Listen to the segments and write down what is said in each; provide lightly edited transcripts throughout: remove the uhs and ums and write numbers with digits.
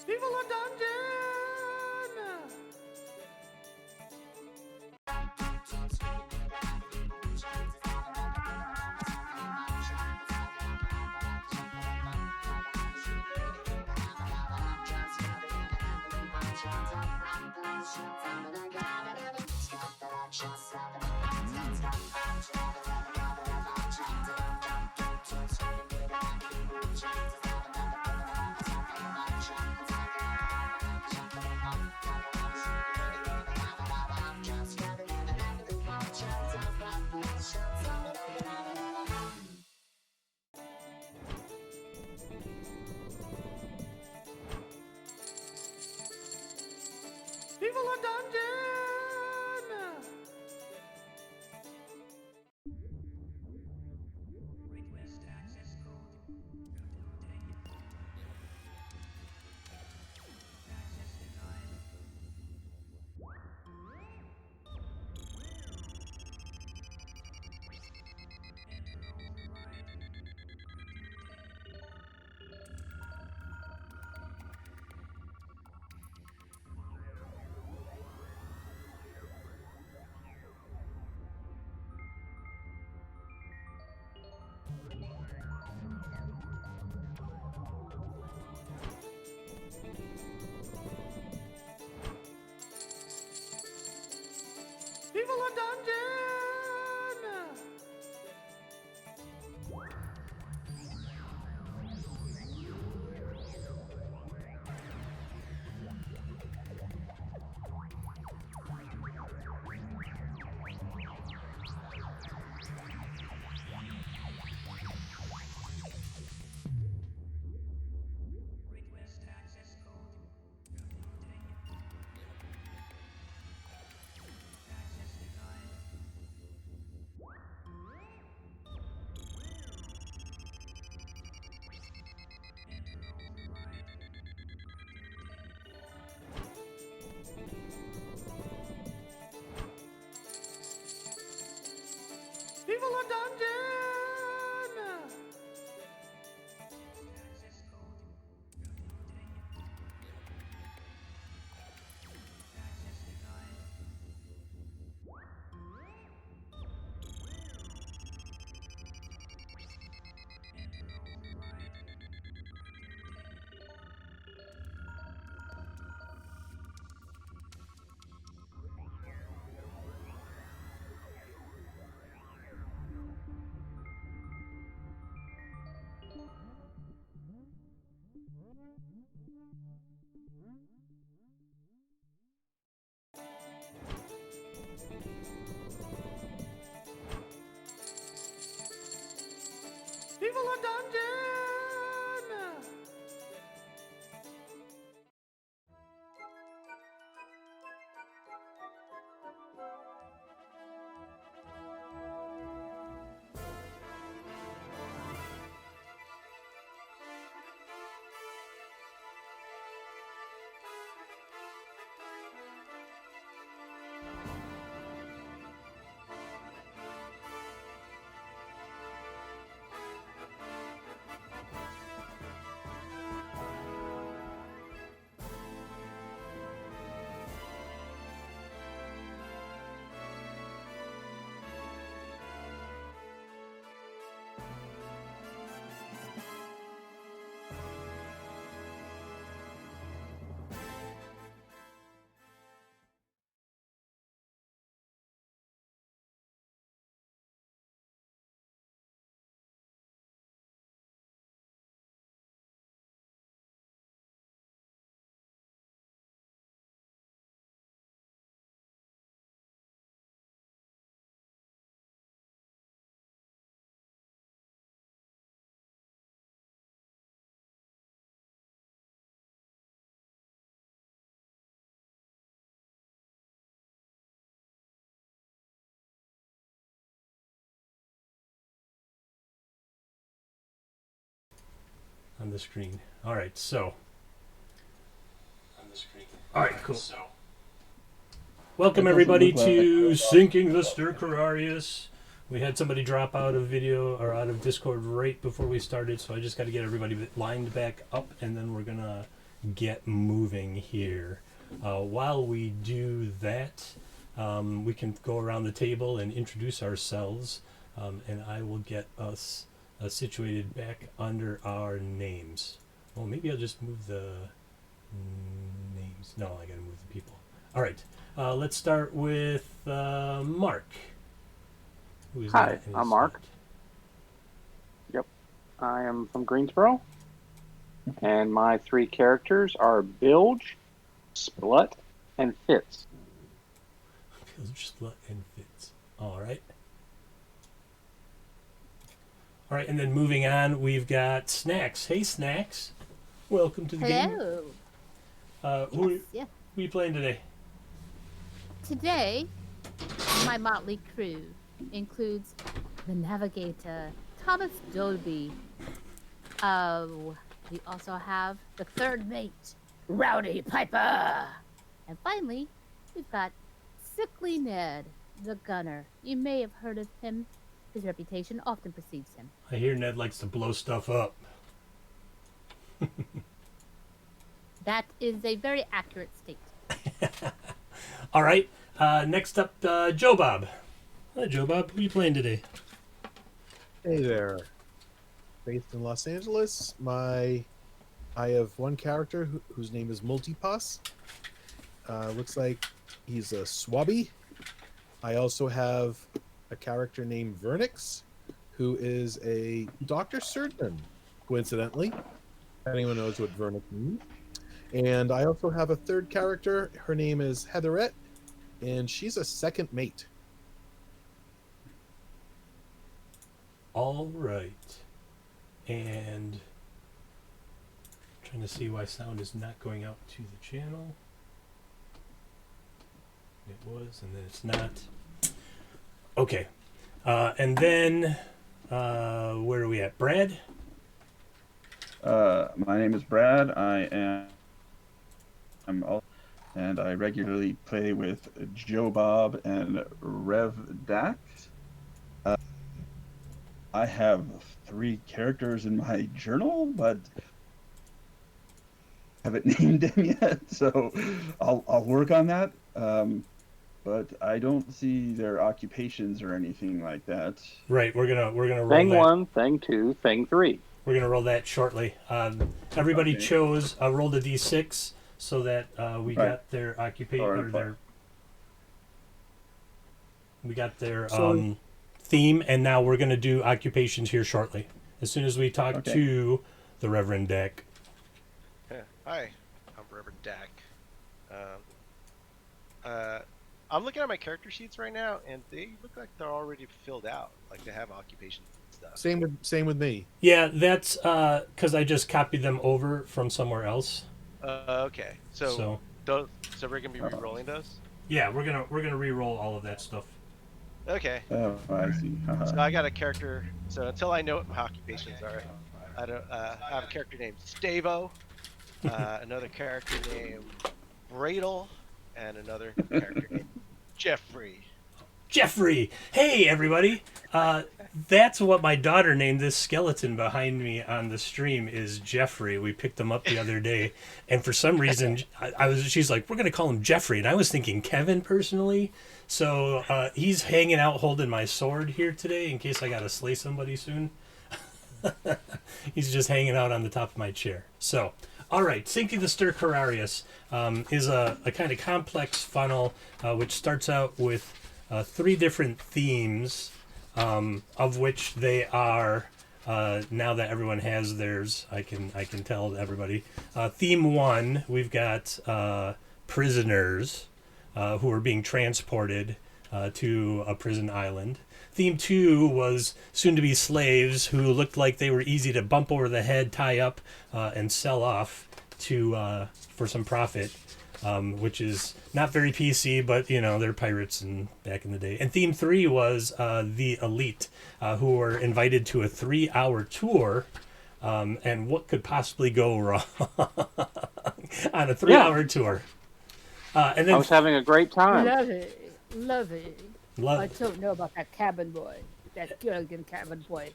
People are dungeon! People are dungeon! on the screen. All right, so. All right, cool. Welcome That doesn't everybody look like to Sinking the Stercorarius. We had somebody drop out of video or out of Discord right before we started, so I just got to get everybody lined back up, and then we're gonna get moving here. While we do that, we can go around the table and introduce ourselves, and I will get us situated back under our names. Well, maybe I'll just move the names. No, I gotta move the people. All right. Let's start with Mark. Who is Hi, that in his I'm Mark. spot? Yep, I am from Greensboro, and my three characters are Bilge, Splut, and Fitz. Bilge, Slut, and Fitz. All right. All right, and then moving on, we've got Snacks. Hey, Snacks. Welcome to the game. Hello. Who Yeah. are you playing today? Today, my motley crew includes the navigator, Thomas Dolby. We also have the third mate, Rowdy Piper. And finally, we've got Sickly Ned, the gunner. You may have heard of him. His reputation often precedes him. I hear Ned likes to blow stuff up. That is a very accurate statement. All right. Next up, Joe Bob. Hi, Joe Bob. Who are you playing today? Hey there. Based in Los Angeles, I have one character whose name is Multipass. Looks like he's a swabby. I also have a character named Vernix, who is a doctor surgeon, coincidentally. If anyone knows what Vernix means. And I also have a third character. Her name is Heatherette, and she's a second mate. All right. And trying to see why sound is not going out to the channel. It was, and then it's not. Okay. And then, where are we at? Brad? My name is Brad. And I regularly play with Joe Bob and Rev Dak. I have 3 characters in my journal, but haven't named them yet, so I'll work on that. But I don't see their occupations or anything like that. Right, we're gonna roll Thing that. 1, Thing 2, Thing 3. We're gonna roll that shortly. Everybody Okay. chose rolled a d6 so that we Right. got their occupation Or or their we got their So- theme, and now we're gonna do occupations here shortly. As soon as we talk Okay. to the Reverend Deck. Yeah. Hi, I'm Reverend Dak. I'm looking at my character sheets right now, and they look like they're already filled out. Like they have occupations and stuff. Same with me. Yeah, that's because I just copied them over from somewhere else. Okay. So we're gonna be re-rolling those. Yeah, we're gonna re-roll all of that stuff. Okay. Oh, I see. So I got a character. So until I know what my occupations are, I don't. I have a character named Stavo, another character named Bradle, and another character named Jeffrey. Jeffrey! Hey, everybody! That's what my daughter named this skeleton behind me on the stream is Jeffrey. We picked him up the other day, and for some reason, she's like, we're going to call him Jeffrey, and I was thinking Kevin personally. So he's hanging out holding my sword here today in case I got to slay somebody soon. He's just hanging out on the top of my chair. So, all right, Sinking the Stercorarius is a kind of complex funnel which starts out with 3 different themes, of which they are, now that everyone has theirs, I can tell everybody. Theme 1, we've got prisoners who are being transported to a prison island. Theme 2 was soon-to-be slaves who looked like they were easy to bump over the head, tie up, and sell off to for some profit, which is not very PC, but, you know, they're pirates and back in the day. And Theme 3 was the elite, who were invited to a 3-hour tour And what could possibly go wrong on a 3-hour tour? And I then was having a great time. Lovely. I don't know about that cabin boy. That Gilligan cabin boy.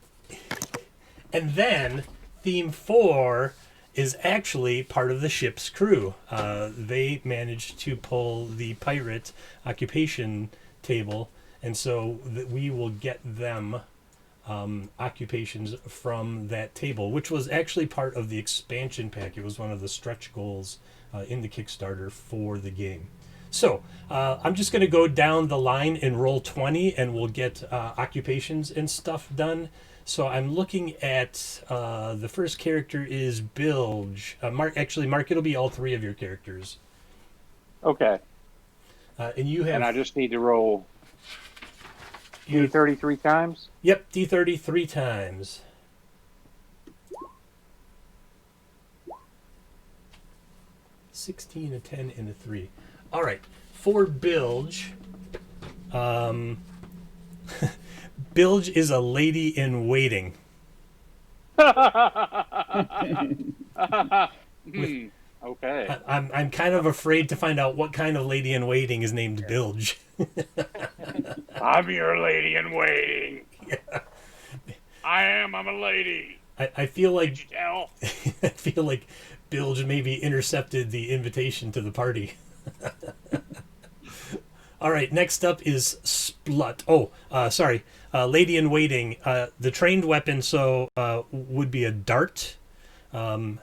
And then theme 4 is actually part of the ship's crew. They managed to pull the pirate occupation table, and so we will get them occupations from that table, which was actually part of the expansion pack. It was one of the stretch goals in the Kickstarter for the game. So I'm just going to go down the line and roll 20, and we'll get occupations and stuff done. So I'm looking at the first character is Bilge. Mark, it'll be all 3 of your characters. Okay. And you have. And I just need to roll D30 3 times? Yep, D30 3 times. $16, a 10, and a 3. All right, for Bilge, Bilge is a lady in waiting. Okay. I'm kind of afraid to find out what kind of lady in waiting is named Bilge. I'm your lady in waiting. Yeah. I'm a lady. I feel like Did you tell? I feel like Bilge maybe intercepted the invitation to the party. All right, next up is Splut. Oh, sorry, lady in waiting. The trained weapon would be a dart, and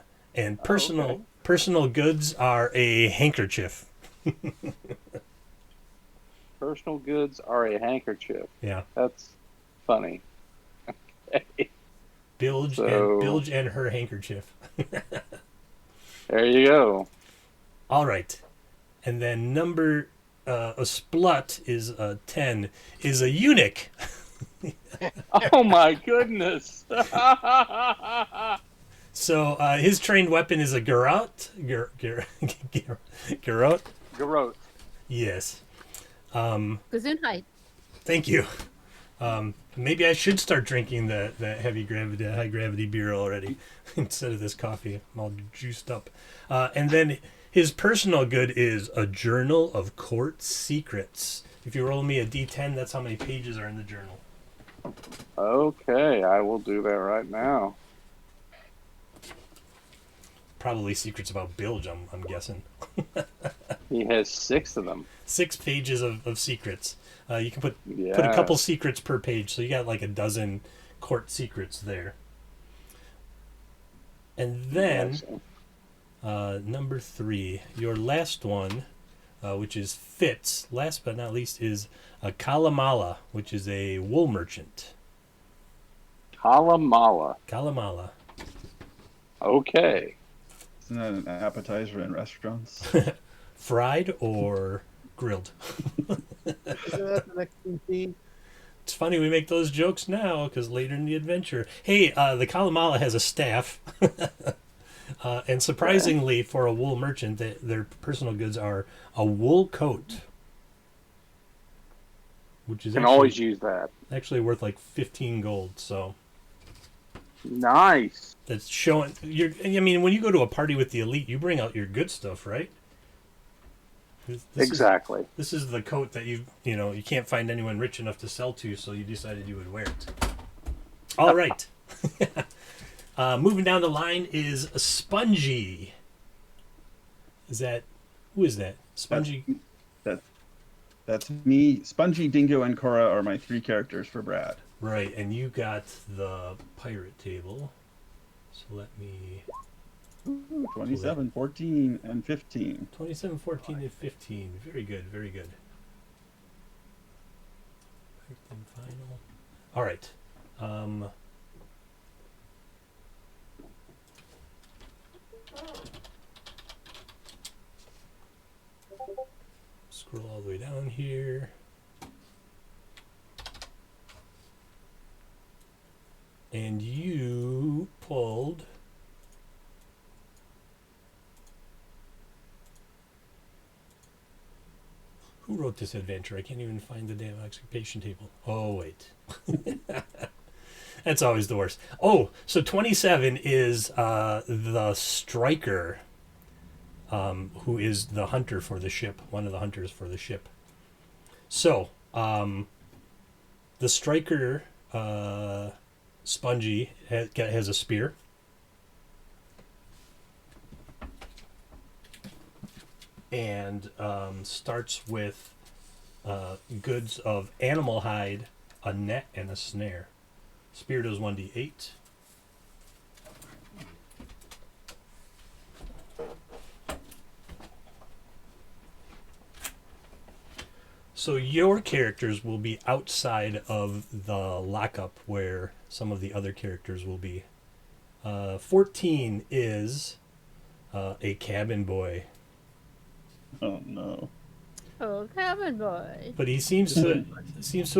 personal goods are a handkerchief. Personal goods are a handkerchief. Yeah, That's funny. Okay. Bilge and her handkerchief. There you go. All right, and then number a Splut is a 10 is a eunuch. Oh my goodness. So his trained weapon is a garrote. Garrote. Garrote. Yes. Gesundheit. Thank you. Maybe I should start drinking the high gravity beer already instead of this coffee. I'm all juiced up. And then his personal good is a journal of court secrets. If you roll me a D10, that's how many pages are in the journal. Okay, I will do that right now. Probably secrets about Bilge, I'm guessing. He has 6 of them. 6 pages of secrets. You can put Yeah. a couple secrets per page, so you got like a dozen court secrets there. And then number 3, your last one, which is Fitz, last but not least, is a Kalamala, which is a wool merchant. Kalamala. Kalamala. Okay. Isn't that an appetizer in restaurants? Fried or grilled? Isn't that the next scene? It's funny we make those jokes now because later in the adventure. Hey, the Kalamala has a staff. And surprisingly, for a wool merchant, their personal goods are a wool coat, which is Can always use that. actually worth like 15 gold. So Nice. that's showing. I mean, when you go to a party with the elite, you bring out your good stuff, right? Exactly. This is the coat that you can't find anyone rich enough to sell to, so you decided you would wear it. All right. Moving down the line is a Spongy. Who is that? Spongy. That's me. Spongy, Dingo, and Cora are my 3 characters for Brad. Right, and you got the pirate table. So let me... 27, 14, and 15. 27, 14, and 15. Very good, very good. First and final. All right. Scroll all the way down here. And you pulled... Who wrote this adventure? I can't even find the damn occupation table. Oh, wait. That's always the worst. Oh, so 27 is the striker, who is the hunter for the ship, one of the hunters for the ship. So, the striker, Spongy, has a spear. And starts with goods of animal hide, a net, and a snare. Spear does 1d8. So your characters will be outside of the lockup where some of the other characters will be. 14 is a cabin boy. Oh no. Oh, cabin boy. But he seems to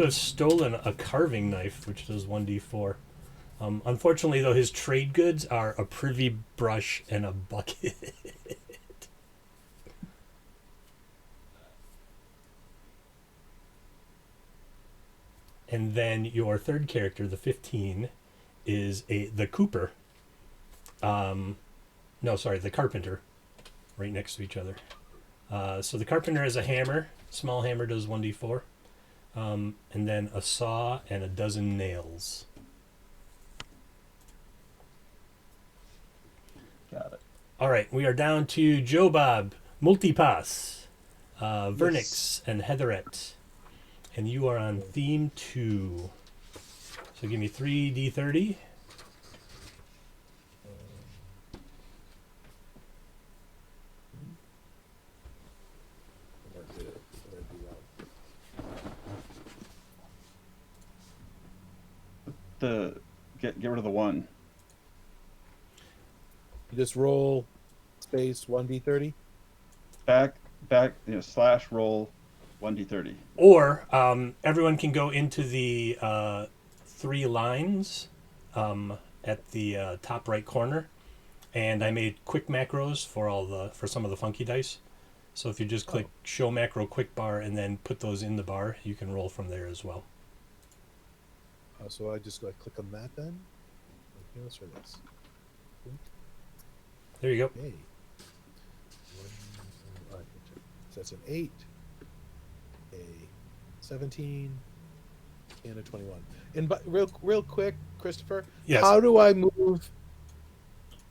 have stolen a carving knife, which does 1d4. Unfortunately, though, his trade goods are a privy brush and a bucket. And then your third character, the 15, is the Cooper. The Carpenter, right next to each other. So the Carpenter has a hammer. Small hammer does 1d4. And then a saw and a dozen nails. Got it. All right, we are down to Joe Bob, Multipass, Vernix, and Heatherette. And you are on theme 2. So give me 3d30. Get rid of the 1. You just roll space 1d30. Back, slash roll 1d30. Or everyone can go into the 3 lines at the top right corner, and I made quick macros for some of the funky dice. So if you just click show macro quick bar and then put those in the bar, you can roll from there as well. So I just go click on that then. Okay, let's try this. There you go. Okay. So that's an 8, a 17, and a 21. And but real quick, Christopher, Yes. how do I move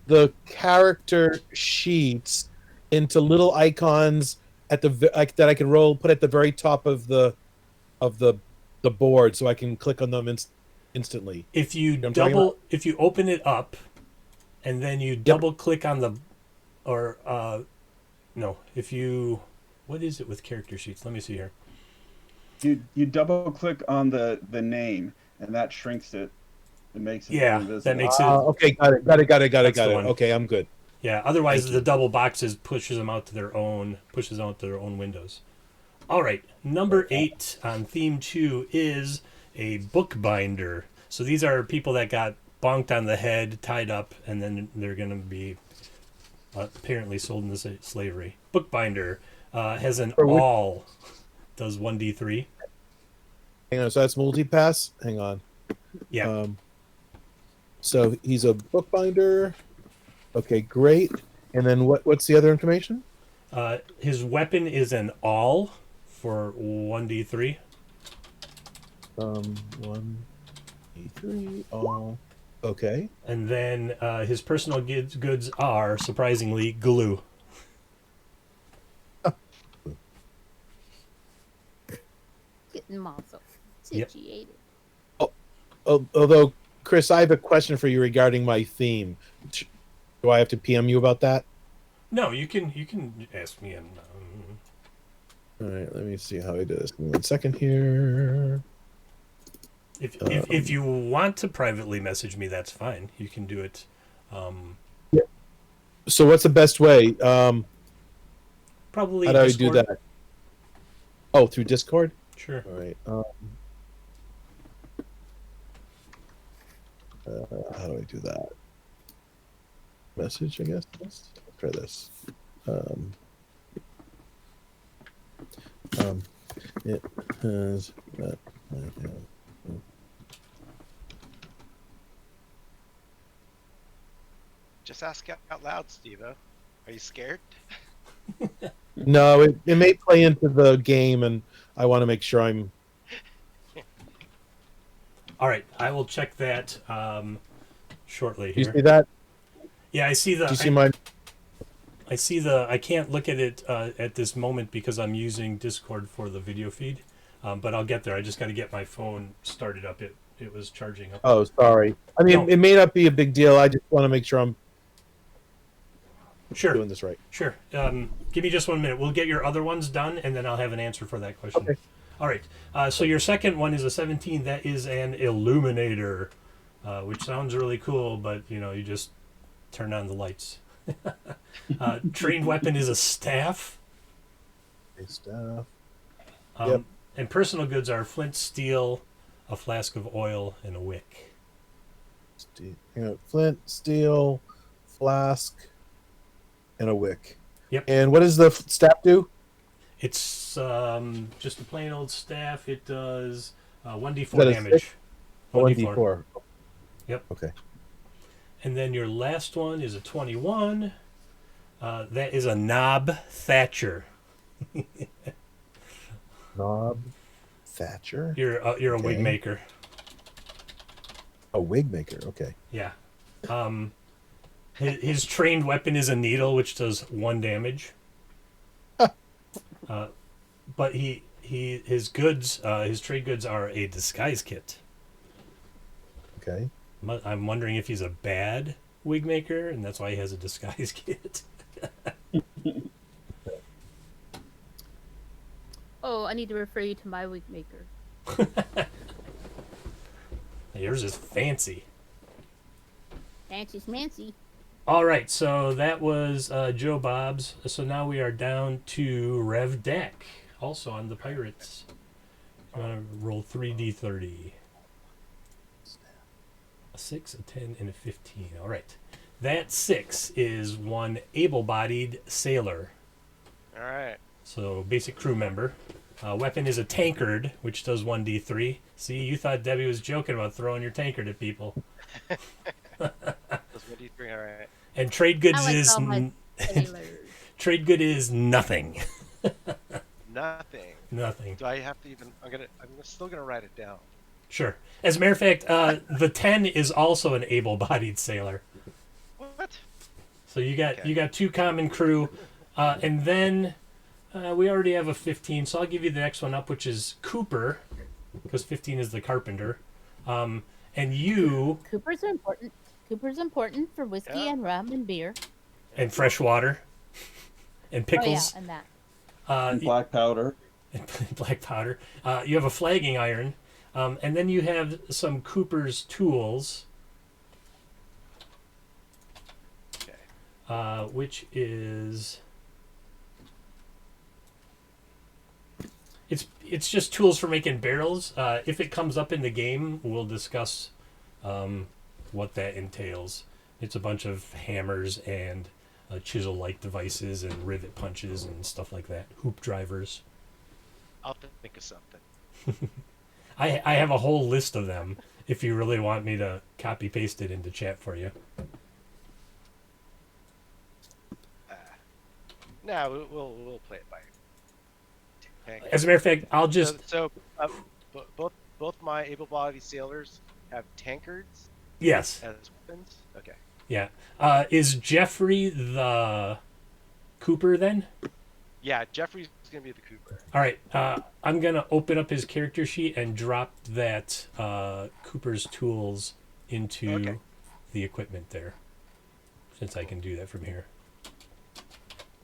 the character sheets into little icons at that I can put at the very top of the board, so I can click on them instantly? If you if you open it up, and then you double click on the, what is it with character sheets? Let me see here. You double click on the name, and that shrinks it. It makes it invisible. That makes it. Okay, got it. One. Okay, I'm good. Yeah. Otherwise, the double boxes pushes them out to their own windows. All right. Number 8 on theme 2 is a bookbinder. So these are people that got bonked on the head, tied up, and then they're going to be apparently sold into slavery. Bookbinder has an awl, does 1d3. Hang on, so that's multipass. Hang on. Yeah. So he's a bookbinder. Okay, great. And then what's the other information? His weapon is an awl for 1d3. 1d3 awl. Okay. And then his personal goods are, surprisingly, glue. Getting muscle. Situated. Although, Chris, I have a question for you regarding my theme. Do I have to PM you about that? No, you can ask me. All right, let me see how I do this. Give me 1 second here. If you want to privately message me, that's fine. You can do it. Yeah. So what's the best way? Probably. How do Discord. I do that? Oh, through Discord? Sure. All right. How do I do that? Message, I guess. Let's try this. It has that. Just ask out loud, Steve-O. Are you scared? No, it may play into the game, and I want to make sure I'm. All right, I will check that shortly Do you here. see that? Yeah, I see the. Do you see my? I see the. I can't look at it at this moment because I'm using Discord for the video feed, but I'll get there. I just got to get my phone started up. It was charging up. Oh, sorry. I mean, No. it may not be a big deal. I just want to make sure I'm Sure, doing this right. sure. Give me just 1 minute. We'll get your other ones done, and then I'll have an answer for that question. Okay. All right. So your second one is a 17. That is an illuminator, which sounds really cool, but you just turn on the lights. Trained weapon is a staff. Okay, stuff. Yep. And personal goods are flint, steel, a flask of oil, and a wick. Flint, steel, flask, and a wick. Yep. And what does the staff do? It's just a plain old staff. It does Is 1d4 that a damage. 1d4. Yep. Okay. And then your last one is a 21. That is a knob thatcher. Knob Thatcher. You're a wig Okay. maker. A wig maker. Okay. Yeah. His trained weapon is a needle, which does 1 damage. But his goods, his trade goods are a disguise kit. Okay. I'm wondering if he's a bad wig maker, and that's why he has a disguise kit. Oh, I need to refer you to my wig maker. Yours is fancy. Fancy schmancy. All right, so that was Joe Bob's. So now we are down to Rev Deck, also on the Pirates. I'm going to roll 3d30. A 6, a 10, and a 15. All right. That 6 is one able-bodied sailor. All right. So basic crew member. Weapon is a tankard, which does 1d3. See, you thought Debbie was joking about throwing your tankard at people. That's 1d3. All right. And trade goods I like is all my sailors. trade good is nothing. Nothing. Nothing. Do I have to even? I'm still gonna write it down. Sure. As a matter of fact, the 10 is also an able-bodied sailor. What? So you got Okay. 2 common crew, and then we already have a 15. So I'll give you the next one up, which is Cooper, because 15 is the carpenter. And you Coopers are important. Coopers important for whiskey Yeah. and rum and beer. and fresh water and pickles. Oh yeah, and that. And black powder. And black powder. You have a flagging iron, and then you have some Cooper's tools, Okay. which is it's just tools for making barrels. If it comes up in the game, we'll discuss what that entails. It's a bunch of hammers and chisel-like devices and rivet punches and stuff like that. Hoop drivers. I'll think of something. I have a whole list of them if you really want me to copy paste it into chat for you. No, we'll play it by. Okay. As a matter of fact, I'll just Both my able-bodied sailors have tankards yes, as weapons. Okay. yeah. Is Jeffrey the Cooper then? Yeah, Jeffrey's gonna be the Cooper. All right. I'm gonna open up his character sheet and drop that Cooper's tools into Okay. the equipment there, since I can do that from here.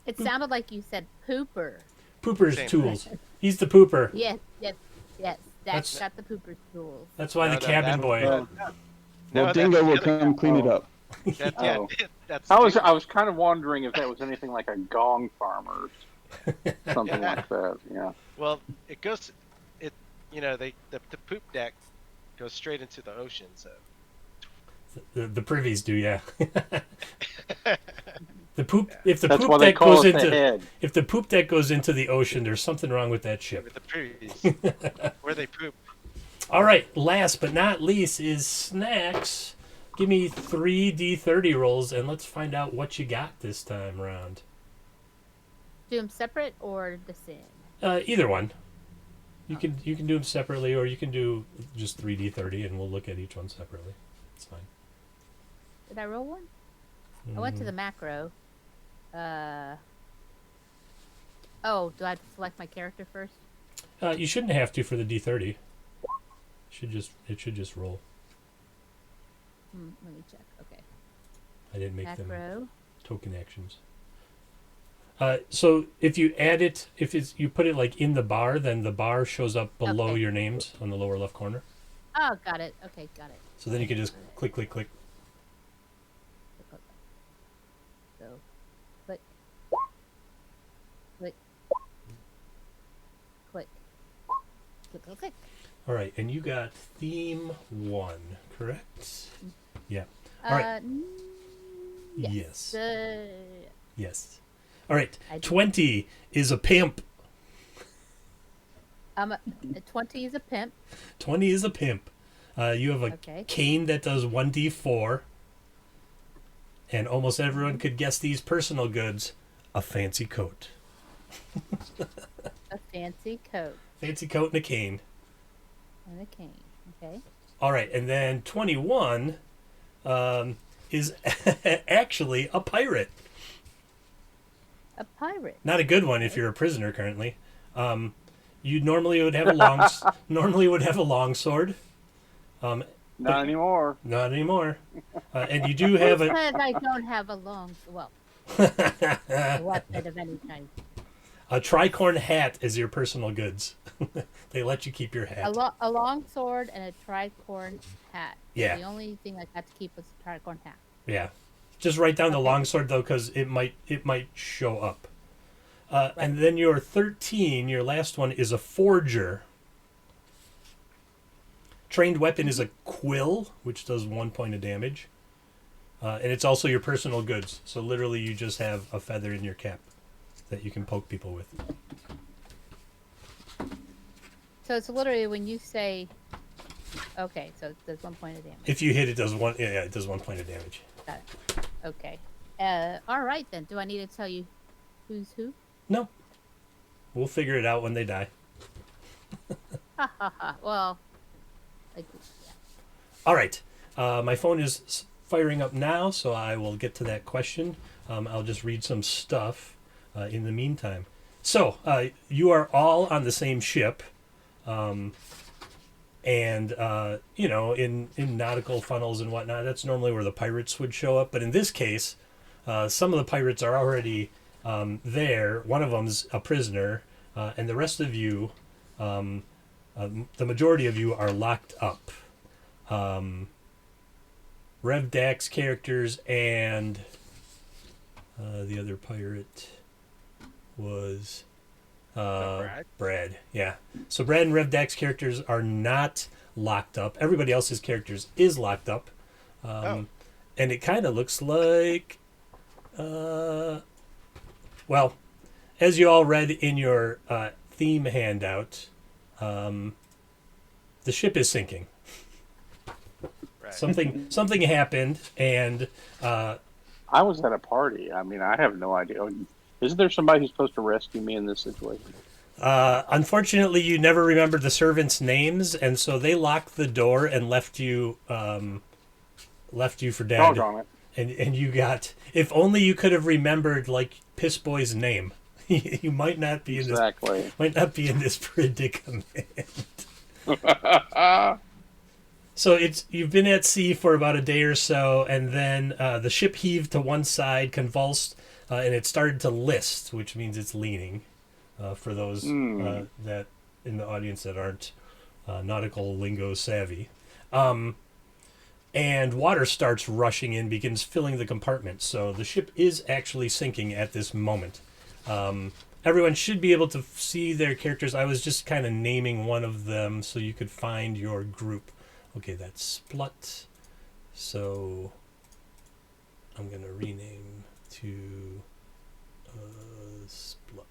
It sounded like you said pooper. Pooper's Same. tools. He's the pooper. Yes, yes, yes. That's- That's got the pooper's tools. That's why the No, cabin that- boy. Well, No, well, that's Dingo the will other come guy. clean it up. Yeah, Oh. that's. I was kind of wondering if that was anything like a gong farmer, something Yeah. like that. Yeah. Well, it goes. It the poop deck goes straight into the ocean. So. The privies do, yeah. The poop. If the That's poop why they deck call goes it the into head. if the poop deck goes into the ocean, there's something wrong with that ship. With the previous, where they poop. All right. Last but not least is snacks. give me 3d30 rolls, and let's find out what you got this time around. Do them separate or the same? Either one. You can do them separately, or you can do just 3d30, and we'll look at each one separately. It's fine. Did I roll one? I went to the macro. Oh, do I have to select my character first? You shouldn't have to for the d30. It should just roll. Let me check. Okay. I didn't make them Macro. token actions. So if you add it, you put it like in the bar, then the bar shows up below Okay. your names on the lower left corner. Oh, got it. Okay, got it. So then you can just click, click, click. So, click. Click. Click. Click, click, click. All right, and you got theme 1, correct? Yeah. All right. Yes. Yes. Yes. All right. I do. 20 is a pimp. 20 is a pimp. 20 is a pimp. You have a Okay. cane that does 1d4. And almost everyone could guess these personal goods. A fancy coat. A fancy coat Fancy coat and a cane. and a cane. Okay. All right. And then 21 is actually a pirate. A pirate. Not a good one if you're a prisoner currently. You normally would have a long sword. Not anymore. Not anymore. And you do have a Said I don't have a long, weapon of any kind. a tricorn hat as your personal goods. They let you keep your hat. A long sword and a tricorn hat. Yeah. The only thing I got to keep was the tricorn hat. Yeah. Just write down the longsword though, because it might show up. And then your 13, your last one, is a forger. Trained weapon is a quill, which does 1 point of damage. And it's also your personal goods. So literally you just have a feather in your cap that you can poke people with. So it's literally when you say, okay, so it does 1 point of damage. If you hit, it does it does 1 point of damage. Got it. Okay. All right then. Do I need to tell you who's who? No. We'll figure it out when they die. Ha ha ha. Well, yeah. All right. My phone is firing up now, so I will get to that question. I'll just read some stuff in the meantime. So, you are all on the same ship. And, in nautical funnels and whatnot, that's normally where the pirates would show up. But in this case, some of the pirates are already there. One of them's a prisoner, and the rest of you, the majority of you, are locked up. Rev Dax characters and the other pirate was Brad. Yeah. So Brad and Rev Dax characters are not locked up. Everybody else's characters is locked up. And it kind of looks like well, as you all read in your theme handout, the ship is sinking. Right. Something happened, and I was at a party. I mean, I have no idea. Isn't there somebody who's supposed to rescue me in this situation? unfortunately, you never remembered the servants' names, and so they locked the door and left you for dead. Doggone it. And you got. If only you could have remembered like Piss Boy's name, you might not be in Exactly. this. Might not be in this predicament. So you've been at sea for about a day or so, and then the ship heaved to one side, convulsed, and it started to list, which means it's leaning. For those that in the audience that aren't nautical lingo savvy, and water starts rushing in, begins filling the compartment. So the ship is actually sinking at this moment. Everyone should be able to see their characters. I was just kind of naming one of them so you could find your group. Okay, that's Splut. So I'm going to rename to Splut.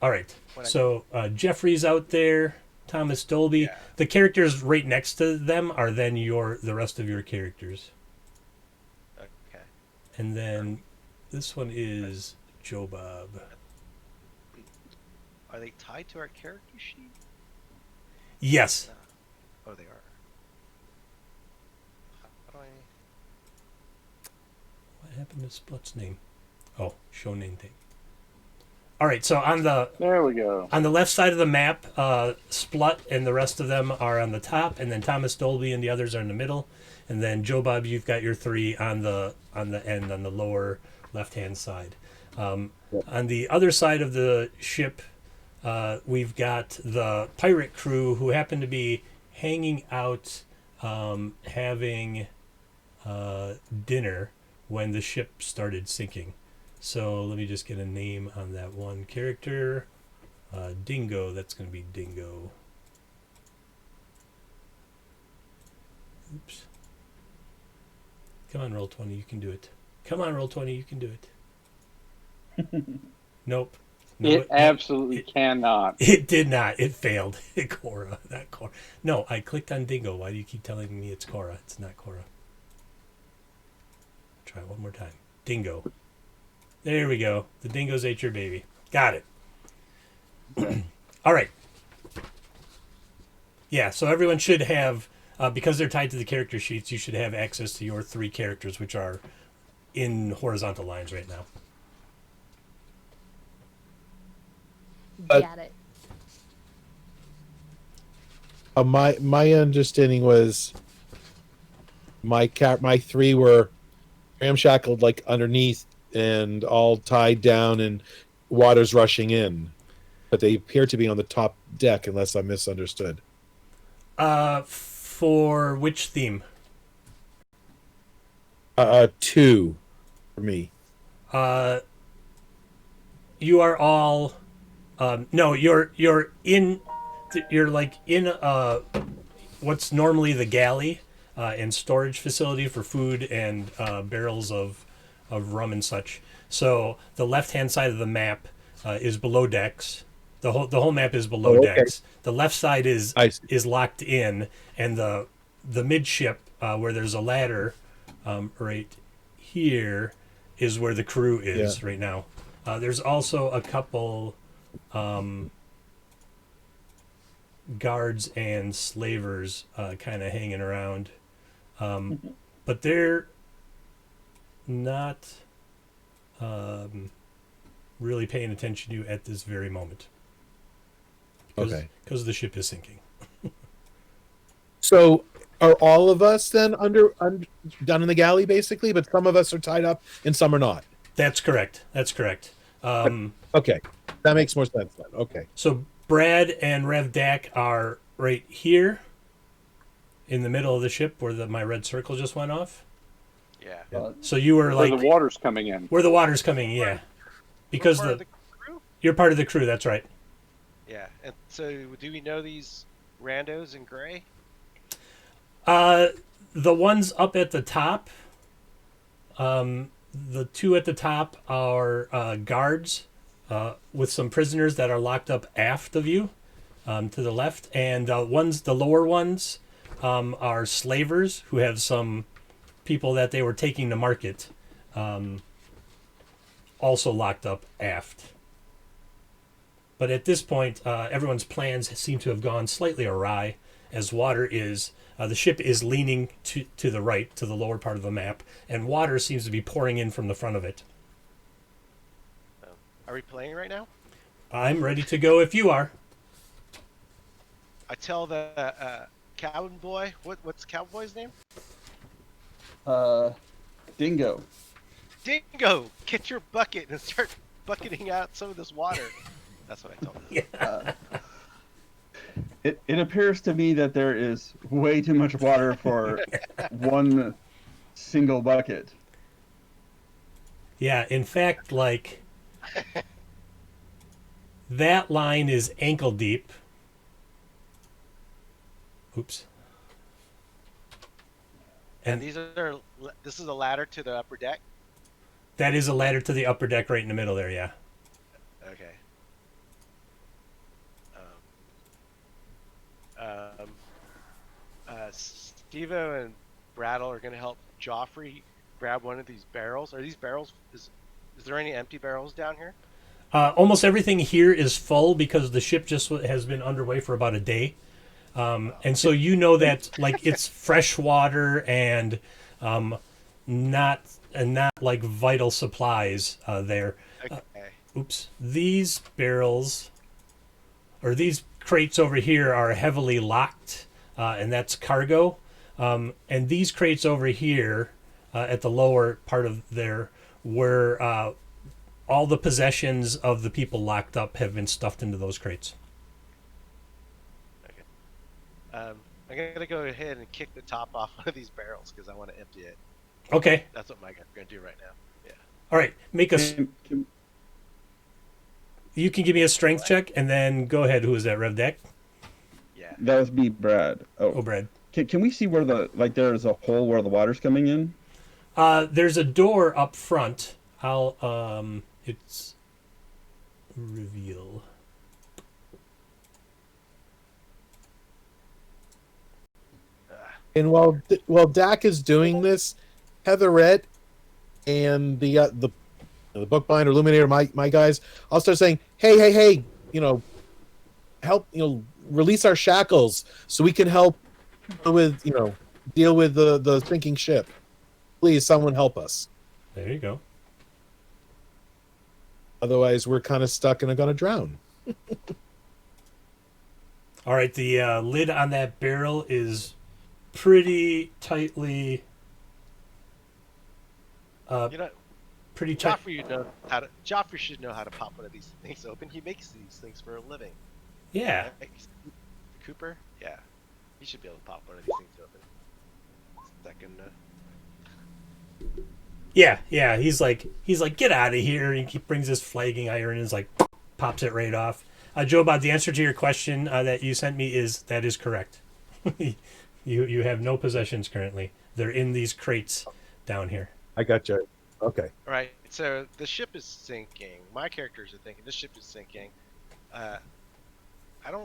All right. So Jeffrey's out there. Thomas Dolby. Yeah. The characters right next to them are then the rest of your characters. Okay. And then this one is Joe Bob. Are they tied to our character sheet? Yes. Oh, they are. How do I? What happened to Splut's name? Oh, show name tag. All right, so on the There we go. left side of the map, Splut and the rest of them are on the top, and then Thomas Dolby and the others are in the middle, and then Joe Bob, you've got your three on the end on the lower left hand side. On the other side of the ship, we've got the pirate crew who happen to be hanging out, having dinner when the ship started sinking. So let me just get a name on that one character. Dingo, that's going to be Dingo. Oops. Come on, Roll20, you can do it. Come on, Roll20, you can do it. Nope. No, It absolutely cannot. It did not. It failed. Cora, not Cora. No, I clicked on Dingo. Why do you keep telling me it's Cora? It's not Cora. Try it one more time. Dingo. There we go. The dingoes ate your baby. Got it. All right. Yeah, so everyone should have, because they're tied to the character sheets, you should have access to your three characters, which are in horizontal lines right now. Got it. My understanding was my three were ramshackled like underneath and all tied down and water's rushing in, but they appear to be on the top deck unless I misunderstood. For which theme? Two for me. You are all no, you're like in what's normally the galley and storage facility for food and barrels of rum and such. So the left hand side of the map is below decks. The whole map is below decks. The left side is locked in, and the midship where there's a ladder right here is where the crew is right now. There's also a couple guards and slavers kind of hanging around, but they're not really paying attention to you at this very moment. Because the ship is sinking. So are all of us then down in the galley basically, but some of us are tied up and some are not? That's correct. Okay, that makes more sense then. Okay. So Brad and Rev Dak are right here in the middle of the ship where my red circle just went off. Yeah. So you were Where like the water's coming in. where the water's coming, yeah. Because We're part of the crew? you're part of the crew, that's right. Yeah. And so, do we know these randos in gray? The ones up at the top, the two at the top are guards with some prisoners that are locked up aft of you to the left, and the lower ones are slavers who have some people that they were taking to market, also locked up aft. But at this point, everyone's plans seem to have gone slightly awry, as the ship is leaning to the right, to the lower part of the map, and water seems to be pouring in from the front of it. Are we playing right now? I'm ready to go if you are. I tell the cabin boy. What's the cowboy's name? Dingo. Dingo, get your bucket and start bucketing out some of this water. That's what I told him. Yeah. It appears to me that there is way too much water for one single bucket. Yeah, in fact, like, that line is ankle deep. Oops. And this is a ladder to the upper deck? That is a ladder to the upper deck right in the middle there, yeah. Okay. Stevo and Brattle are gonna help Joffrey grab one of these barrels. Are these barrels? Is there any empty barrels down here? Almost everything here is full because the ship just has been underway for about a day. And so you know that like it's fresh water and not like vital supplies there. Okay. Oops. These barrels or these crates over here are heavily locked, and that's cargo. And these crates over here at the lower part of there were all the possessions of the people locked up have been stuffed into those crates. I'm gonna go ahead and kick the top off one of these barrels because I want to empty it. Okay. That's what my guy's gonna do right now. Yeah. All right. Make a. Can- You can give me a strength check, and then go ahead. Who is that, Rev Deck? Yeah. that was me, Brad. Oh, Brad. Can we see where there's a hole where the water's coming in? There's a door up front. It's reveal. And while Dak is doing this, Heatherette and the bookbinder, illuminator, my guys, I'll start saying, hey, help, release our shackles so we can help with, deal with the sinking ship. Please, someone help us. There you go. Otherwise, we're kind of stuck and are going to drown. All right. The lid on that barrel is pretty tightly. Pretty tight. Joffrey should know how to pop one of these things open. He makes these things for a living. Yeah. Cooper? Yeah. He should be able to pop one of these things open. Second. Yeah. He's like, get out of here. And he brings his flagging iron and is like, pops it right off. Joe, about the answer to your question that you sent me that is correct. You have no possessions currently. They're in these crates down here. I got you. Okay. All right. So the ship is sinking. My characters are thinking this ship is sinking. Do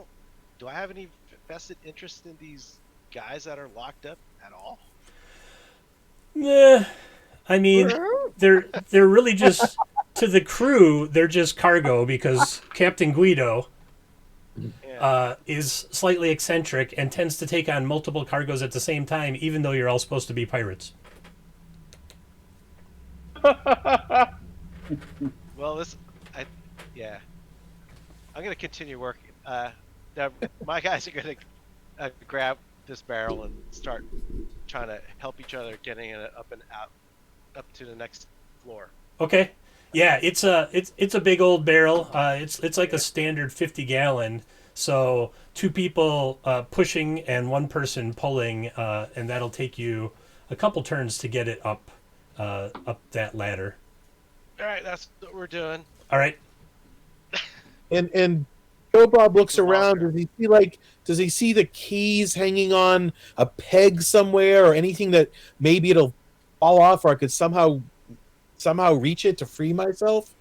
I have any vested interest in these guys that are locked up at all? Nah. I mean, they're really just to the crew. They're just cargo because Captain Guido is slightly eccentric and tends to take on multiple cargoes at the same time, even though you're all supposed to be pirates. Well, I'm gonna continue working. Now my guys are gonna grab this barrel and start trying to help each other getting it up and out, up to the next floor. Okay. Yeah, it's a big old barrel. It's like a standard 50-gallon. So 2 people pushing and 1 person pulling, and that'll take you a couple turns to get it up that ladder. All right, that's what we're doing. All right. And Joe Bob looks around. Does he see the keys hanging on a peg somewhere, or anything that maybe it'll fall off, or I could somehow reach it to free myself?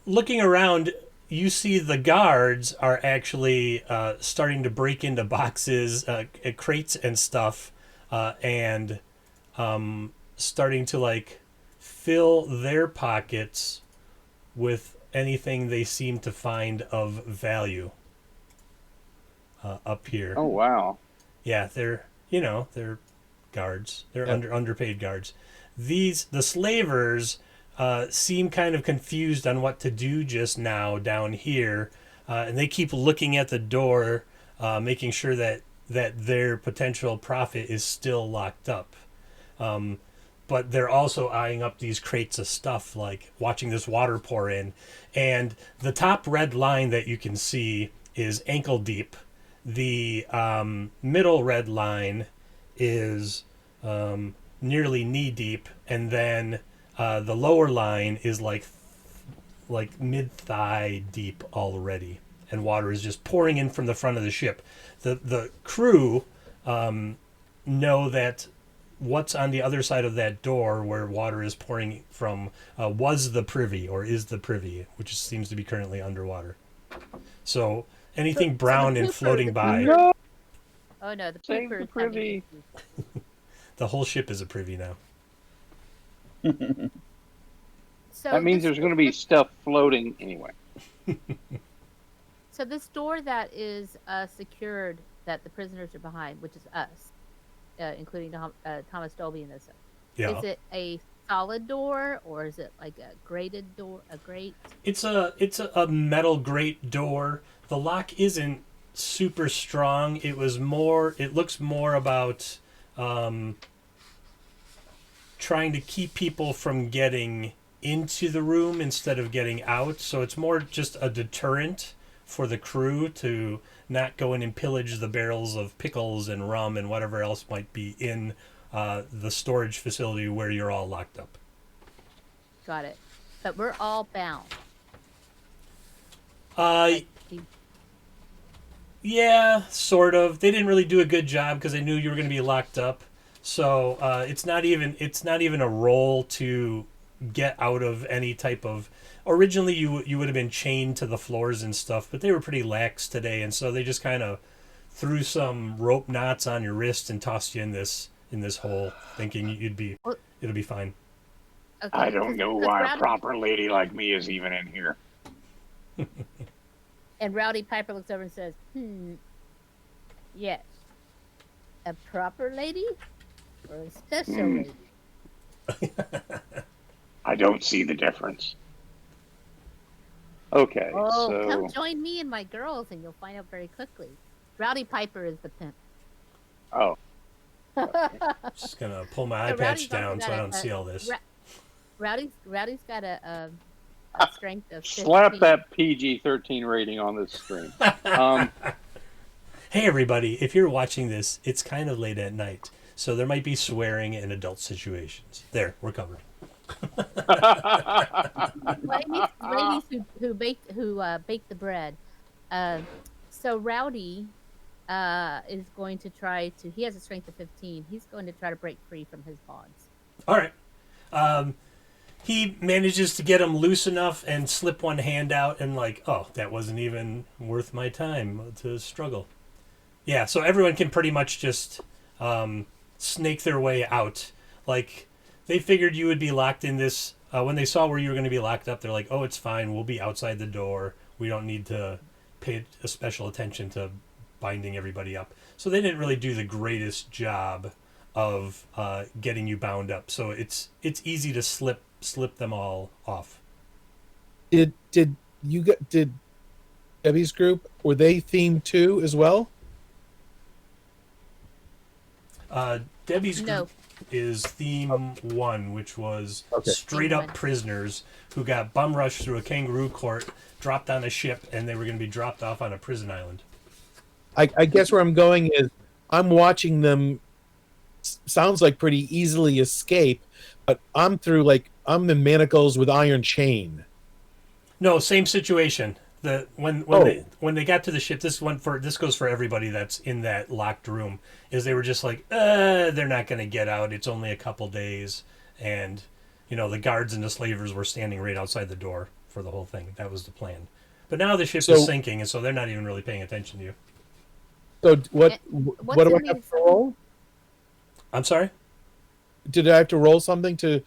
Looking around, you see the guards are actually starting to break into boxes, crates and stuff, and starting to like fill their pockets with anything they seem to find of value up here. Oh wow! Yeah, they're guards. They're underpaid guards. The slavers seem kind of confused on what to do just now down here, and they keep looking at the door, making sure that their potential profit is still locked up. But they're also eyeing up these crates of stuff, like watching this water pour in. And the top red line that you can see is ankle deep. The middle red line is nearly knee deep, and then the lower line is like mid thigh deep already, and water is just pouring in from the front of the ship. The crew know that what's on the other side of that door where water is pouring from was the privy, or is the privy, which seems to be currently underwater. So anything brown and floating by. Oh no, the Save pooper the is having privy. issues. The whole ship is a privy now. So That means this- there's going to be stuff floating anyway. So this door that is secured, that the prisoners are behind, which is us, including Thomas Dolby and this. Yeah. Is it a solid door or is it like a grated door? A grate? It's a metal grate door. The lock isn't super strong. It looks more about trying to keep people from getting into the room instead of getting out. So it's more just a deterrent for the crew to not go in and pillage the barrels of pickles and rum and whatever else might be in the storage facility where you're all locked up. Got it. But we're all bound. Yeah, sort of. They didn't really do a good job because they knew you were going to be locked up. So it's not even a roll to get out of any type of. Originally, you would have been chained to the floors and stuff, but they were pretty lax today, and so they just kind of threw some rope knots on your wrist and tossed you in this hole, thinking it'll be fine. Okay. I don't know Because why a Rowdy- proper lady like me is even in here. And Rowdy Piper looks over and says, yes. A proper lady? Or a special lady? I don't see the difference. Okay, Oh, so come join me and my girls and you'll find out very quickly. Rowdy Piper is the pimp. oh, Just gonna pull my eye So patch Rowdy's also down so I got don't see all this. Rowdy's got a strength of 15. slap that PG-13 rating on this stream. Hey everybody, if you're watching this, it's kind of late at night, so there might be swearing and adult situations. There, we're covered. Ladies who bake the bread. So Rowdy is going to try to. He has a strength of 15. He's going to try to break free from his bonds. All right. He manages to get him loose enough and slip one hand out and oh, that wasn't even worth my time to struggle. Yeah, so everyone can pretty much just snake their way out. They figured you would be locked in this. When they saw where you were going to be locked up, they're like, oh, it's fine. We'll be outside the door. We don't need to pay a special attention to binding everybody up. So they didn't really do the greatest job of getting you bound up. So it's easy to slip them all off. Did Debbie's group, were they themed too as well? Debbie's No. group is theme 1, which was Okay. straight Theme up 1. prisoners who got bum rushed through a kangaroo court, dropped on a ship, and they were going to be dropped off on a prison island. I guess where I'm going is I'm watching them. Sounds like pretty easily escape, but I'm in manacles with iron chain. No, same situation. When they got to the ship, this goes for everybody that's in that locked room. Is they were just they're not going to get out. It's only a couple days, and the guards and the slavers were standing right outside the door for the whole thing. That was the plan. But now the ship is sinking, and so they're not even really paying attention to you. So what What's do I in have these- to roll? I'm sorry? Did I have to roll something to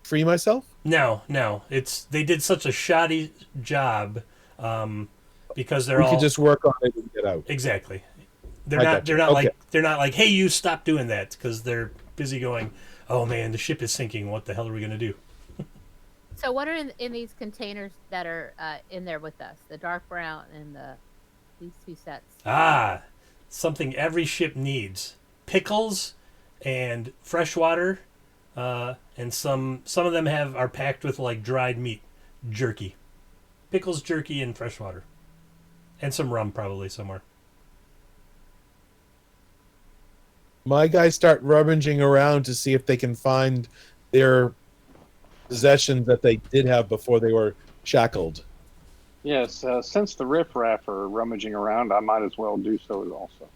free myself? No. They did such a shoddy job because they're We all could just work on it and get out. exactly. I got you. They're not like, hey, you stop doing that, because they're busy going, oh man, the ship is sinking. What the hell are we gonna do? So what are in these containers that are in there with us? The dark brown and these two sets. Something every ship needs: pickles and fresh water, and some of them are packed with dried meat, jerky, pickles, jerky, and fresh water, and some rum probably somewhere. My guys start rummaging around to see if they can find their possessions that they did have before they were shackled. yes, since the riffraff are rummaging around, I might as well do so also.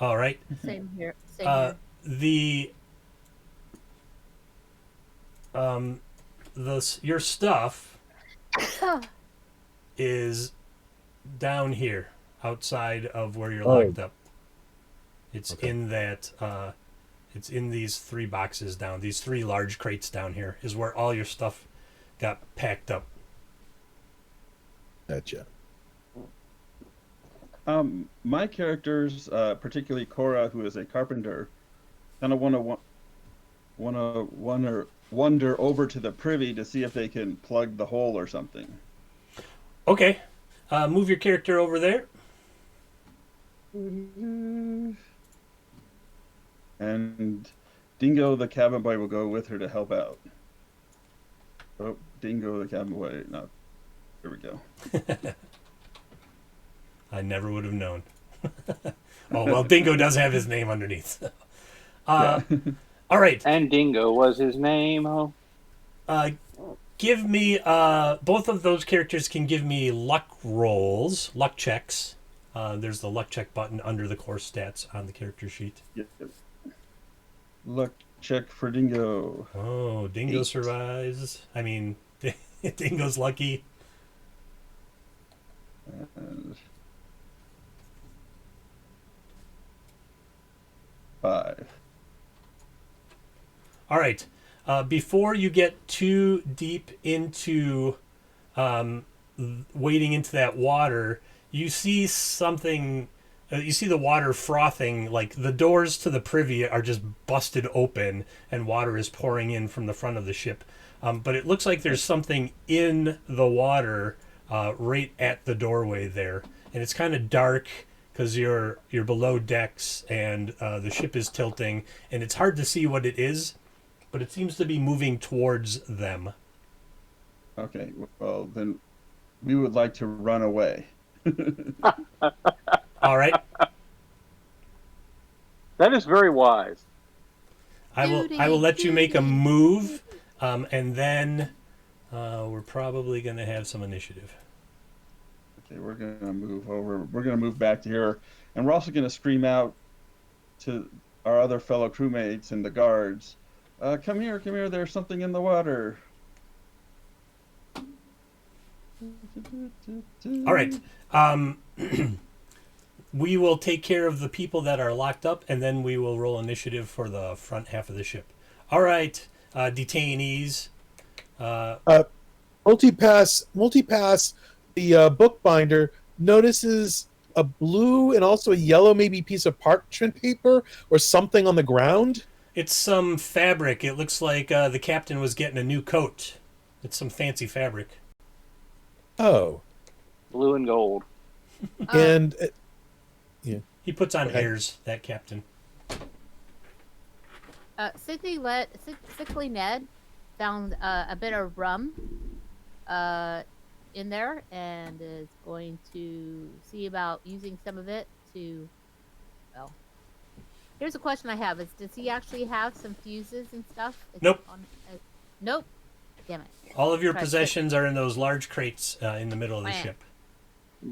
All right. Same here. Same here. Your stuff is down here outside of where you're locked up. It's Okay. in that. It's in these 3 boxes down. These 3 large crates down here is where all your stuff got packed up. Gotcha. My characters, particularly Cora, who is a carpenter, kind of wander over to the privy to see if they can plug the hole or something. Okay, move your character over there. And Dingo the cabin boy will go with her to help out. Oh, Dingo the cabin boy. No, here we go. I never would have known. Oh well, Dingo does have his name underneath. Yeah. All right. And Dingo was his name. Oh, Give me both of those characters can give me luck rolls, luck checks. There's the luck check button under the course stats on the character sheet. Yep. Luck check for Dingo. Oh, Dingo 8. survives. I mean, Dingo's lucky. And 5. All right. Before you get too deep into wading into that water, you see something. You see the water frothing. Like the doors to the privy are just busted open, and water is pouring in from the front of the ship. But it looks like there's something in the water right at the doorway there, and it's kind of dark because you're below decks, and the ship is tilting, and it's hard to see what it is. But it seems to be moving towards them. Okay, well then we would like to run away. All right, that is very wise. I will let you make a move, and then we're probably going to have some initiative. Okay, we're gonna move over. We're gonna move back to here, and we're also gonna scream out to our other fellow crewmates and the guards. Come here, come here. There's something in the water. All right. We will take care of the people that are locked up, and then we will roll initiative for the front half of the ship. All right, detainees. Multipass, the bookbinder notices a blue and also a yellow maybe piece of parchment paper or something on the ground. It's some fabric. It looks like the captain was getting a new coat. It's some fancy fabric. Oh. Blue and gold. And He puts on Okay. airs, that captain. Sickly Ned found a bit of rum in there and is going to see about using some of it to, well, here's a question I have: does he actually have some fuses and stuff? Nope. Nope. Damn it. All of your Try to possessions are in those large crates in the middle of the Man. ship.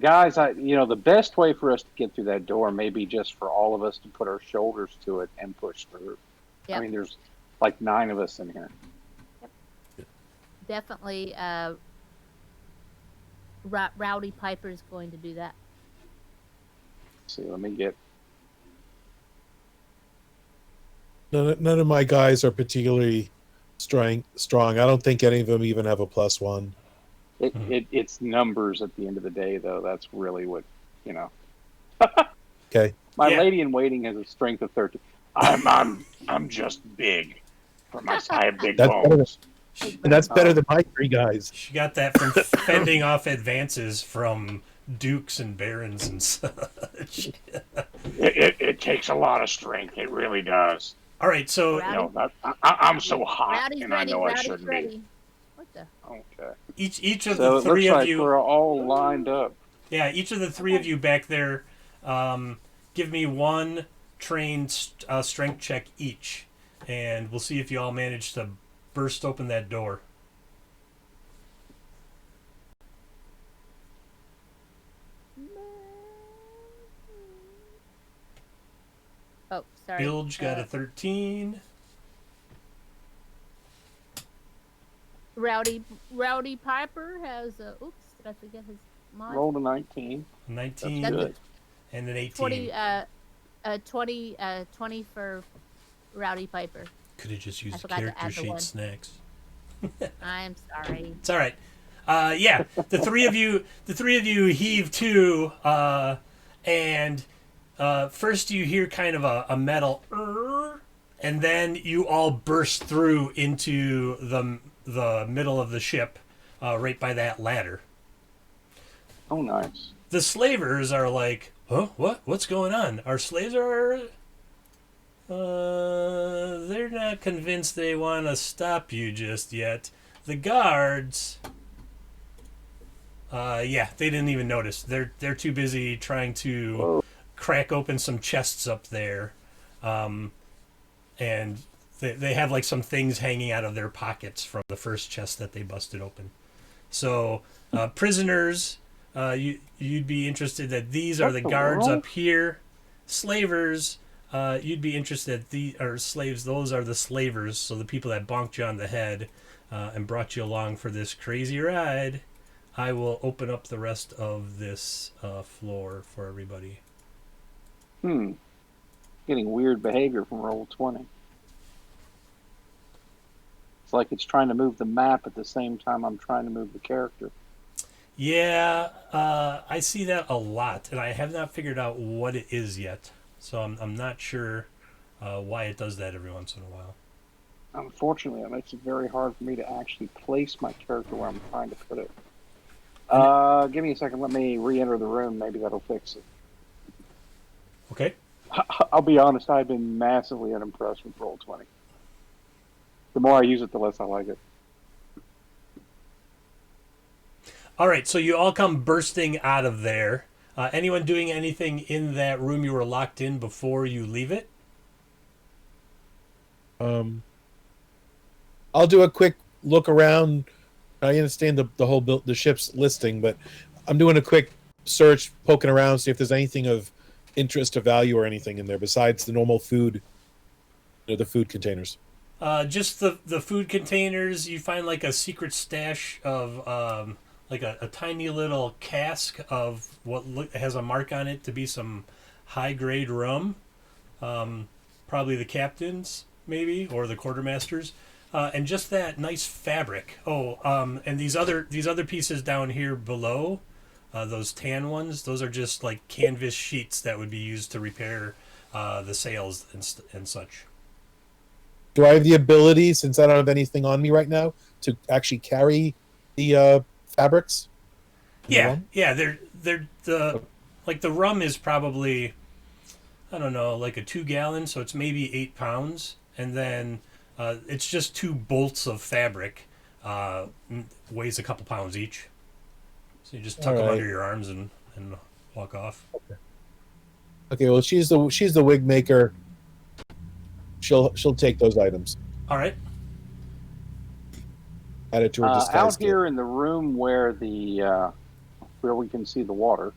Guys, the best way for us to get through that door may be just for all of us to put our shoulders to it and push through. Yep. I mean, there's like 9 of us in here. Definitely, Rowdy Piper is going to do that. See, let me get. none of my guys are particularly strong. I don't think any of them even have a +1. It's numbers at the end of the day, though. That's really what, Okay. My Yeah. lady in waiting has a strength of 13. I'm just big. I have big That's better bones. And that's better than my 3 guys. She got that from fending off advances from dukes and barons and such. It takes a lot of strength. It really does. All right, so I'm so hot, Rowdy's and ready. I know I Rowdy's shouldn't ready. be. What the? Okay. each of So the it three looks of like you, we're all lined up. yeah, each of the three of you back there, give me one trained strength check each, and we'll see if you all manage to burst open that door. Oh, sorry. Bilge got a 13. Rowdy Piper has a. Oops, did I forget his mod? Rolled a 19. 19 That's good. and an 18. 20 for Rowdy Piper. Could have just I used a forgot to character add the sheet, one. Snacks. I'm sorry. It's all right. Yeah, the three of you heave to, and first you hear kind of a metal, and then you all burst through into the middle of the ship, right by that ladder. Oh, nice. The slavers are like, "Huh? What's going on? Our slaves are." They're not convinced they want to stop you just yet. The guards, yeah, they didn't even notice. They're too busy trying to Whoa. crack open some chests up there, and they have like some things hanging out of their pockets from the first chest that they busted open. So, prisoners, you'd be interested that these are What the the guards world? up here. Slavers, you'd be interested that or slaves. Those are the slavers. So the people that bonked you on the head and brought you along for this crazy ride. I will open up the rest of this floor for everybody. Getting weird behavior from Roll20. It's like it's trying to move the map at the same time I'm trying to move the character. Yeah, I see that a lot, and I have not figured out what it is yet. So I'm not sure why it does that every once in a while. Unfortunately, it makes it very hard for me to actually place my character where I'm trying to put it. Give me a second. Let me re-enter the room. Maybe that'll fix it. Okay. I'll be honest. I've been massively unimpressed with Roll20. The more I use it, the less I like it. All right, so you all come bursting out of there. Anyone doing anything in that room you were locked in before you leave it? I'll do a quick look around. I understand the whole the ship's listing, but I'm doing a quick search, poking around, see if there's anything of interest or value or anything in there besides the normal food, the food containers. Just the food containers. You find like a secret stash of like a tiny little cask of what has a mark on it to be some high grade rum. Probably the captain's, maybe, or the quartermaster's. And just that nice fabric. Oh, and these other pieces down here below, those tan ones, those are just like canvas sheets that would be used to repair the sails and such. Do I have the ability, since I don't have anything on me right now, to actually carry the fabrics? Yeah, they're the like the rum is probably, I don't know, like a 2-gallon, so it's maybe 8 pounds, and then it's just 2 bolts of fabric, weighs a couple pounds each. So you just tuck them under your arms and walk off. Okay, well she's the wig maker. She'll take those items. All right. Add it to her disguise Out kit. here in the room where where we can see the water,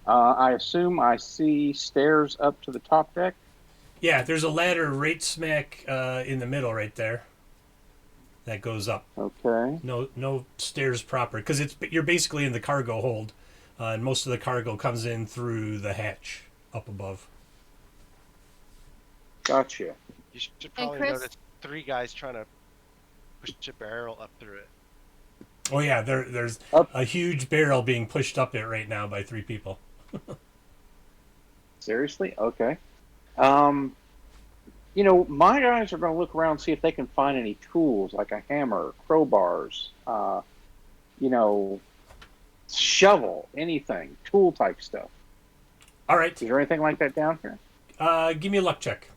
I assume I see stairs up to the top deck. Yeah, there's a ladder right smack in the middle right there that goes up. Okay. No stairs proper, because you're basically in the cargo hold, and most of the cargo comes in through the hatch up above. Gotcha. You should probably Chris- notice 3 guys trying to push a barrel up through it. Oh yeah, there's Up. a huge barrel being pushed up it right now by 3 people. Seriously? Okay. My guys are going to look around and see if they can find any tools like a hammer, crowbars, shovel, anything, tool type stuff. All right, Is there anything like that down here? give me a luck check.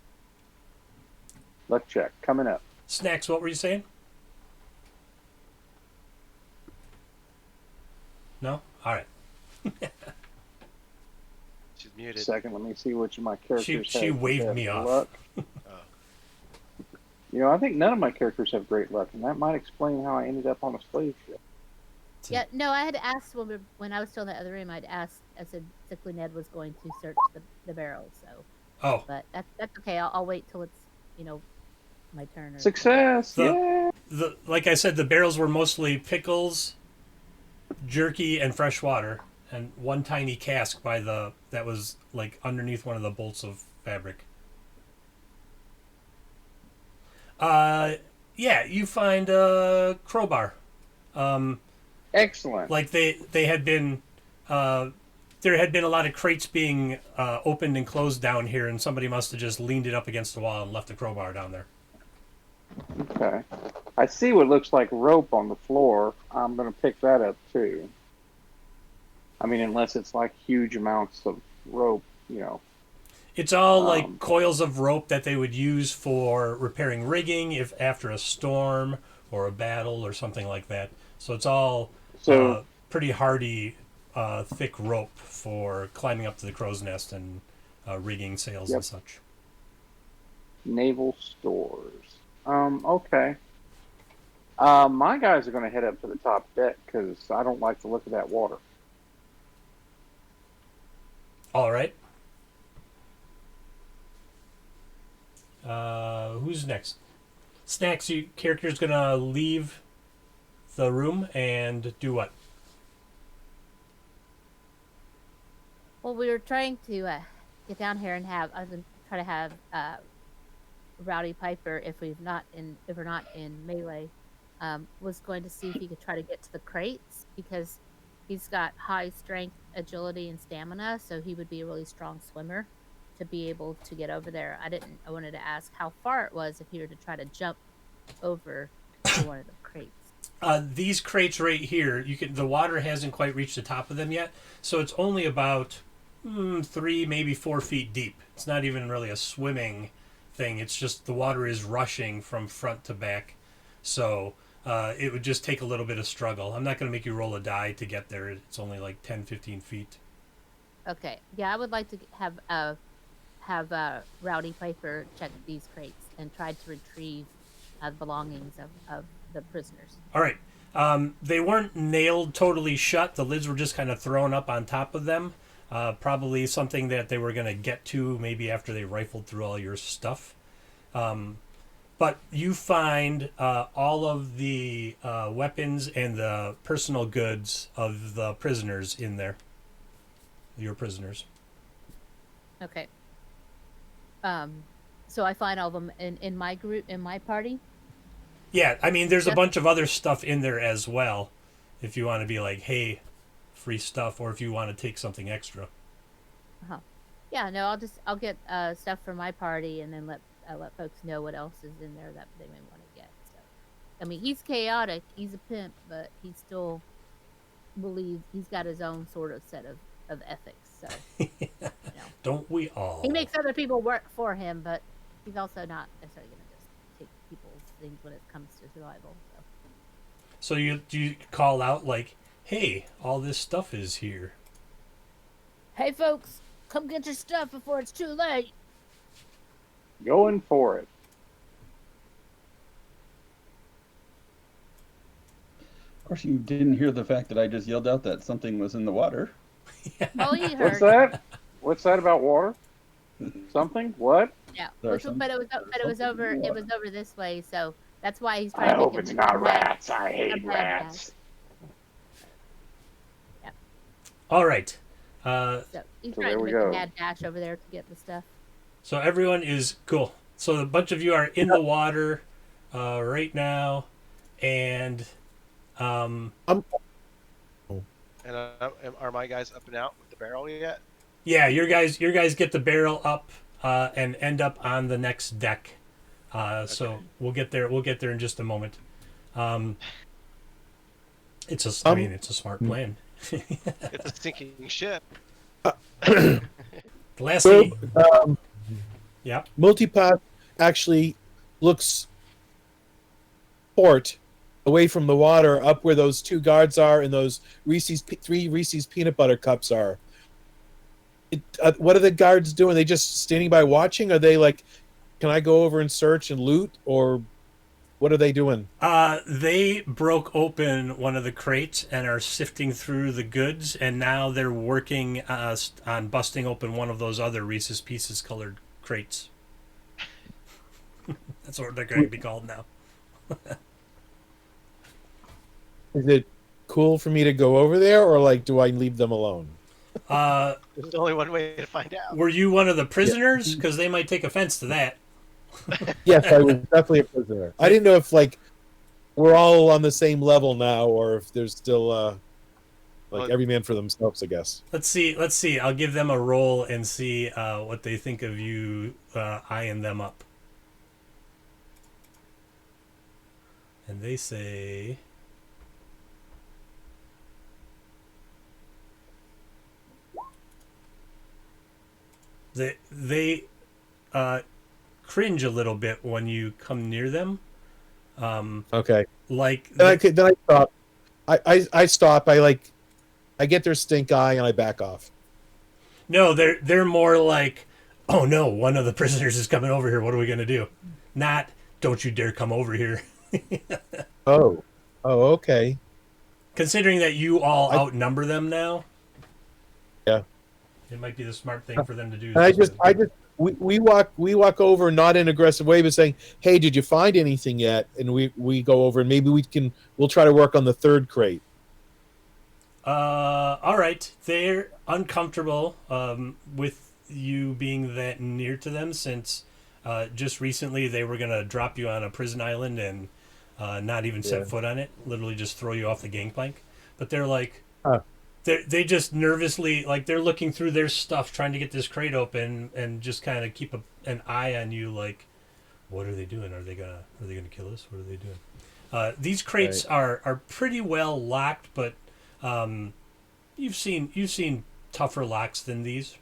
Let's check. Coming up. Snacks, what were you saying? No? All right. She's muted. Second, let me see which of my characters She have waved best me off. luck. Oh. I think none of my characters have great luck, and that might explain how I ended up on a slave ship. Yeah, no, I had asked when I was still in the other room. I said Sickly Ned was going to search the barrel. So, Oh, but that's okay. I'll wait till it's my turn. Success! The- Yeah! like I said, the barrels were mostly pickles, jerky, and fresh water, and one tiny cask that was like underneath one of the bolts of fabric. Yeah, you find a crowbar. Excellent. Like they had been, there had been a lot of crates being opened and closed down here, and somebody must have just leaned it up against the wall and left the crowbar down there. Okay. I see what looks like rope on the floor. I'm going to pick that up too. I mean, unless it's like huge amounts of rope, you know. It's all like coils of rope that they would use for repairing rigging if after a storm or a battle or something like that. So it's all So- pretty hardy, thick rope for climbing up to the crow's nest and rigging sails and such. Naval stores. Okay. My guys are going to head up to the top deck because I don't like the look of that water. All right. Who's next? Snacks, your character's gonna leave the room and do what? Well, we were trying to get down here and I was gonna try to have Rowdy Piper, if we're not in melee, was going to see if he could try to get to the crates because he's got high strength, agility, and stamina, so he would be a really strong swimmer to be able to get over there. I wanted to ask how far it was if he were to try to jump over to one of the crates. These crates right here, the water hasn't quite reached the top of them yet, so it's only about 3, maybe 4 feet deep. It's not even really a swimming thing. It's just the water is rushing from front to back, so it would just take a little bit of struggle. I'm not going to make you roll a die to get there. It's only like 10, 15 feet. Okay, yeah, I would like to have Rowdy Piper check these crates and try to retrieve the belongings of the prisoners. All right. They weren't nailed totally shut. The lids were just kind of thrown up on top of them. Probably something that they were going to get to maybe after they rifled through all your stuff. But you find all of the weapons and the personal goods of the prisoners in there. Your prisoners. Okay. So I find all of them in my group, in my party? Yeah, I mean, there's a Yep. bunch of other stuff in there as well. If you want to be like, hey, free stuff, or if you want to take something extra. Uh-huh. Yeah, no, I'll get stuff for my party and then let folks know what else is in there that they may want to get. So, I mean, he's chaotic, he's a pimp, but he still believes he's got his own sort of set of ethics. So, you know. Don't we all? He makes other people work for him, but he's also not necessarily going to just take people's things when it comes to survival. So do you call out like, hey, all this stuff is here. Hey, folks, come get your stuff before it's too late. Going for it. Of course, you didn't hear the fact that I just yelled out that something was in the water. Oh, you What's heard. that? What's that about water? Something? What? Yeah, There are but it was over. something It was over this way, so that's why he's I trying to hope make it's him not bad. rats. I a hate bad rats. All right. So he's So trying there to we make a go. mad dash over there to get the stuff. So everyone is cool. So a bunch of you are in the water right now, and And are my guys up and out with the barrel yet? yeah, your guys get the barrel up and end up on the next deck. So we'll get there in just a moment. It's a smart plan. It's a sinking ship. The last So, thing, yeah. Multipath actually looks port away from the water, up where those 2 guards are and those 3 Reese's peanut butter cups are. What are the guards doing? Are they just standing by watching? Are they like, can I go over and search and loot, or what are they doing? They broke open one of the crates and are sifting through the goods, and now they're working on busting open one of those other Reese's Pieces colored crates. That's what they're going to be called now. Is it cool for me to go over there, or like, do I leave them alone? There's only one way to find out. Were you one of the prisoners? Because they might take offense to that. Yes, I was definitely a prisoner. I didn't know if like we're all on the same level now, or if there's still like every man for themselves, I guess. Let's see. I'll give them a roll and see what they think of you eyeing them up. And they say... They cringe a little bit when you come near them. Okay. Like Then I stop. I stop. I get their stink eye and I back off. no, they're more like, oh no, one of the prisoners is coming over here. What are we gonna do? Not, don't you dare come over here. Oh, okay. Considering that you all outnumber them now, Yeah. it might be the smart thing for them to do. And we walk over, not in an aggressive way, but saying, "Hey, did you find anything yet?" And we go over and maybe we'll try to work on the third crate. All right. They're uncomfortable with you being that near to them since just recently they were going to drop you on a prison island and not even set foot on it, literally just throw you off the gangplank. But they're like, they just nervously, like they're looking through their stuff trying to get this crate open and just kind of keep an eye on you like, what are they doing? Are they gonna kill us? What are they doing? These crates are pretty well locked, but you've seen tougher locks than these.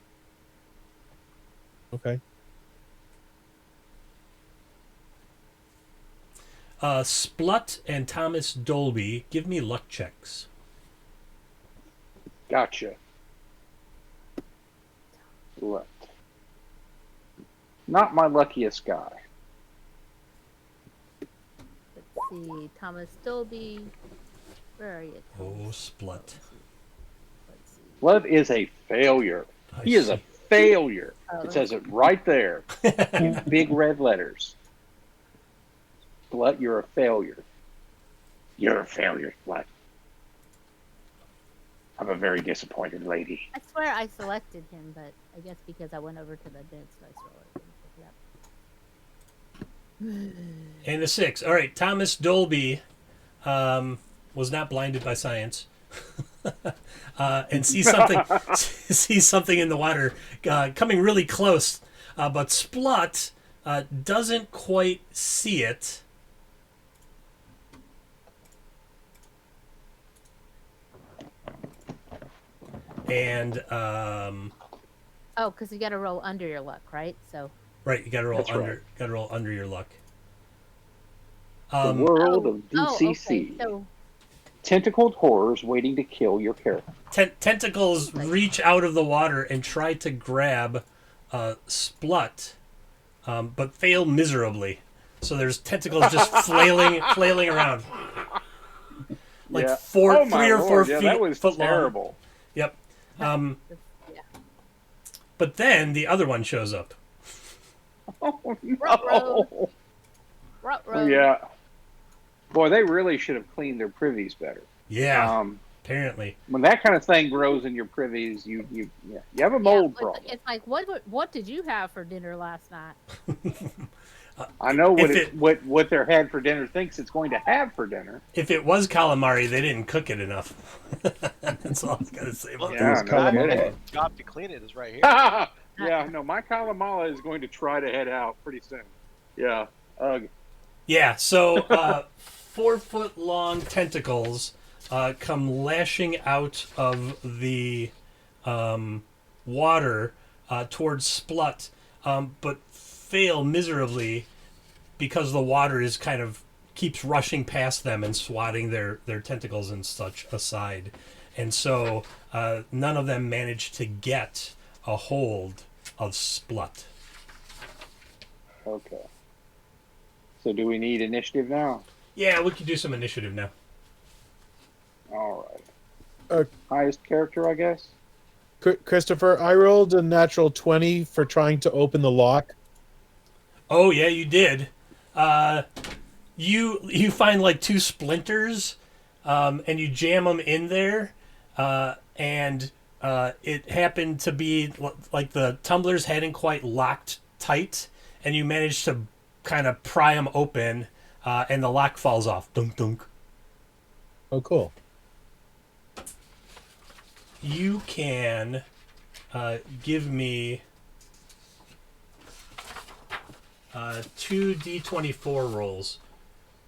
Okay. Splut and Thomas Dolby, give me luck checks. Gotcha. What? Not my luckiest guy. Let's see. Thomas Dolby. Where are you? Oh, Thomas? Splut. Let's see. Blood is a failure. He is a failure. Oh, It says it right there. In big red letters. Blood, you're a failure. You're a failure, Blood. I'm a very disappointed lady. I swear I selected him, but I guess because I went over to the dance dice roller. Yep. And a 6. All right, Thomas Dolby was not blinded by science. And sees something in the water coming really close, but Splut doesn't quite see it. And Oh, because you got to roll under your luck, right? So. right, you got to roll That's under. right. Got to roll under your luck. The world of DCC. Okay. So. Tentacled horrors waiting to kill your character. Tentacles reach out of the water and try to grab Splut, but fail miserably. So there's tentacles just flailing around, like Yeah. 3 Oh, my or 4 Lord, feet, yeah, that was foot terrible. long. Yep. Yeah. But then the other one shows up. Oh, Ruh-roh. no. Ruh-roh. Yeah. Boy, they really should have cleaned their privies better. Yeah. Apparently. When that kind of thing grows in your privies, you have a mold Yeah, problem. it's like what did you have for dinner last night? I know if what their head for dinner thinks it's going to have for dinner. If it was calamari, they didn't cook it enough. That's all I was gonna say about Yeah, that. no, I get calamari. it. Job to clean it is right here. Yeah, no, my Kalamala is going to try to head out pretty soon. Yeah. Yeah, so 4 foot long tentacles come lashing out of the water towards Splut, but fail miserably because the water is kind of keeps rushing past them and swatting their tentacles and such aside. And so none of them manage to get a hold of Splut. Okay. So do we need initiative now? Yeah, we could do some initiative now. All right. Uh, Highest character, I guess. Christopher, I rolled a natural 20 for trying to open the lock. Oh yeah, you did. You find like 2 splinters and you jam them in there, and it happened to be like the tumblers hadn't quite locked tight, and you managed to kind of pry them open, and the lock falls off. Dunk dunk. Oh, cool. You can give me 2d24 rolls.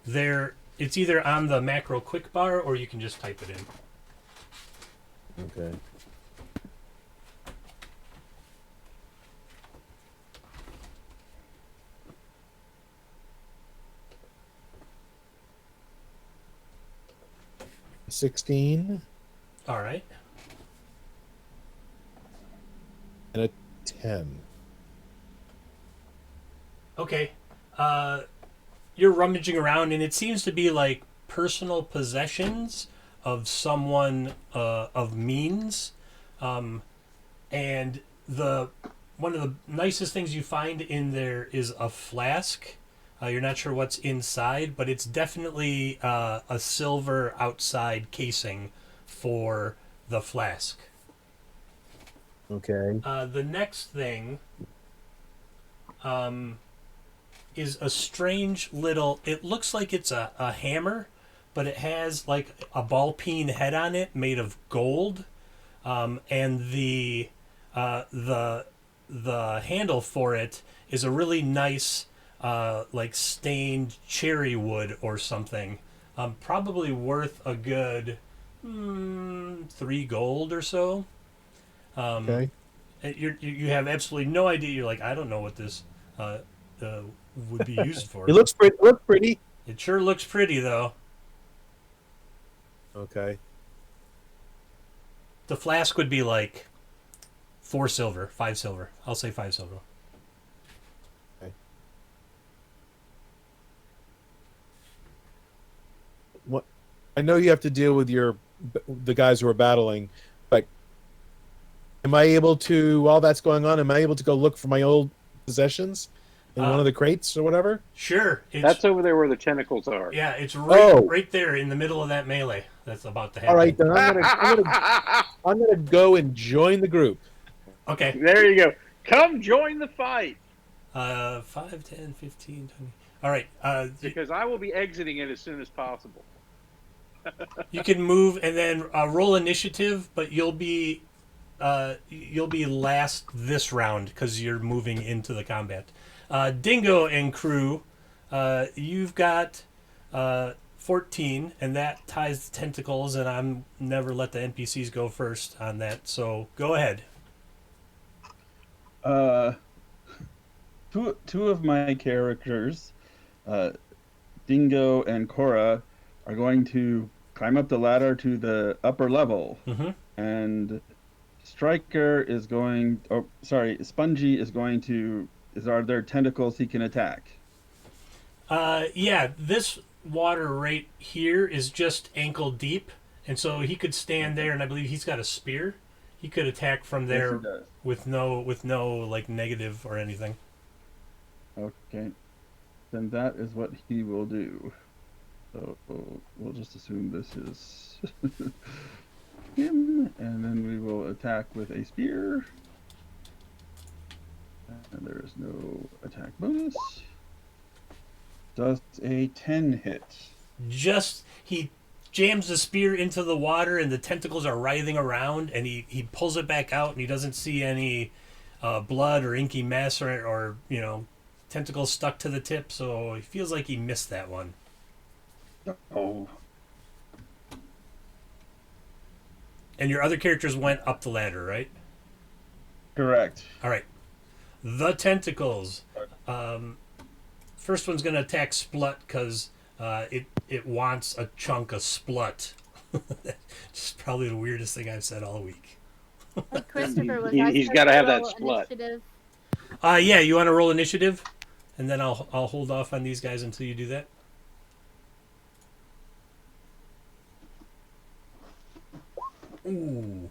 It's either on the macro quick bar or you can just type it in. Okay. $16 All right. and a 10. Okay. You're rummaging around, and it seems to be like personal possessions of someone of means. And one of the nicest things you find in there is a flask. You're not sure what's inside, but it's definitely a silver outside casing for the flask. Okay. The next thing is a strange little. It looks like it's a hammer, but it has like a ball peen head on it made of gold, and the handle for it is a really nice like stained cherry wood or something. Probably worth a good 3 gold or so. Okay. You have absolutely no idea. You're like, I don't know what this would be used for. It looks pretty. Look pretty. It sure looks pretty, though. Okay. The flask would be like 4 silver, 5 silver. I'll say 5 silver. What? I know you have to deal with the guys who are battling, but am I able to, while that's going on, am I able to go look for my old possessions in one of the crates or whatever? Sure. That's over there where the tentacles are. Yeah, it's right, Oh. right there in the middle of that melee. That's about to happen. All right, then I'm gonna go and join the group. Okay. There you go. Come join the fight. 5, 10, 15, 20. All right. Because I will be exiting it as soon as possible. You can move and then roll initiative, but you'll be last this round because you're moving into the combat. Dingo and crew, you've got 14, and that ties the tentacles, and I'm never let the NPCs go first on that. So go ahead. Two of my characters, Dingo and Cora, are going to climb up the ladder to the upper level, and Striker is going. Oh, sorry, Spongy is going to. Are there tentacles he can attack? Yeah, this water right here is just ankle deep, and so he could stand there, and I believe he's got a spear. He could attack from there with no like negative or anything. Okay, then that is what he will do. So we'll just assume this is him, and then we will attack with a spear. And there is no attack bonus. Does a 10 hit? He jams the spear into the water, and the tentacles are writhing around, and he pulls it back out, and he doesn't see any blood or inky mess or tentacles stuck to the tip, so he feels like he missed that one. Oh. And your other characters went up the ladder, right? Correct. All right. The tentacles. First one's going to attack Splut because it wants a chunk of Splut. Just probably the weirdest thing I've said all week. Like Christopher was. He's got to have that splut. Initiative. Yeah, you want to roll initiative, and then I'll hold off on these guys until you do that. Ooh.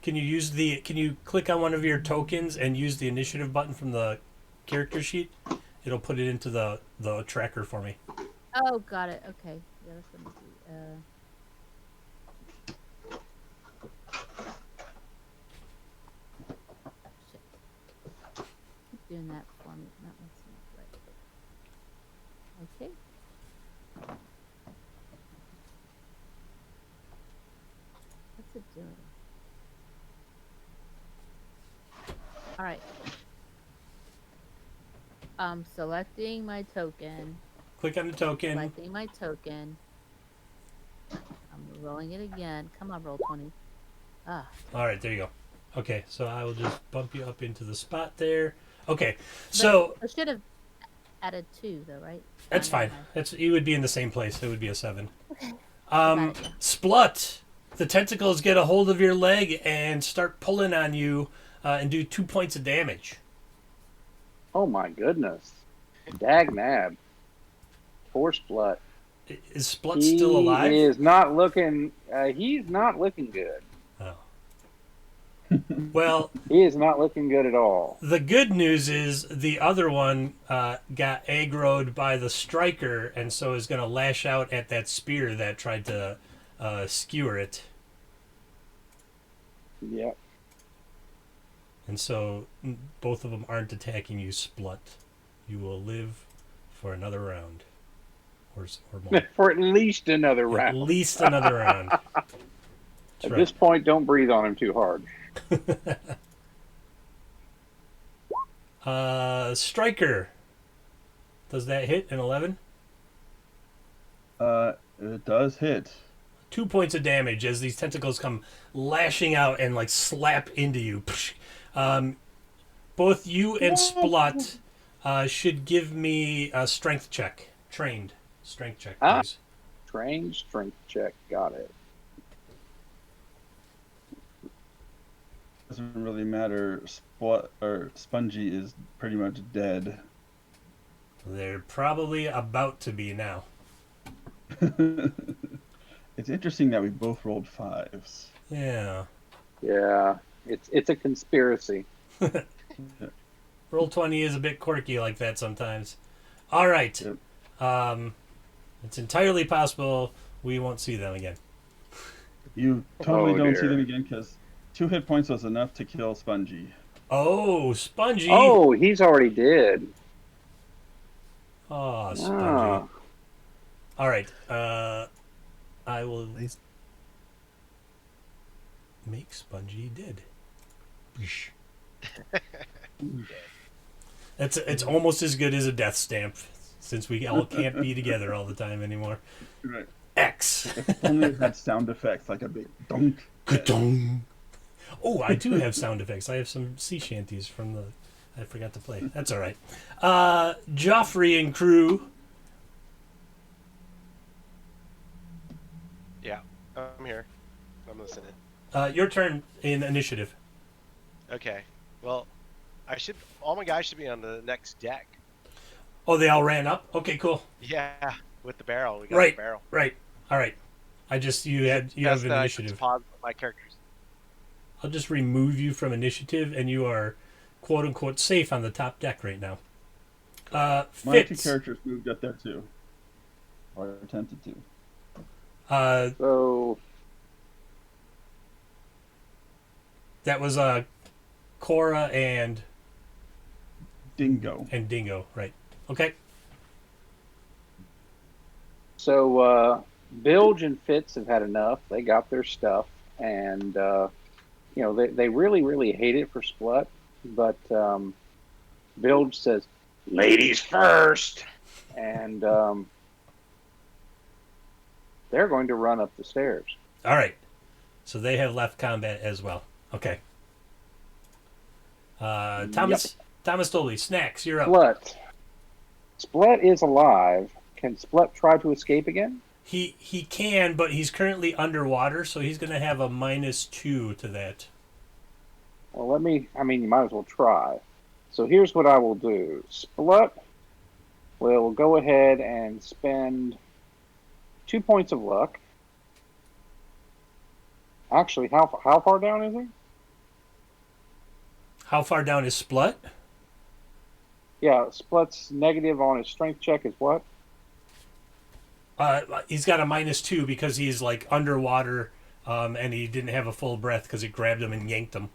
Can you click on one of your tokens and use the initiative button from the character sheet? It'll put it into the tracker for me. Oh, got it. Okay. Yeah, that's what I'm shit. Keep doing that for me. Not messing up right. Okay. What's it doing? All right. I'm selecting my token. Click on the token. Selecting my token. I'm rolling it again. Come on, roll 20. Ah. All right, there you go. Okay, so I will just bump you up into the spot there. Okay, so I should have added 2, though, right? that's Oh, never fine. mind. You would be in the same place. It would be a 7. Okay. Got it, yeah. Splut. The tentacles get a hold of your leg and start pulling on you and do 2 points of damage. Oh my goodness. Dag nab. Poor Splut. Is Splut still alive? He is not looking. He's not looking good. Oh. Well, He is not looking good at all. the good news is the other one got aggroed by the striker, and so is going to lash out at that spear that tried to skewer it. Yep. And so both of them aren't attacking you, Splut. You will live for another round. Or more. For at least another At round. least another round. That's At right. this point, don't breathe on him too hard. Striker. Does that hit an 11? It does hit. 2 points of damage as these tentacles come lashing out and like slap into you. Both you and Splut should give me a strength check. Trained strength check, please. Trained strength check. Got it. Doesn't really matter. Spongy is pretty much dead. They're probably about to be now. It's interesting that we both rolled 5s. Yeah. Yeah. It's a conspiracy. Roll 20 is a bit quirky like that sometimes. All right. Yep. It's entirely possible we won't see them again. You totally Oh, don't dear. see them again because 2 hit points was enough to kill Spongy. Oh, Spongy. Oh, he's already dead. Oh, Spongy. Ah. All right. I will Nice. make Spongy dead. Bish. It's almost as good as a death stamp, since we all can't be together all the time anymore. Right. X. If only it had sound effects like a big dunk. Ka-dong. Oh, I do have sound effects. I have some sea shanties from the. I forgot to play. That's all right. Joffrey and crew. Yeah, I'm here. I'm listening. Your turn in initiative. Okay. Well, all my guys should be on the next deck. Oh, they all ran up. Okay, cool. Yeah, with the barrel. We got Right. the barrel. Right. All right. You have Just, initiative. pause my characters. I'll just remove you from initiative, and you are quote unquote safe on the top deck right now. My 2 Fitz. characters moved up there too. Or attempted to. So That was Cora and Dingo. Dingo, right? Okay. So Bilge and Fitz have had enough. They got their stuff, and they really hate it for Splut. But Bilge says, "Ladies first," and they're going to run up the stairs. All right. So they have left combat as well. Okay. Thomas Doley, Snacks, you're up. Splut is alive. Can Splut try to escape again? He can, but he's currently underwater, so he's going to have a -2 to that. Well, you might as well try. So here's what I will do. Splut will go ahead and spend 2 points of luck. Actually, how far down is he? How far down is Splut? Yeah, Splut's negative on his strength check is what? He's got a -2 because he's like underwater, and he didn't have a full breath because it grabbed him and yanked him.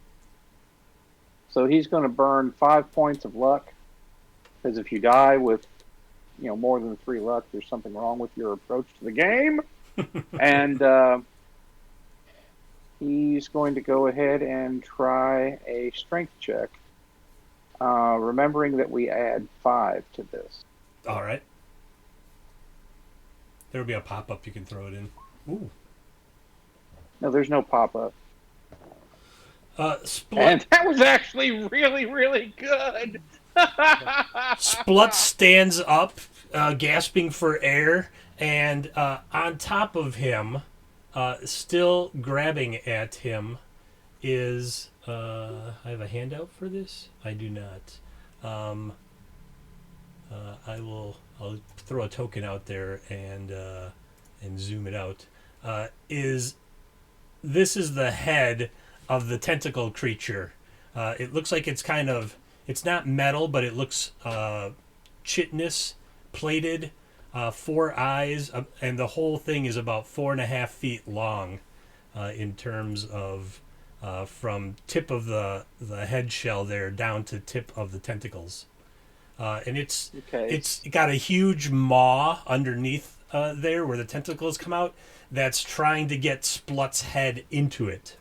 So he's going to burn 5 points of luck, because if you die with, more than 3 luck, there's something wrong with your approach to the game. And he's going to go ahead and try a strength check, remembering that we add 5 to this. All right. There will be a pop-up you can throw it in. Ooh. No, there's no pop-up. Splut. And that was actually really, really good. Splut stands up, gasping for air, and on top of him, still grabbing at him, is... I have a handout for this? I do not. I'll throw a token out there and zoom it out. This is the head of the tentacle creature. It looks like it's not metal, but it looks chitinous, plated, 4 eyes, and the whole thing is about 4.5 feet long in terms of from tip of the head shell there down to tip of the tentacles. And it's got a huge maw underneath there where the tentacles come out that's trying to get Splut's head into it.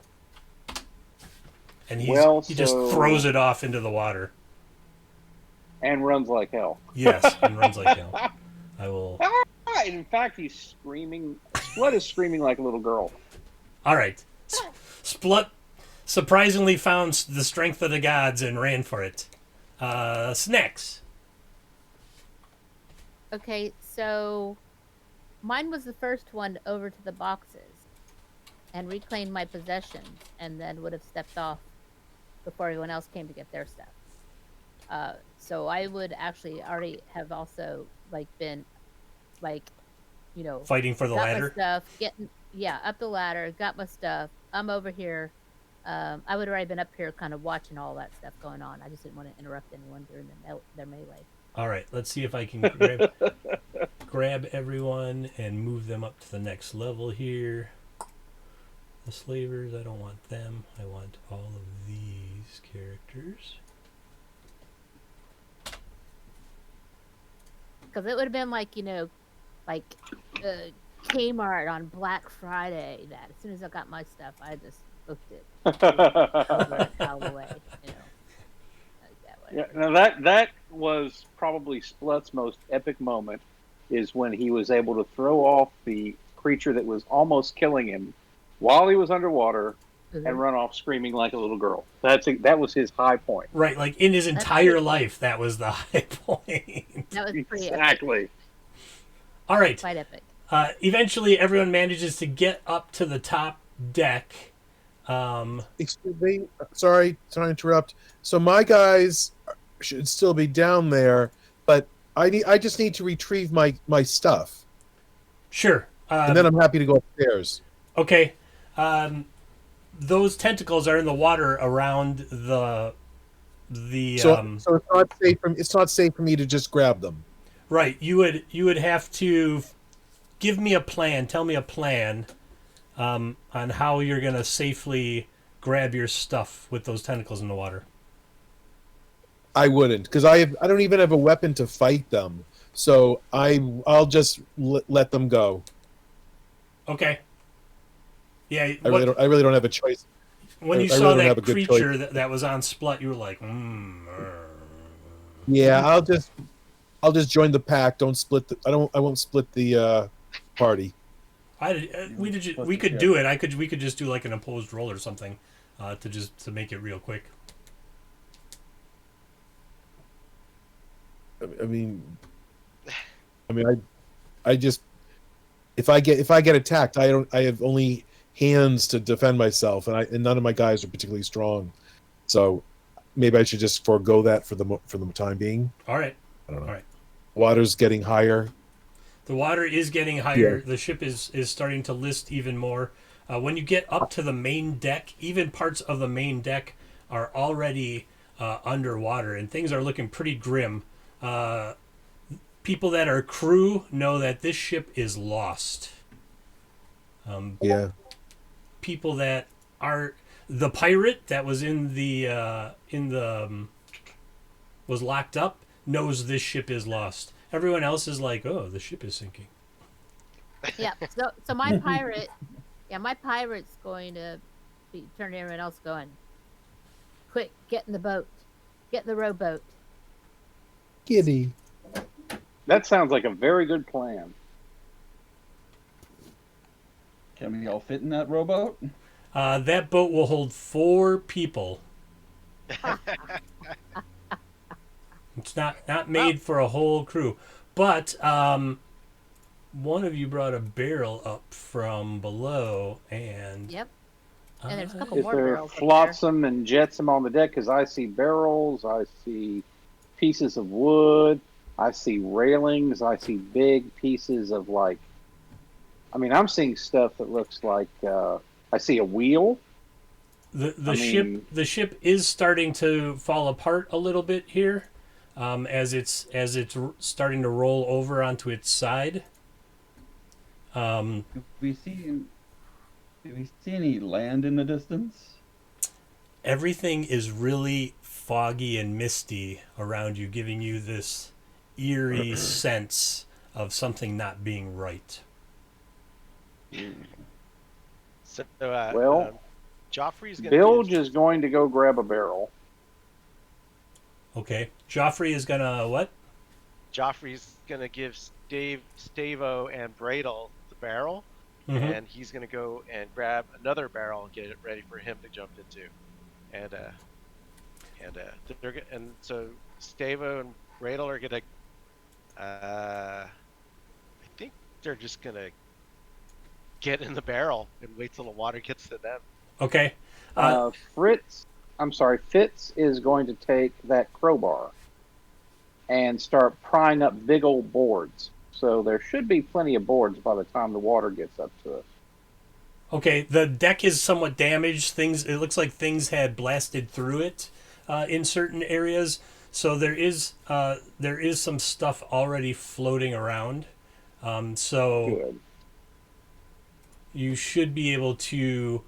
And he just throws it off into the water. And runs like hell. Yes, and runs like hell. I will... In fact, he's screaming. Splut is screaming like a little girl. All right. Splut surprisingly found the strength of the gods and ran for it. Snacks. Okay, so mine was the first one over to the boxes and reclaimed my possessions, and then would have stepped off before everyone else came to get their stuff. So I would actually already have also been Fighting for the got ladder. my stuff, up the ladder, got my stuff. I'm over here. I would have already been up here, kind of watching all that stuff going on. I just didn't want to interrupt anyone during their melee. All right, let's see if I can grab everyone and move them up to the next level here. The slavers, I don't want them. I want all of these characters. Because it would have been Kmart on Black Friday. That as soon as I got my stuff, I just booked it. Out of the way, Yeah, now that was probably Splut's most epic moment, is when he was able to throw off the creature that was almost killing him while he was underwater and run off screaming like a little girl. That was his high point. Right, like in his entire life, that was the high point. That was pretty exactly. Epic. All right. Quite epic. Eventually, everyone manages to get up to the top deck. Excuse me. Sorry to interrupt. So my guys should still be down there, but I just need to retrieve my stuff. Sure. And then I'm happy to go upstairs. Okay. Those tentacles are in the water around the So it's not safe for me to just grab them. Right. You would have to give me a plan. Tell me a plan on how you're going to safely grab your stuff with those tentacles in the water. I wouldn't, because I don't even have a weapon to fight them. So I'll just let them go. Okay. Yeah. I really don't have a choice. When you saw that creature that was on Splut, you were like, Yeah, I'll just join the pack. Don't split I won't split the party. We could do it. We could just do like an opposed roll or something to make it real quick. I mean, I just if I get attacked, I have only hands to defend myself, and none of my guys are particularly strong, so maybe I should just forego that for the time being. All right. I don't know. All right. Water's getting higher. The water is getting higher. Yeah. The ship is starting to list even more. When you get up to the main deck, even parts of the main deck are already underwater, and things are looking pretty grim. People that are crew know that this ship is lost. Yeah. People that are the pirate that was in the was locked up knows this ship is lost. Everyone else is like, oh, the ship is sinking. Yeah. So my pirate, my pirate's going to be turning everyone else going. Quick, get in the boat. Get in the rowboat. Giddy. That sounds like a very good plan. Can we all fit in that rowboat? That boat will hold 4 people. It's not made for a whole crew. But one of you brought a barrel up from below, and Yep. And there's a couple Is more there barrels up there. flotsam and jetsam on the deck? Because I see barrels, I see pieces of wood, I see railings, I see big pieces of I'm seeing stuff that looks like I see a wheel. the ship is starting to fall apart a little bit here, as it's starting to roll over onto its side. Do we see any land in the distance? Everything is really foggy and misty around you, giving you this eerie sense of something not being right. So, Joffrey's gonna Bilge be is going to go grab a barrel. Okay, Joffrey is gonna what? Joffrey's gonna give Stavo and Bradel the barrel, Mhm. and he's gonna go and grab another barrel and get it ready for him to jump into, and so Stavo and Bradel are gonna, I think they're just gonna get in the barrel and wait till the water gets to them. Okay. Fitz is going to take that crowbar and start prying up big old boards. So there should be plenty of boards by the time the water gets up to us. Okay, the deck is somewhat damaged. It looks like things had blasted through it in certain areas. So there is some stuff already floating around. So Good. you should be able to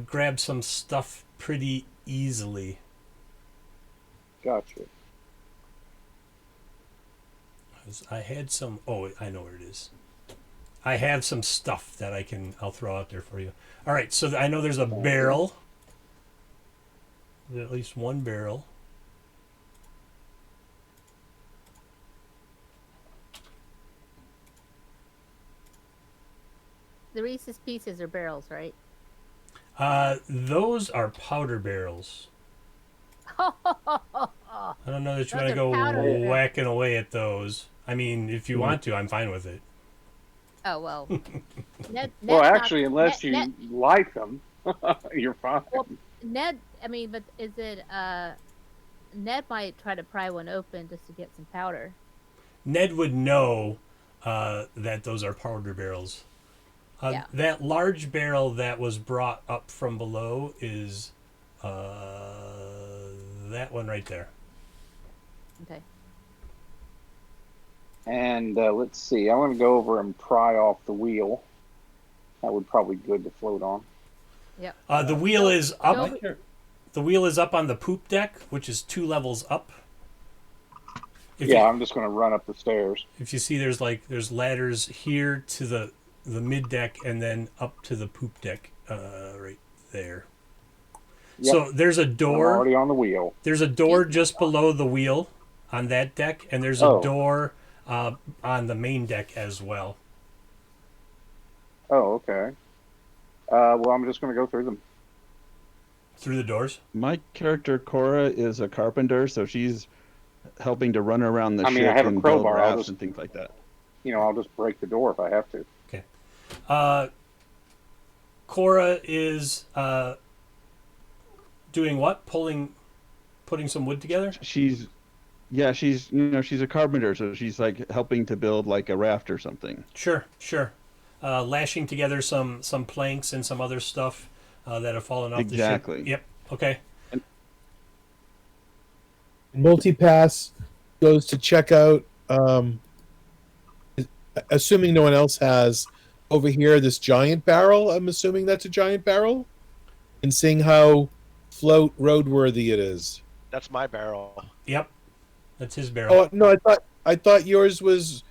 grab some stuff pretty easily. Gotcha. I had some. Oh, I know where it is. I have some stuff that I'll throw out there for you. All right, so I know there's a barrel. There's at least one barrel. The Reese's Pieces are barrels, right? Those are powder barrels. I don't know that you want to Those are go powder barrels. whacking away at those. I mean, if you want to, I'm fine with it. Oh well. Well, actually, unless you light them, you're fine. Well, Ned, but is it? Ned might try to pry one open just to get some powder. Ned would know that those are powder barrels. Yeah. That large barrel that was brought up from below is that one right there. Okay. And let's see. I want to go over and pry off the wheel. That would probably be good to float on. Yep. The wheel is up. Go- The wheel is up on the poop deck, which is 2 levels up. I'm just going to run up the stairs. If you see, there's ladders here to the mid deck and then up to the poop deck, right there. Yep. So there's a I'm door. already on the wheel. There's a door just below the wheel on that deck, and there's a door on the main deck as well. Oh, okay. Well, I'm just going to go through them. Through the doors? My character Cora is a carpenter, so she's helping to run around the I mean, ship I have a and build crowbar, I'll rafts just- and things like that. I'll just break the door if I have to. Cora is doing what? Putting some wood together? She's a carpenter, so she's like helping to build like a raft or something. Sure. Lashing together some planks and some other stuff that have fallen off the ship. Exactly. Yep. Okay. Multipass goes to check out. Assuming no one else has over here this giant barrel. I'm assuming that's a giant barrel, and seeing how float roadworthy it is. That's my barrel. Yep, that's his barrel. Oh no, I thought yours was.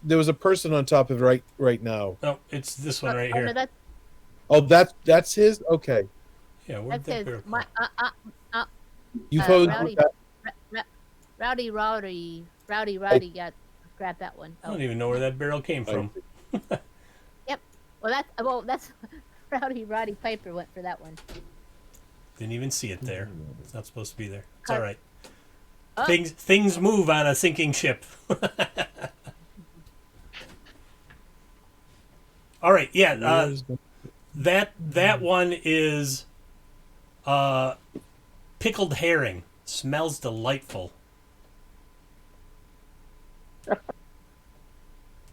There was a person on top of it right now. No, it's this one right Oh, no, here. that's Oh, that's his. Okay, Yeah, where'd that's that his. barrel My, come? you Uh, posed Rowdy- that. Rowdy got grabbed that one. I Oh, don't even know where that barrel came from. well, that's Rowdy Piper went for that one. Didn't even see it there. It's not supposed to be there. It's Cut. all right. Oh. Things move on a sinking ship. All right, yeah. That one is pickled herring. Smells delightful.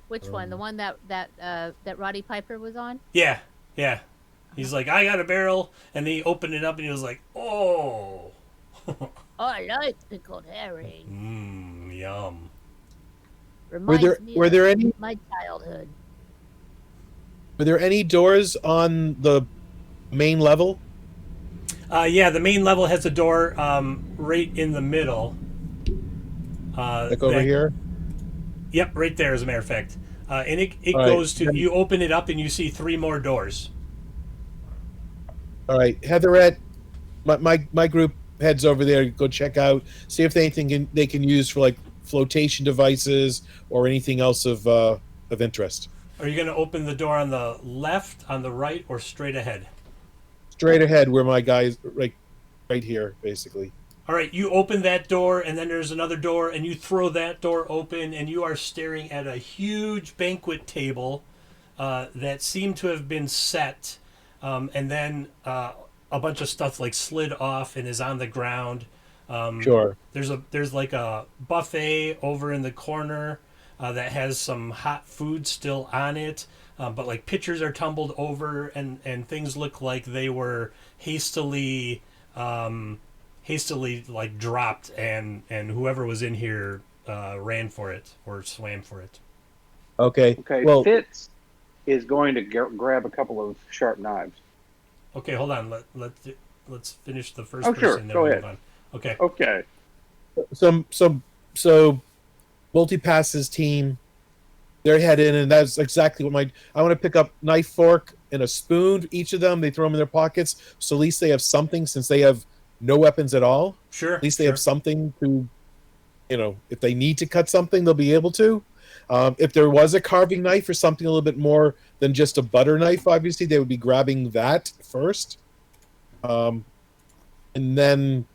Which one? The one that Roddy Piper was on? Yeah, yeah. He's like, I got a barrel, and he opened it up, and he was like, oh, Oh, I like pickled herring. yum. Reminds me were of there any my childhood. were there any doors on the main level? Yeah, the main level has a door right in the middle. Like over here? Yep, right there, as a matter of fact. And it All right. goes to, you open it up and you see 3 more doors. All right, Heatherette, my group heads over there, go check out, see if they can use for like flotation devices or anything else of interest. Are you going to open the door on the left, on the right, or straight ahead? Straight ahead, where my guy is, right here, basically. All right, you open that door, and then there's another door, and you throw that door open, and you are staring at a huge banquet table that seemed to have been set, and then a bunch of stuff like slid off and is on the ground. Sure. There's like a buffet over in the corner that has some hot food still on it, but like pitchers are tumbled over, and things look like they were hastily like dropped, and whoever was in here ran for it or swam for it. Okay. Okay, Well, Fitz is going to grab a couple of sharp knives. Okay, hold on. Let's finish the first Oh, person. sure. Then Go we'll ahead. move on. Okay. Okay. so Multipass's team, they're heading, and that's exactly what I want to pick up knife, fork, and a spoon. Each of them, they throw them in their pockets, so at least they have something, since they have no weapons at all. Sure. At least they have something to, if they need to cut something, they'll be able to. If there was a carving knife or something a little bit more than just a butter knife, obviously they would be grabbing that first. And then,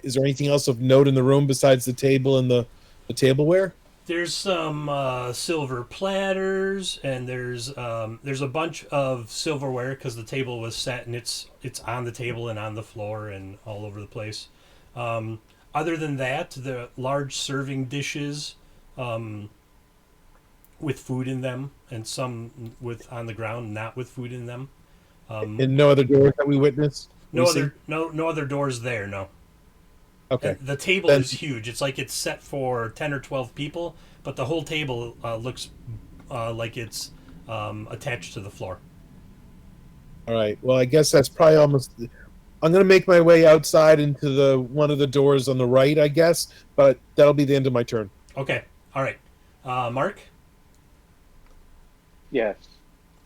is there anything else of note in the room besides the table and the tableware? There's some silver platters, and there's a bunch of silverware because the table was set, and it's on the table and on the floor and all over the place. Other than that, the large serving dishes with food in them, and some with on the ground not with food in them. And no other doors that we witnessed? No other doors there. No. Okay. And the table is huge. It's like it's set for 10 or 12 people, but the whole table looks like it's attached to the floor. All right. Well, I guess that's probably almost. I'm going to make my way outside into one of the doors on the right, I guess, but that'll be the end of my turn. Okay. All right. Mark, Yes.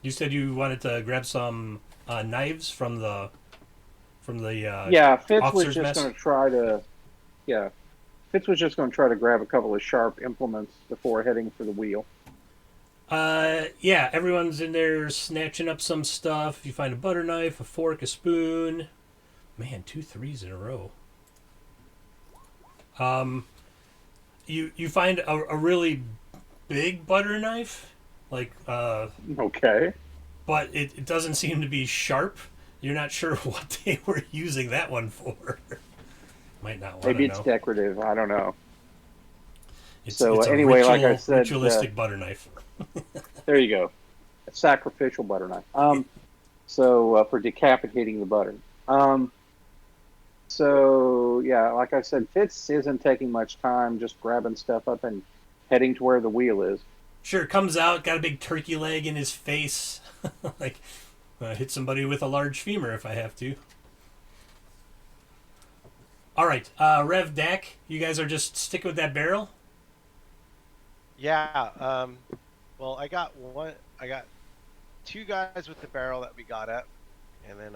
you said you wanted to grab some knives from the Yeah, Fitz was officer's just mess? going to try to. Yeah, Fitz was just going to try to grab a couple of sharp implements before heading for the wheel. Yeah, everyone's in there snatching up some stuff. You find a butter knife, a fork, a spoon. Man, 2 3s in a row. You find a really big butter knife, like Okay. but it doesn't seem to be sharp. You're not sure what they were using that one for. Might not want Maybe to it's know. decorative. I don't know. It's So, a anyway, like I said, ritualistic butter knife. There you go. A sacrificial butter knife. So for decapitating the butter. So yeah, like I said, Fitz isn't taking much time, just grabbing stuff up and heading to where the wheel is. Sure, comes out, got a big turkey leg in his face. Like, hit somebody with a large femur if I have to. All right, Rev, Dak, you guys are just sticking with that barrel? Yeah. Well, I got two guys with the barrel that we got at, and then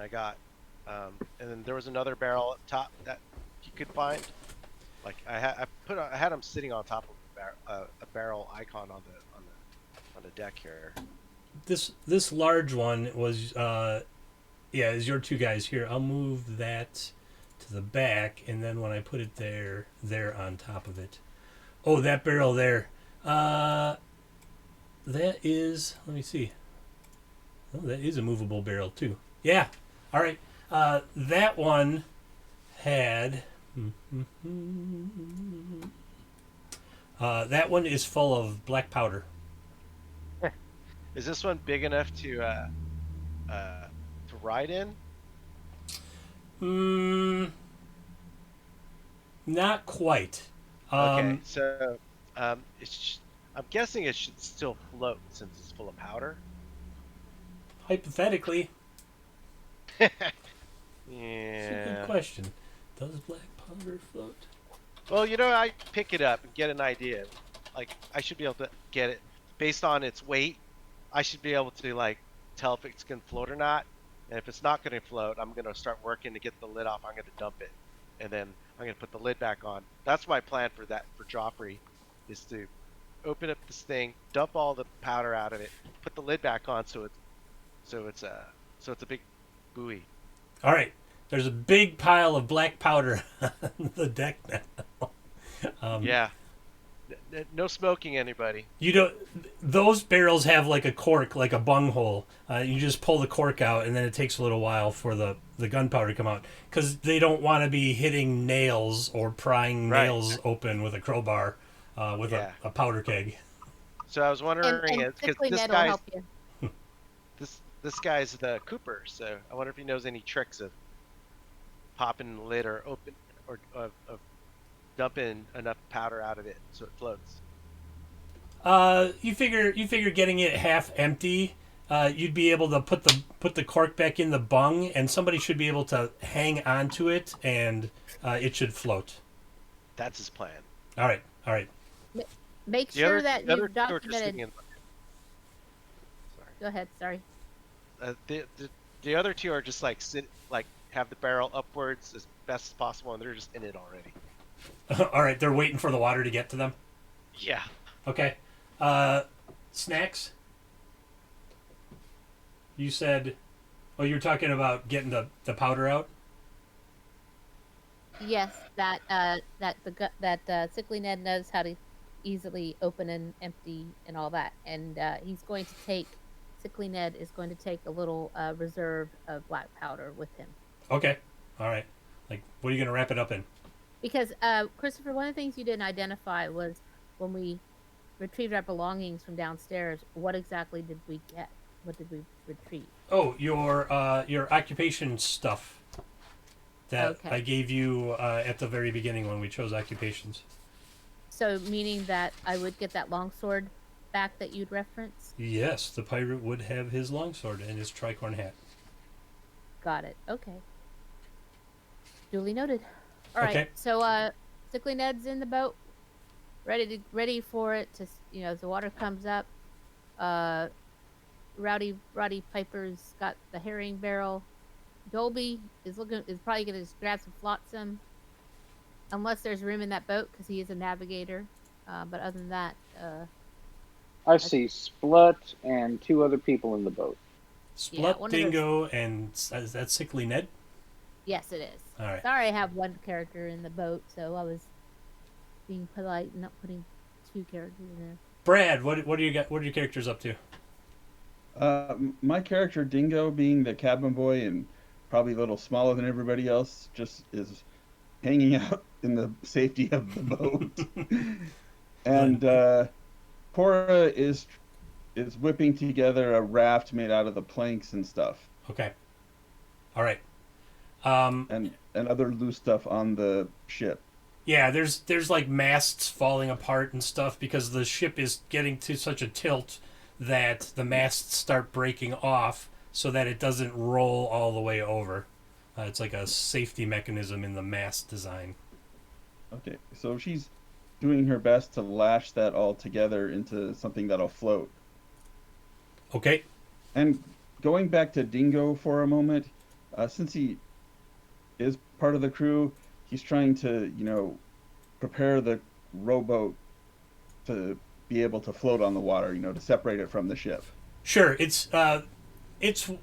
and then there was another barrel up top that you could find. Like I had them sitting on top of a barrel icon on the deck here. This large one was is your two guys here. I'll move that to the back, and then when I put it there on top of it. Oh, that barrel there. That is, let me see. Oh, that is a movable barrel too. Yeah. All right. That one had. That one is full of black powder. Is this one big enough to ride in? Not quite. Okay, so I'm guessing it should still float since it's full of powder. Hypothetically. Yeah. It's a good question. Does black powder float? Well, I pick it up and get an idea. Like, I should be able to get it based on its weight. I should be able to like tell if it's gonna float or not. And if it's not gonna float, I'm gonna start working to get the lid off. I'm gonna dump it, and then I'm gonna put the lid back on. That's my plan for Joffrey, is to open up this thing, dump all the powder out of it, put the lid back on, so it's a big buoy. All right. There's a big pile of black powder on the deck now. Yeah. No smoking, anybody. You don't. Those barrels have like a cork, like a bunghole. You just pull the cork out, and then it takes a little while for the gunpowder to come out, because they don't want to be hitting nails or prying nails open with a crowbar with a powder keg. So I was wondering, because this Ned will help you. this guy's the Cooper, so I wonder if he knows any tricks of popping the lid or open or of dumping enough powder out of it so it floats. You figure getting it half empty, you'd be able to put the cork back in the bung, and somebody should be able to hang onto it, and it should float. That's his plan. All right. Make sure that you've Sorry. documented. Go ahead. Sorry. The other two are just like have the barrel upwards as best as possible, and they're just in it already. All right, they're waiting for the water to get to them. Yeah. Okay. Snacks? You said, you were talking about getting the powder out? Yes, that Sickly Ned knows how to easily open and empty and all that, and Sickly Ned is going to take a little reserve of black powder with him. Okay. All right. Like, what are you going to wrap it up in? Because, Christopher, one of the things you didn't identify was when we retrieved our belongings from downstairs, what exactly did we get? What did we retrieve? Oh, your occupation stuff that I gave you at the very beginning when we chose occupations. So, meaning that I would get that longsword back that you'd referenced? Yes, the pirate would have his longsword and his tricorn hat. Got it. Okay. Duly noted. All right. Okay. So, Sickly Ned's in the boat, ready for it to, as the water comes up. Rowdy Piper's got the herring barrel. Dolby is probably gonna just grab some flotsam, unless there's room in that boat, because he is a navigator. But other than that, I see Splut and two other people in the boat. Splut, Dingo, and is that Sickly Ned? Yes, it is. All right. Sorry, I have one character in the boat, so I was being polite, not putting two characters in there. Brad, what do you got? What are your characters up to? My character Dingo, being the cabin boy and probably a little smaller than everybody else, just is hanging out in the safety of the boat. And Cora is whipping together a raft made out of the planks and stuff. Okay. All right. and other loose stuff on the ship. Yeah, there's like masts falling apart and stuff because the ship is getting to such a tilt that the masts start breaking off so that it doesn't roll all the way over. It's like a safety mechanism in the mast design. Okay, so she's doing her best to lash that all together into something that'll float. Okay. And going back to Dingo for a moment, since he is part of the crew, he's trying to, prepare the rowboat to be able to float on the water, to separate it from the ship. Sure, it's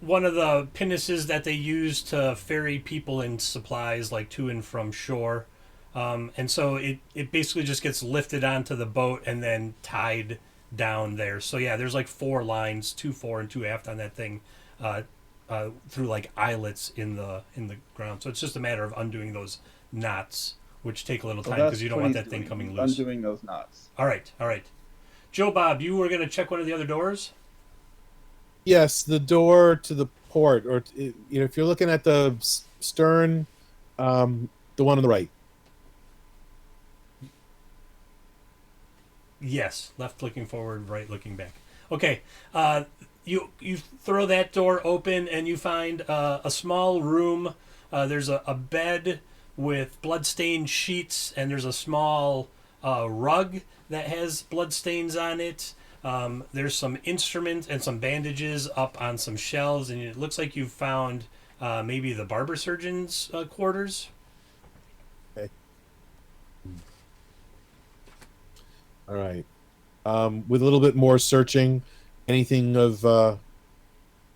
one of the pinnaces that they use to ferry people and supplies like to and from shore. And so it basically just gets lifted onto the boat and then tied down there. So yeah, there's like 4 lines, 2 fore and 2 aft on that thing, through like eyelets in the ground. So it's just a matter of undoing those knots, which take a little time because you don't want that thing coming loose. Undoing those knots. All right. Joe Bob, you were going to check one of the other doors? Yes, the door to the port, or if you're looking at the stern, the one on the right. Yes, left looking forward, right looking back. Okay, you throw that door open and you find a small room. There's a bed with bloodstained sheets and there's a small rug that has bloodstains on it. There's some instruments and some bandages up on some shelves, and it looks like you've found maybe the barber surgeon's quarters. Okay. All right. With a little bit more searching, anything of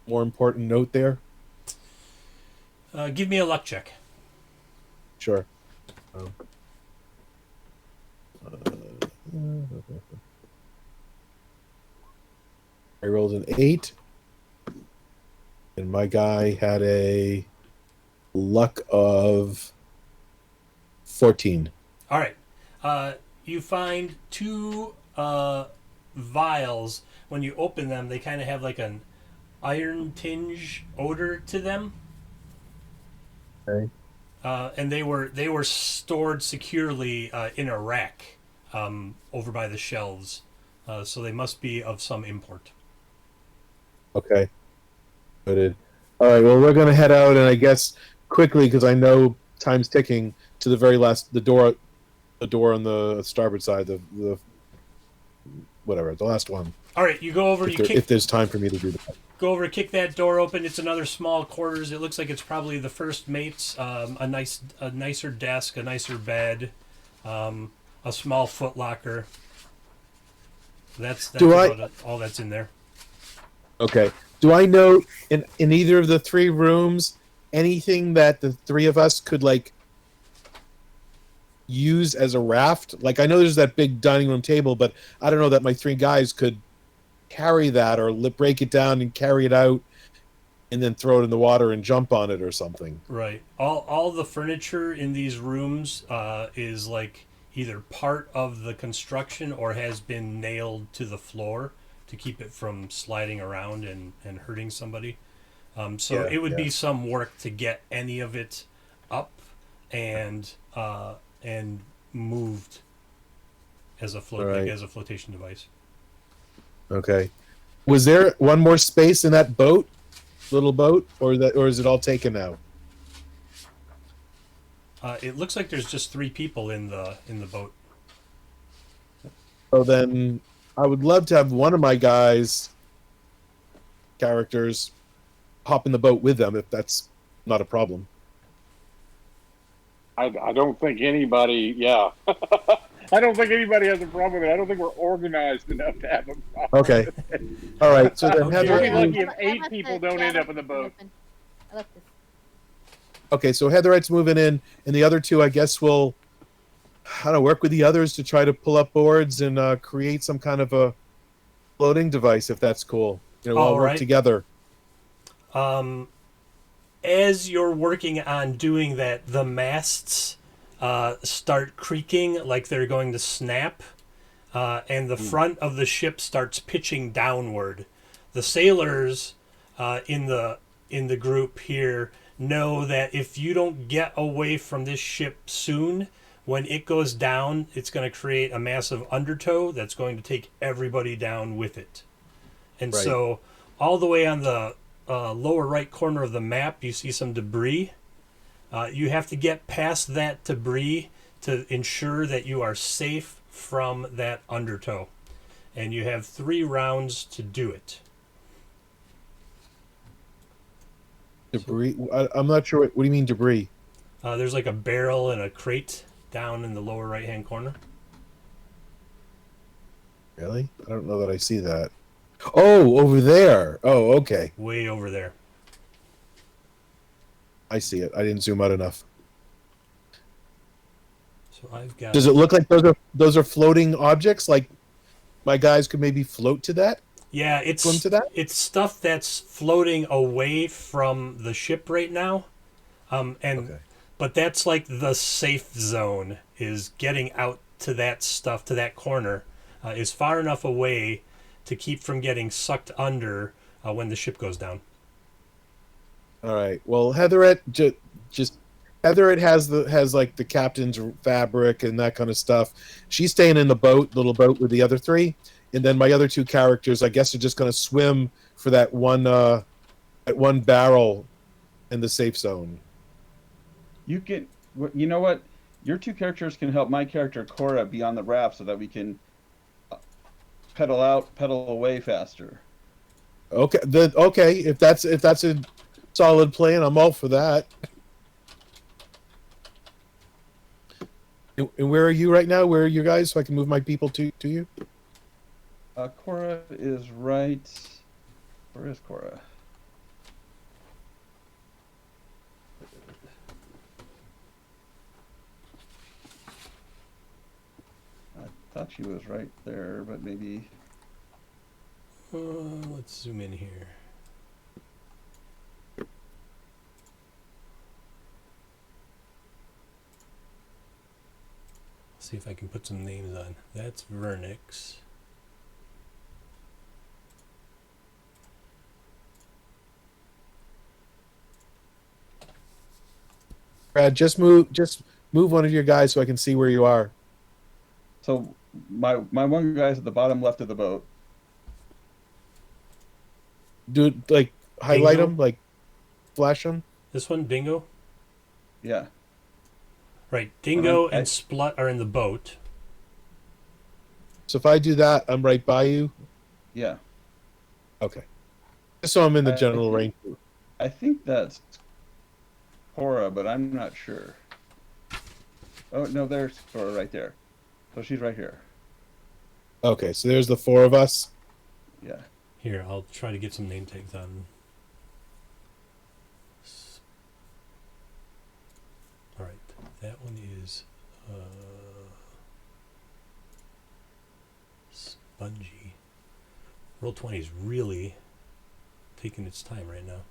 more important note there? Give me a luck check. Sure. I rolled an 8, and my guy had a luck of 14. All right. You find 2 vials. When you open them, they kind of have like an iron tinge odor to them. Okay. And they were stored securely in a rack over by the shelves. So they must be of some import. Okay. Noted. All right. Well, we're going to head out, and I guess quickly, because I know time's ticking, to the very last, the door on the starboard side, the last one. All right, you go over. If there's time for me to do that. Go over, kick that door open. It's another small quarters. It looks like it's probably the first mate's. A nicer desk, a nicer bed, a small footlocker. That's about all that's in there. Okay. Do I know in either of the 3 rooms anything that the 3 of us could use as a raft? Like, I know there's that big dining room table, but I don't know that my 3 guys could carry that or break it down and carry it out and then throw it in the water and jump on it or something. Right. All the furniture in these rooms is like either part of the construction or has been nailed to the floor to keep it from sliding around and hurting somebody. It would be some work to get any of it up and moved as a as a flotation device. Okay. Was there one more space in that little boat, or is it all taken now? It looks like there's just 3 people in the boat. So then I would love to have one of my guys' characters hop in the boat with them, if that's not a problem. I don't think anybody. Yeah, I don't think anybody has a problem with it. I don't think we're organized enough to have a problem. Okay. All right. So then You'll be Heather. lucky if 8 people don't end up in the boat. I left this. Okay, so Heatherite's moving in, and the other 2, I guess, will work with the others to try to pull up boards and create some kind of a floating device, if that's cool. All work together. As you're working on doing that, the masts start creaking like they're going to snap, and the front of the ship starts pitching downward. The sailors in the group here know that if you don't get away from this ship soon, when it goes down, it's going to create a massive undertow that's going to take everybody down with it. And Right. so, all the way on the lower right corner of the map, you see some debris. You have to get past that debris to ensure that you are safe from that undertow. And you have 3 rounds to do it. Debris. I'm not sure. What do you mean debris? There's like a barrel and a crate down in the lower right hand corner. Really? I don't know that I see that. Oh, over there. Oh, okay. Way over there. I see it. I didn't zoom out enough. So I've got. Does it look like those are floating objects? Like my guys could maybe float to that? Yeah, Swim to that? it's stuff that's floating away from the ship right now. Okay. But that's like the safe zone, is getting out to that stuff, to that corner, is far enough away to keep from getting sucked under when the ship goes down. All right. Well, Heatherette just Heatherette has like the captain's fabric and that kind of stuff. She's staying in the little boat with the other 3, and then my other 2 characters, I guess, are just going to swim for that one barrel in the safe zone. You can. You know what? Your 2 characters can help my character Cora be on the raft so that we can pedal out, pedal away faster. Okay. Okay. If that's a solid plan, I'm all for that. And where are you right now? Where are you guys, so I can move my people to you? Cora is right. Where is Cora? I thought she was right there, but maybe. Let's zoom in here. See if I can put some names on. That's Vernix. Brad, just move one of your guys so I can see where you are. So my one guy's at the bottom left of the boat. Do like highlight Bingo? them, like flash them. This one, Dingo? Yeah. Right, Dingo Alright, and Splut are in the boat. So if I do that, I'm right by you. Yeah. Okay. Just so I'm in the I general think- range. I think that's Cora, but I'm not sure. Oh no, there's Cora right there. So she's right here. Okay, so there's the 4 of us. Yeah. Here, I'll try to get some name tags on. Alright, that one is Spongy. Roll20 is really taking its time right now.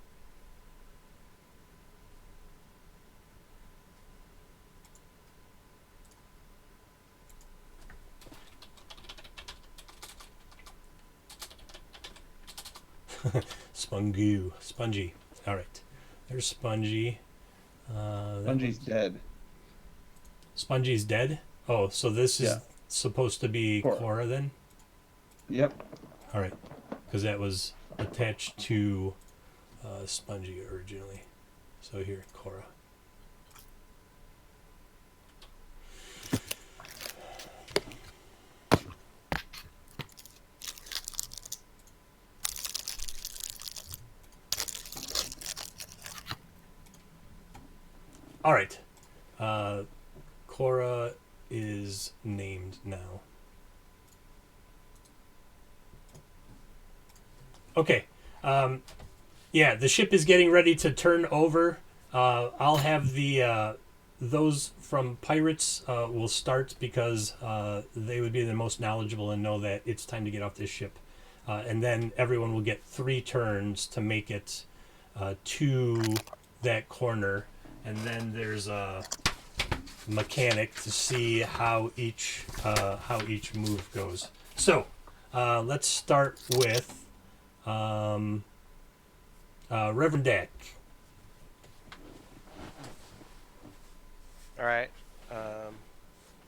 Spongy. All right, there's Spongy. Spongy's dead. Spongy's dead. Oh, so this is Yeah. supposed to be Cora. Cora then. Yep. All right, because that was attached to Spongy originally. So here, Cora. All right. Cora is named now. Okay. Yeah, the ship is getting ready to turn over. I'll have the those from pirates will start because they would be the most knowledgeable and know that it's time to get off this ship. And then everyone will get 3 turns to make it to that corner. And then there's a mechanic to see how each move goes. So let's start with Reverend Dak. All right.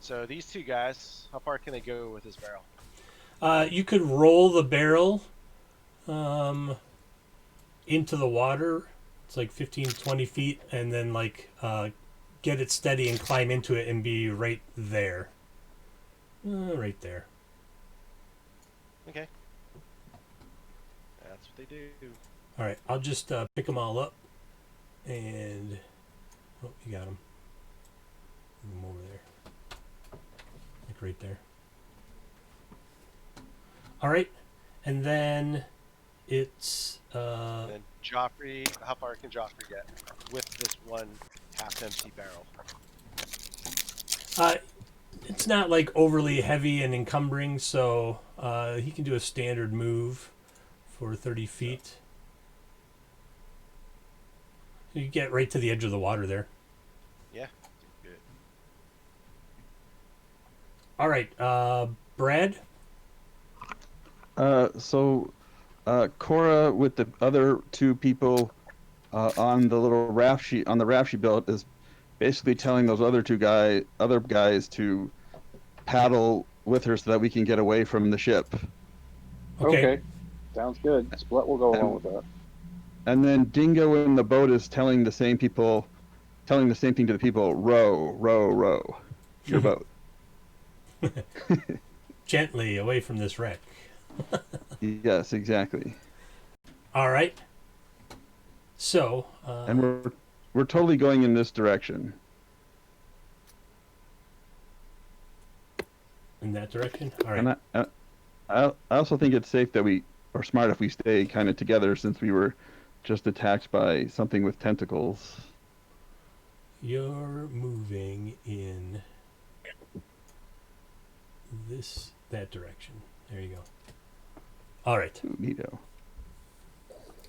So these two guys, how far can they go with this barrel? You could roll the barrel into the water. It's like 15, 20 feet, and then get it steady and climb into it and be right there. Right there. Okay. That's what they do. All right, I'll just pick them all up, and you got them. Move 'em over there, like right there. All right, and then it's And then Joffrey, how far can Joffrey get with this one half-empty barrel? It's not like overly heavy and encumbering, so he can do a standard move for 30 feet. You get right to the edge of the water there. Yeah, good. All right, Brad. Cora with the other two people on the little raft she built is basically telling those other guys to paddle with her so that we can get away from the ship. Okay. Sounds good. Split will go along with that. And then Dingo in the boat is telling the same thing to the people: row, row, row, your boat. Gently away from this wreck. Yes, exactly. All right. So. And we're totally going in this direction. In that direction. All right. And I also think it's safe that we are smart if we stay kind of together, since we were just attacked by something with tentacles. You're moving in that direction. There you go. All right. Neato.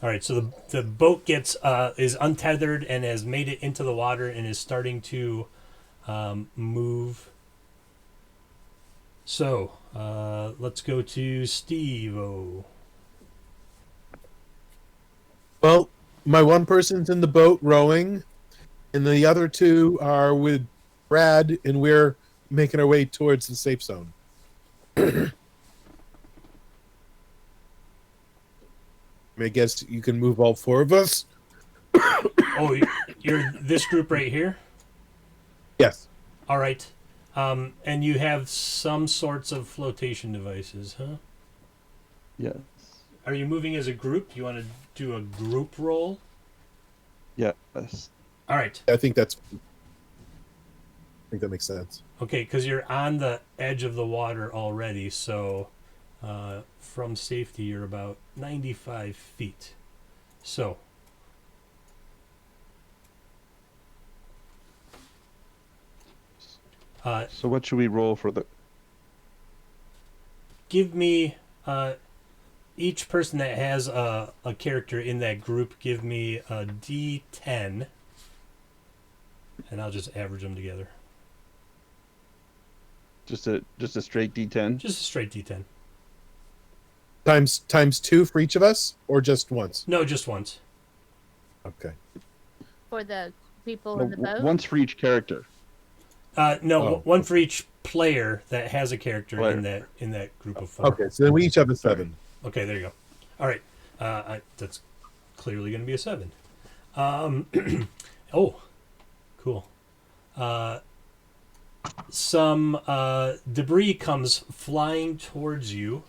All right. So the boat is untethered and has made it into the water and is starting to move. So let's go to Steve-O. Well, my one person's in the boat rowing, and the other two are with Brad, and we're making our way towards the safe zone. I guess you can move all four of us. Oh, you're this group right here? Yes. All right. And you have some sorts of flotation devices, huh? Yes. Are you moving as a group? You want to do a group roll? Yes. All right. I think that makes sense. Okay, because you're on the edge of the water already, so from safety you're about 95 feet. So So what should we roll for the... give me each person that has a character in that group, give me a D10, and I'll just average them together. Just a straight D10? Just a straight D10. Times two for each of us, or just once? No, just once. Okay. For the people in the boat? Once for each character. One for each player that has a character in that group of four. Okay, so then we each have a 7. Okay, there you go. All right, that's clearly going to be a 7. Oh, cool. Some debris comes flying towards you,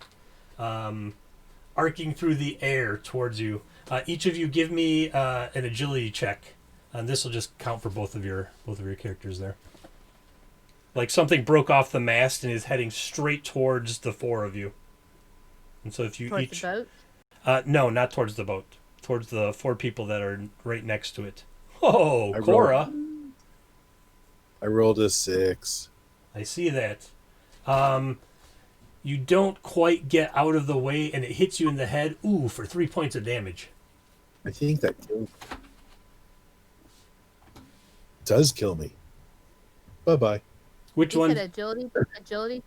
arcing through the air towards you. Each of you give me an agility check, and this will just count for both of your characters there. Like something broke off the mast and is heading straight towards the four of you. And so if you Towards each... the boat? No, not towards the boat. Towards the four people that are right next to it. Oh, I Cora. I rolled a 6. I see that. You don't quite get out of the way and it hits you in the head. Ooh, for 3 points of damage. I think that does kill me. Bye-bye. Which You one? said agility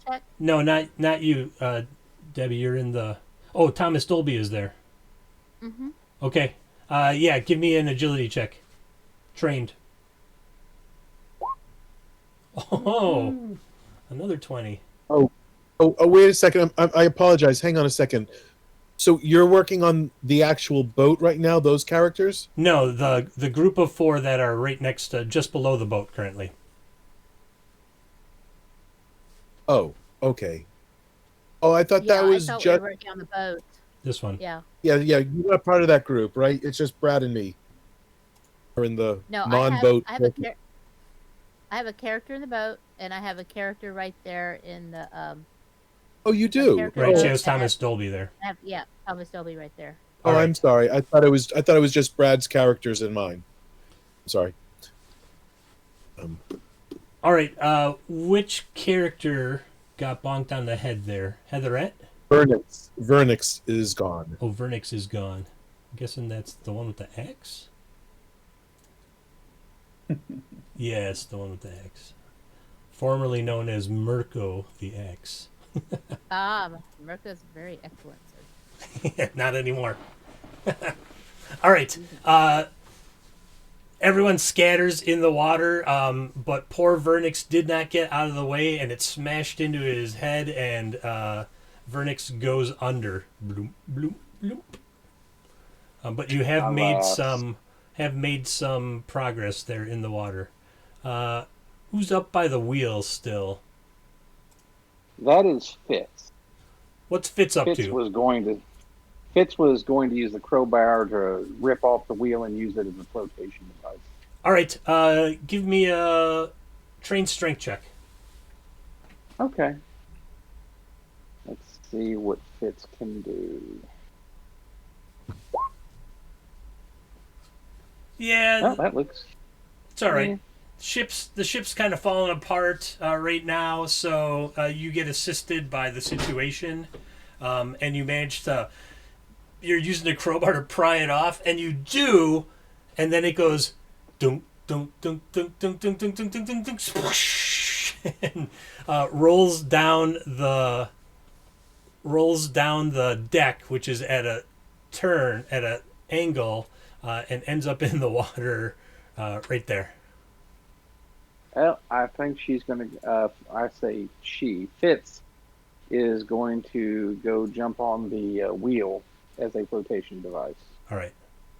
check? No, not you, Debbie. You're in the... Oh, Thomas Dolby is there. Mm-hmm. Okay. Yeah, give me an agility check. Trained. Oh, another 20. Oh, wait a second. I apologize. Hang on a second. So you're working on the actual boat right now, those characters? No, the group of 4 that are right next to, just below the boat currently. Oh, okay. Oh, I thought Yeah, that was I thought we just were working on the boat. This one. Yeah. yeah. You're not part of that group, right? It's just Brad and me are in the No, non-boat. I have a character in the boat, and I have a character right there in the Oh, you do. character Right, boat. she has Thomas Dolby there. Thomas Dolby right there. Oh, All I'm right. sorry. I thought it was just Brad's characters and mine. I'm sorry. All right, which character got bonked on the head there? Heatherette? Vernix is gone. Oh, Vernix is gone. I'm guessing that's the one with the X? Yes, the one with the X. Formerly known as Mirko the X. Mirko's very excellent. Not anymore. All right. Everyone scatters in the water, but poor Vernix did not get out of the way, and it smashed into his head, and Vernix goes under. Bloop, bloop, bloop. But you have made some progress there in the water. Who's up by the wheel still? That is Fitz. What's Fitz up Fitz to? was going to use the crowbar to rip off the wheel and use it as a flotation device. All right, give me a trained strength check. Okay. Let's see what Fitz can do. Yeah, Oh, that looks. it's all right. Yeah. The ship's kind of falling apart right now, so you get assisted by the situation, and you manage to. You're using a crowbar to pry it off, and you do, and then it goes, dunk, dunk, dunk, dunk, dunk, dunk, dunk, dunk, dunk, dunk, dunk, swoosh, and rolls down the deck, which is at a turn at an angle, and ends up in the water right there. Well, I think she's going to. I say she. Fitz is going to go jump on the wheel as a flotation device. All right,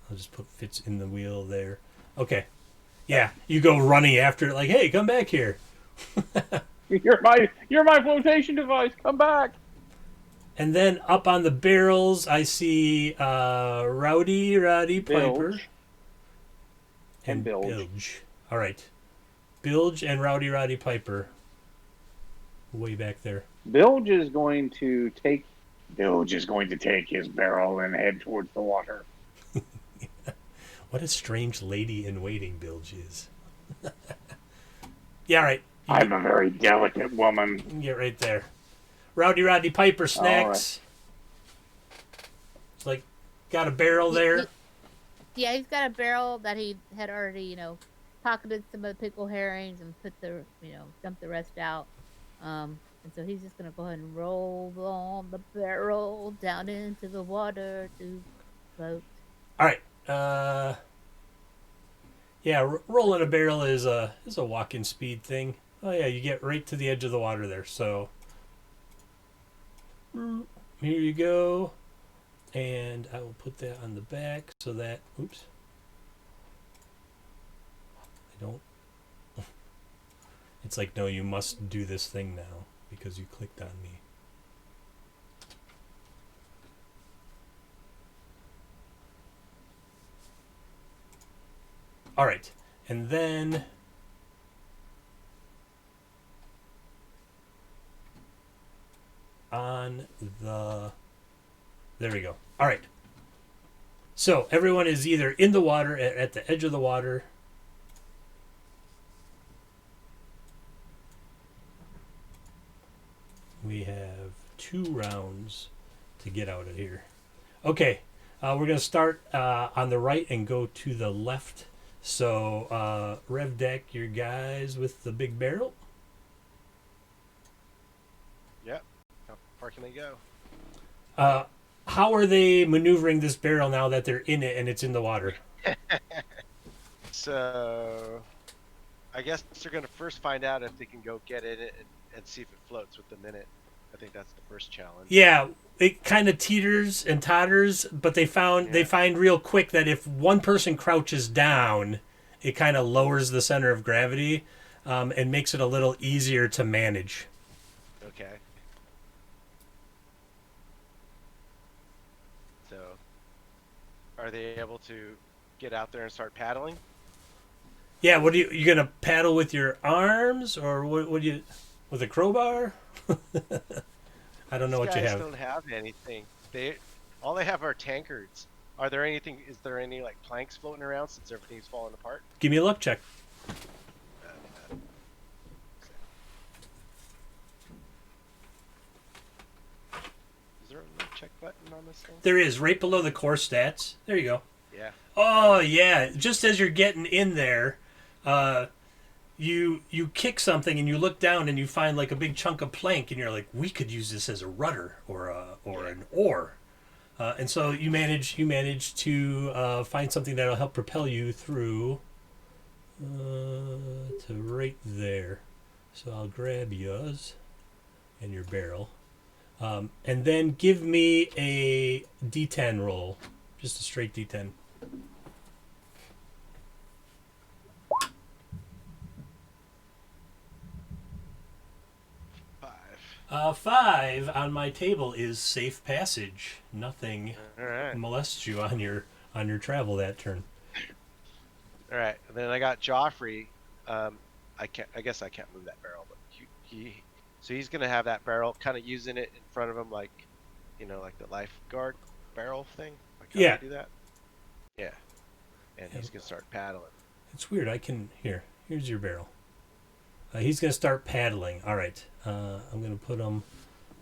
I'll just put Fitz in the wheel there. Okay, yeah, you go running after it like, hey, come back here. You're my flotation device. Come back. And then up on the barrels, I see Rowdy Piper Bilge. and And Bilge. Bilge. All right, Bilge and Rowdy Piper, way back there. Bilge is going to take his barrel and head towards the water. What a strange lady in waiting Bilge is. Yeah, all right. I'm a very delicate woman. You can get right there. Rowdy Piper snacks. It's like got a barrel there. Yeah, he's got a barrel that he had already, pocketed some of the pickle herrings and put the, dumped the rest out. And so he's just gonna go ahead and roll on the barrel down into the water to float. All right. Yeah, rolling a barrel is a walking speed thing. Oh yeah, you get right to the edge of the water there. So here you go, and I will put that on the back so that oops, I don't. It's like no, you must do this thing now because you clicked on me. All right, and then on the, there we go. All right. So everyone is either in the water, at the edge of the water. We have 2 rounds to get out of here. Okay, we're going to start on the right and go to the left. So, Rev Deck, your guys with the big barrel. Yep. How far can they go? How are they maneuvering this barrel now that they're in it and it's in the water? So, I guess they're gonna first find out if they can go get in it and see if it floats with the minute. I think that's the first challenge. Yeah, it kind of teeters and totters, but they find real quick that if one person crouches down, it kind of lowers the center of gravity, and makes it a little easier to manage. Okay. So, are they able to get out there and start paddling? Yeah, what you gonna paddle with your arms, or what do you with a crowbar? I don't know what you These guys have. don't have anything. All they have are tankards. Are there anything? Is there any like planks floating around since everything's falling apart? Give me a luck check. Is there a check button on this thing? There is, right below the core stats. There you go. Yeah. Oh yeah, just as you're getting in there, you kick something and you look down and you find like a big chunk of plank and you're like, we could use this as a rudder or an oar, and so you manage to find something that'll help propel you through to right there. So I'll grab yours and your barrel, and then give me a D10 roll, just a straight D10. 5 on my table is safe passage. Nothing All right. molests you on your travel that turn. All right. And then I got Joffrey. I guess I can't move that barrel, but so he's gonna have that barrel, kind of using it in front of him, like, like the lifeguard barrel thing. Like how Yeah. they do that. Yeah. And he's gonna start paddling. It's weird. Here's your barrel. He's gonna start paddling. All right. I'm gonna put him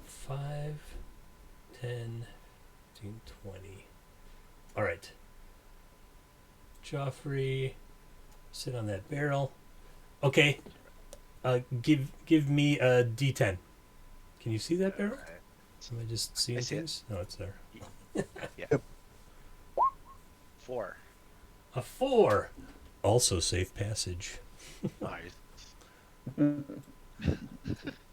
5, 10, 15, 20. All right. Joffrey, sit on that barrel. Okay. Give me a D10. Can you see that barrel? All right. Am I just seeing I see it. things? No, it's there. Yeah. 4. A 4. Also safe passage. Nice.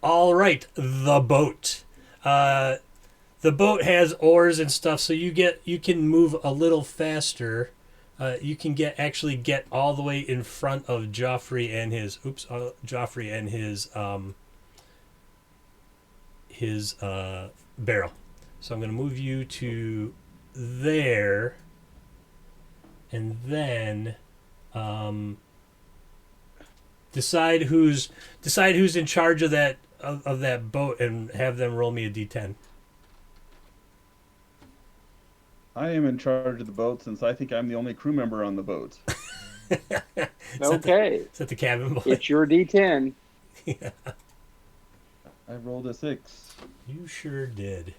All right, the boat. The boat has oars and stuff, so you can move a little faster. You can actually get all the way in front of Joffrey and his barrel. So I'm going to move you to there, and then decide who's in charge of that boat, and have them roll me a d10. I am in charge of the boat since I think I'm the only crew member on the boat. Okay. Is that the cabin boy? It's your D10. Yeah, I rolled a 6. you sure did.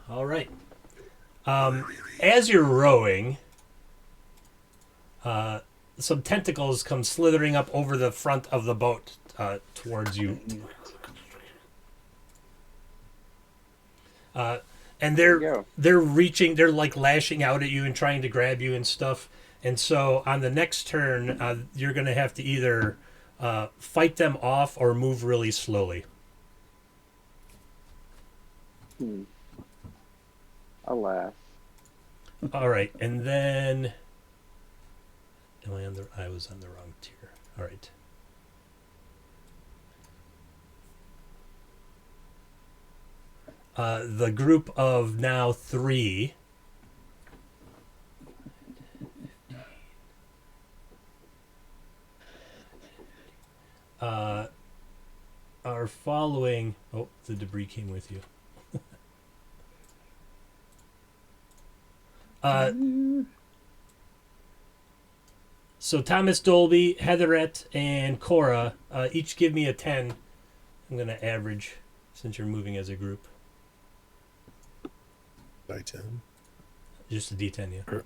All right. As you're rowing, some tentacles come slithering up over the front of the boat towards you. And they're reaching, they're like lashing out at you and trying to grab you and stuff. And so on the next turn, you're going to have to either fight them off or move really slowly. Alas. All right, and then I was on the wrong tier. All right. The group of now 3 are following. Oh, the debris came with you. So Thomas Dolby, Heatherette, and Cora each give me a 10. I'm going to average since you're moving as a group. Die 10. Just a D10, yeah.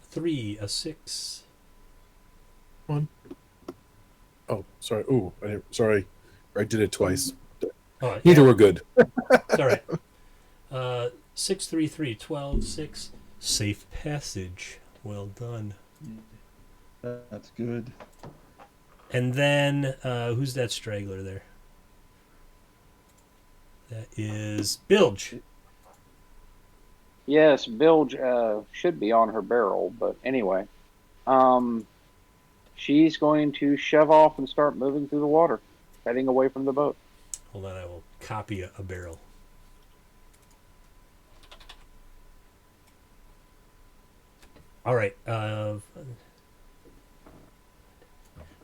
3, a 6. 1. Oh, sorry. Ooh, sorry. I did it twice. Oh, Neither yeah, were good. it's all right. 633 12 6. Safe passage. Well done. That's good. And then who's that straggler there? That is Bilge. Yes, Bilge should be on her barrel, but anyway, she's going to shove off and start moving through the water, heading away from the boat. Hold on, I will copy a barrel. All right. All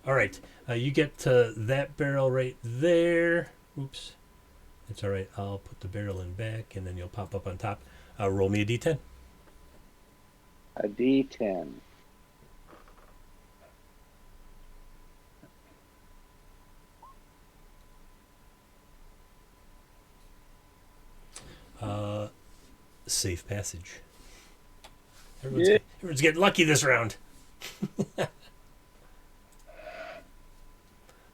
right. You get to that barrel right there. Oops. It's all right. I'll put the barrel in back, and then you'll pop up on top. Roll me a d10. A D10. Safe passage. Everyone's getting lucky this round.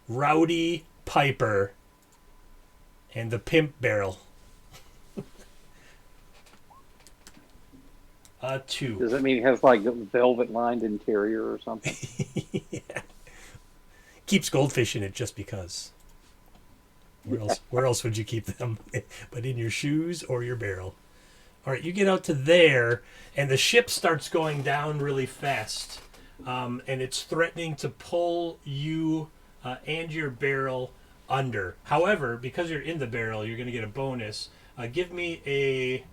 Rowdy Piper and the Pimp Barrel. 2. Does that mean it has like a velvet lined interior or something? Yeah. Keeps goldfish in it just because. Where else would you keep them? But in your shoes or your barrel. All right, you get out to there, and the ship starts going down really fast, and it's threatening to pull you and your barrel under. However, because you're in the barrel, you're going to get a bonus. Give me a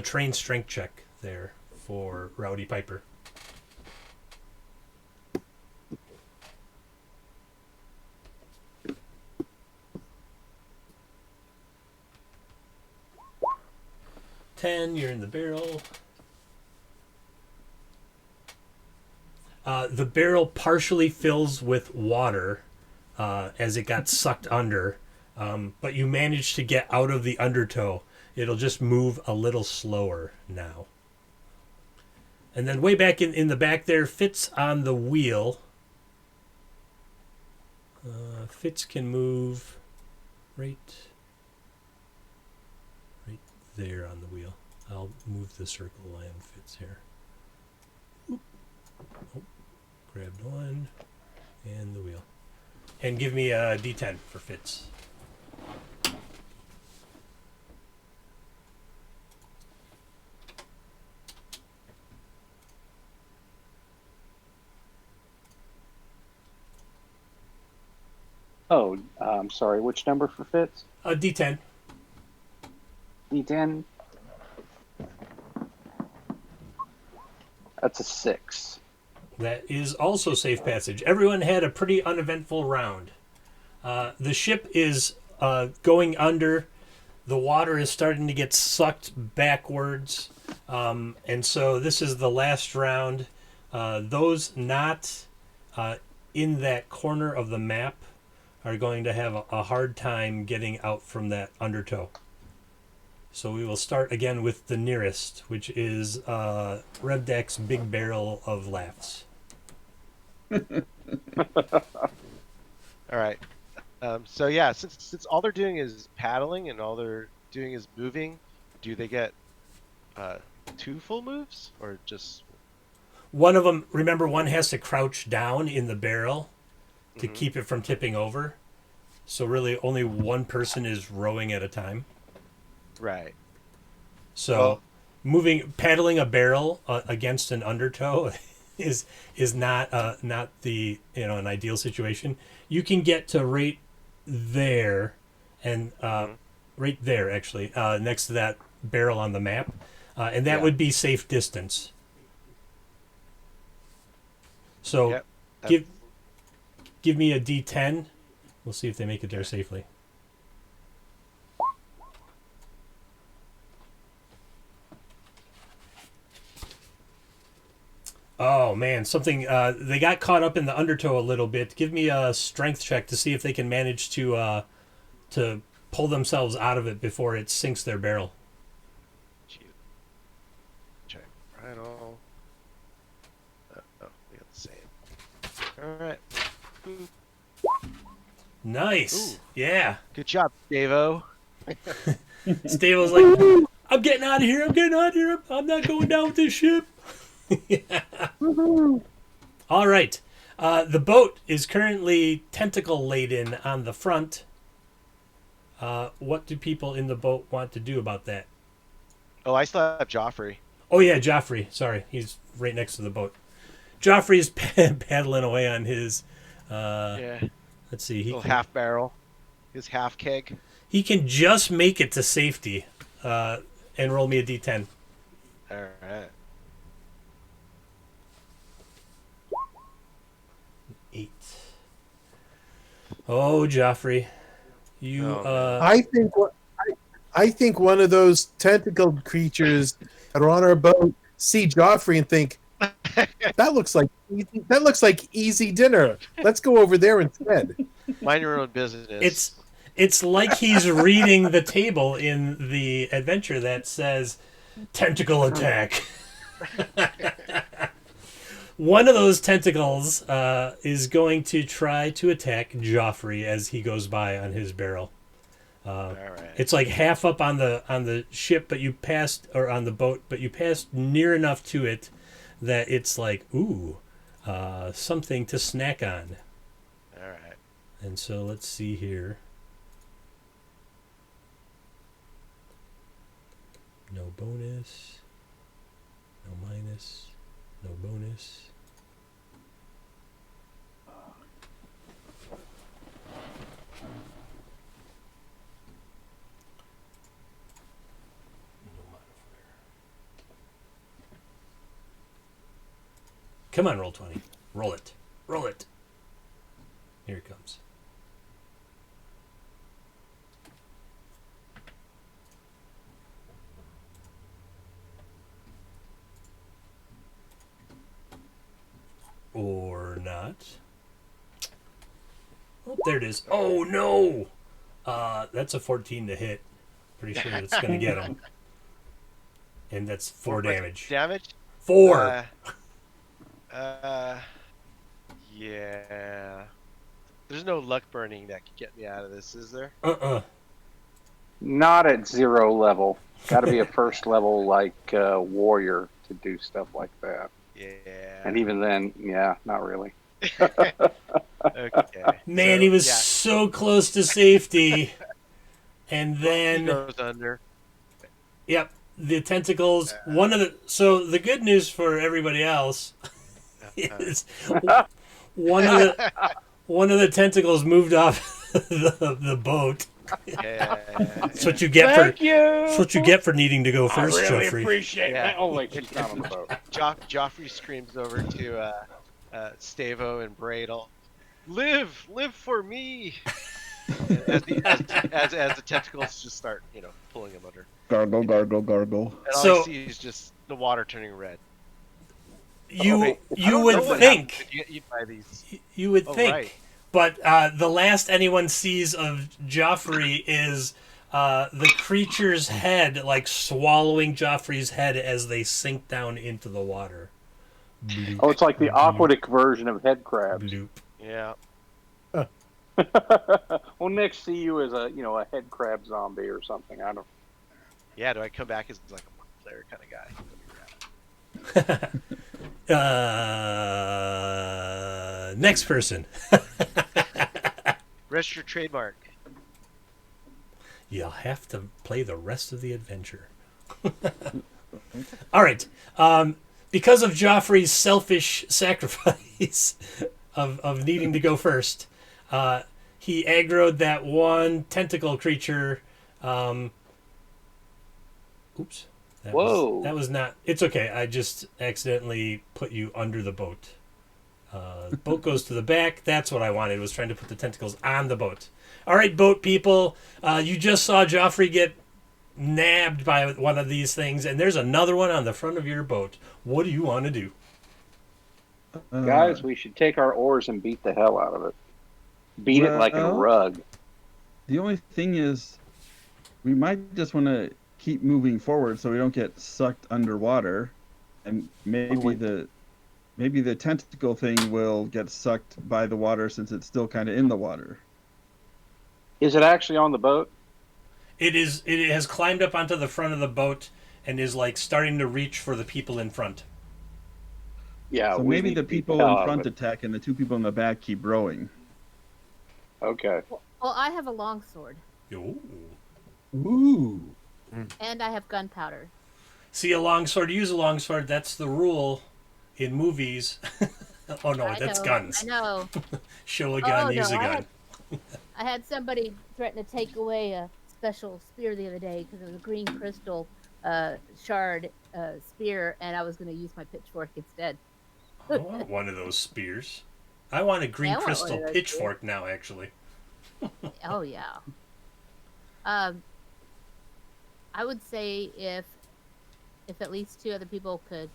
trained strength check there for Rowdy Piper. You're in the barrel. The barrel partially fills with water as it got sucked under, but you managed to get out of the undertow. It'll just move a little slower now. And then way back in the back there, Fitz on the wheel. Fitz can move right there on the wheel. I'll move the circle and Fitz here. Oop. Oh, grabbed one and the wheel. And give me a D10 for Fitz. Oh, I'm sorry. Which number for Fitz? D10. D10. That's a 6. That is also safe passage. Everyone had a pretty uneventful round. The ship is going under. The water is starting to get sucked backwards. And so this is the last round. Those not in that corner of the map are going to have a hard time getting out from that undertow. So we will start again with the nearest, which is Rebdek's big barrel of laughs. All right. So yeah, since all they're doing is paddling and all they're doing is moving, do they get 2 full moves or just One of them, remember, one has to crouch down in the barrel to keep it from tipping over. So really only one person is rowing at a time. right? So paddling a barrel against an undertow is not the an ideal situation. You can get to right there and right there actually next to that barrel on the map, and that would be safe distance. So give me a D10. We'll see if they make it there safely. Oh man, something they got caught up in the undertow a little bit. Give me a strength check to see if they can manage to pull themselves out of it before it sinks their barrel. Check. Right all. Oh, we got the same. All right. Nice. Ooh. Yeah. Good job, Davo. Stave was like, I'm getting out of here. I'm getting out of here. I'm not going down with this ship. All right. The boat is currently tentacle laden on the front. What do people in the boat want to do about that? Oh, I still have Joffrey. Oh, yeah, Joffrey. Sorry. He's right next to the boat. Joffrey's paddling away on his... Yeah. Let's see. He Little can, half barrel. His half keg. he can just make it to safety. And roll me a d10. All right. 8. Oh, Joffrey. You, Oh, I think one of those tentacled creatures that are on our boat see Joffrey and think that looks like easy dinner. Let's go over there instead. Mind your own business. It's like he's reading the table in the adventure that says tentacle attack. One of those tentacles is going to try to attack Joffrey as he goes by on his barrel. All right. It's like half up on the ship, but you passed, or on the boat, but you passed near enough to it that it's like, ooh, something to snack on. All right. And so let's see here. No bonus. No minus. No bonus. No modifier. Come on, roll 20. Roll it. Roll it. Here it comes. Or not. Oh, there it is. Oh, no! That's a 14 to hit. Pretty sure it's going to get him. And that's 4 damage. Damage? 4! Yeah. There's no luck burning that could get me out of this, is there? Not at 0 level. Got to be a first level like warrior to do stuff like that. Yeah. And even then, yeah, not really. Okay. Man, So, he was yeah, so close to safety. And he then, goes under. yep, the tentacles. So the good news for everybody else is one of the tentacles moved off the boat. Yeah. That's what you get That's what you get for needing to go first, Jeffrey. appreciate Yeah. that. Oh, like it's not on the boat. Joffrey screams over to Stavo and Bradle, "Live for me!" as the tentacles just start, pulling him under. Gargle, gargle, gargle. And all So- I see is just the water turning red. You I you don't would know what think happens if you get eaten by these. you would Oh, think, right. but the last anyone sees of Joffrey is the creature's head, like swallowing Joffrey's head as they sink down into the water. Bloop, Oh, it's like the aquatic version of head crabs. bloop. Yeah. Well, next see you as a head crab zombie or something. I don't. Yeah. Do I come back as like a player kind of guy? Next person. Rest your trademark. You'll have to play the rest of the adventure. All right. Because of Joffrey's selfish sacrifice of needing to go first, he aggroed that one tentacle creature. Oops. Whoa. That was not... It's okay. I just accidentally put you under the boat. The boat goes to the back. That's what I wanted, was trying to put the tentacles on the boat. All right, boat people. You just saw Joffrey get nabbed by one of these things, and there's another one on the front of your boat. What do you want to do? Guys, we should take our oars and beat the hell out of it. Beat it like a Well- rug. The only thing is, we might just want to keep moving forward so we don't get sucked underwater, and maybe wait. the maybe the tentacle thing will get sucked by the water since it's still kind of in the water. Is it actually on the boat? It is. It has climbed up onto the front of the boat and is like starting to reach for the people in front. Yeah. So we maybe need the to be people hell in out of front it. attack and the two people in the back keep rowing. Okay. Well, I have a longsword Ooh. Ooh. and I have gunpowder. See, a longsword. Use a longsword. That's the rule in movies. Oh no, I that's know, guns. I know. Show a gun, Oh, use no, a I gun. I had somebody threaten to take away a special spear the other day because it was a green crystal shard spear, and I was going to use my pitchfork instead. I want one of those spears. I want a green Yeah, I want one of crystal those pitchfork now, actually. Oh yeah. Um, I would say if at least two other people could,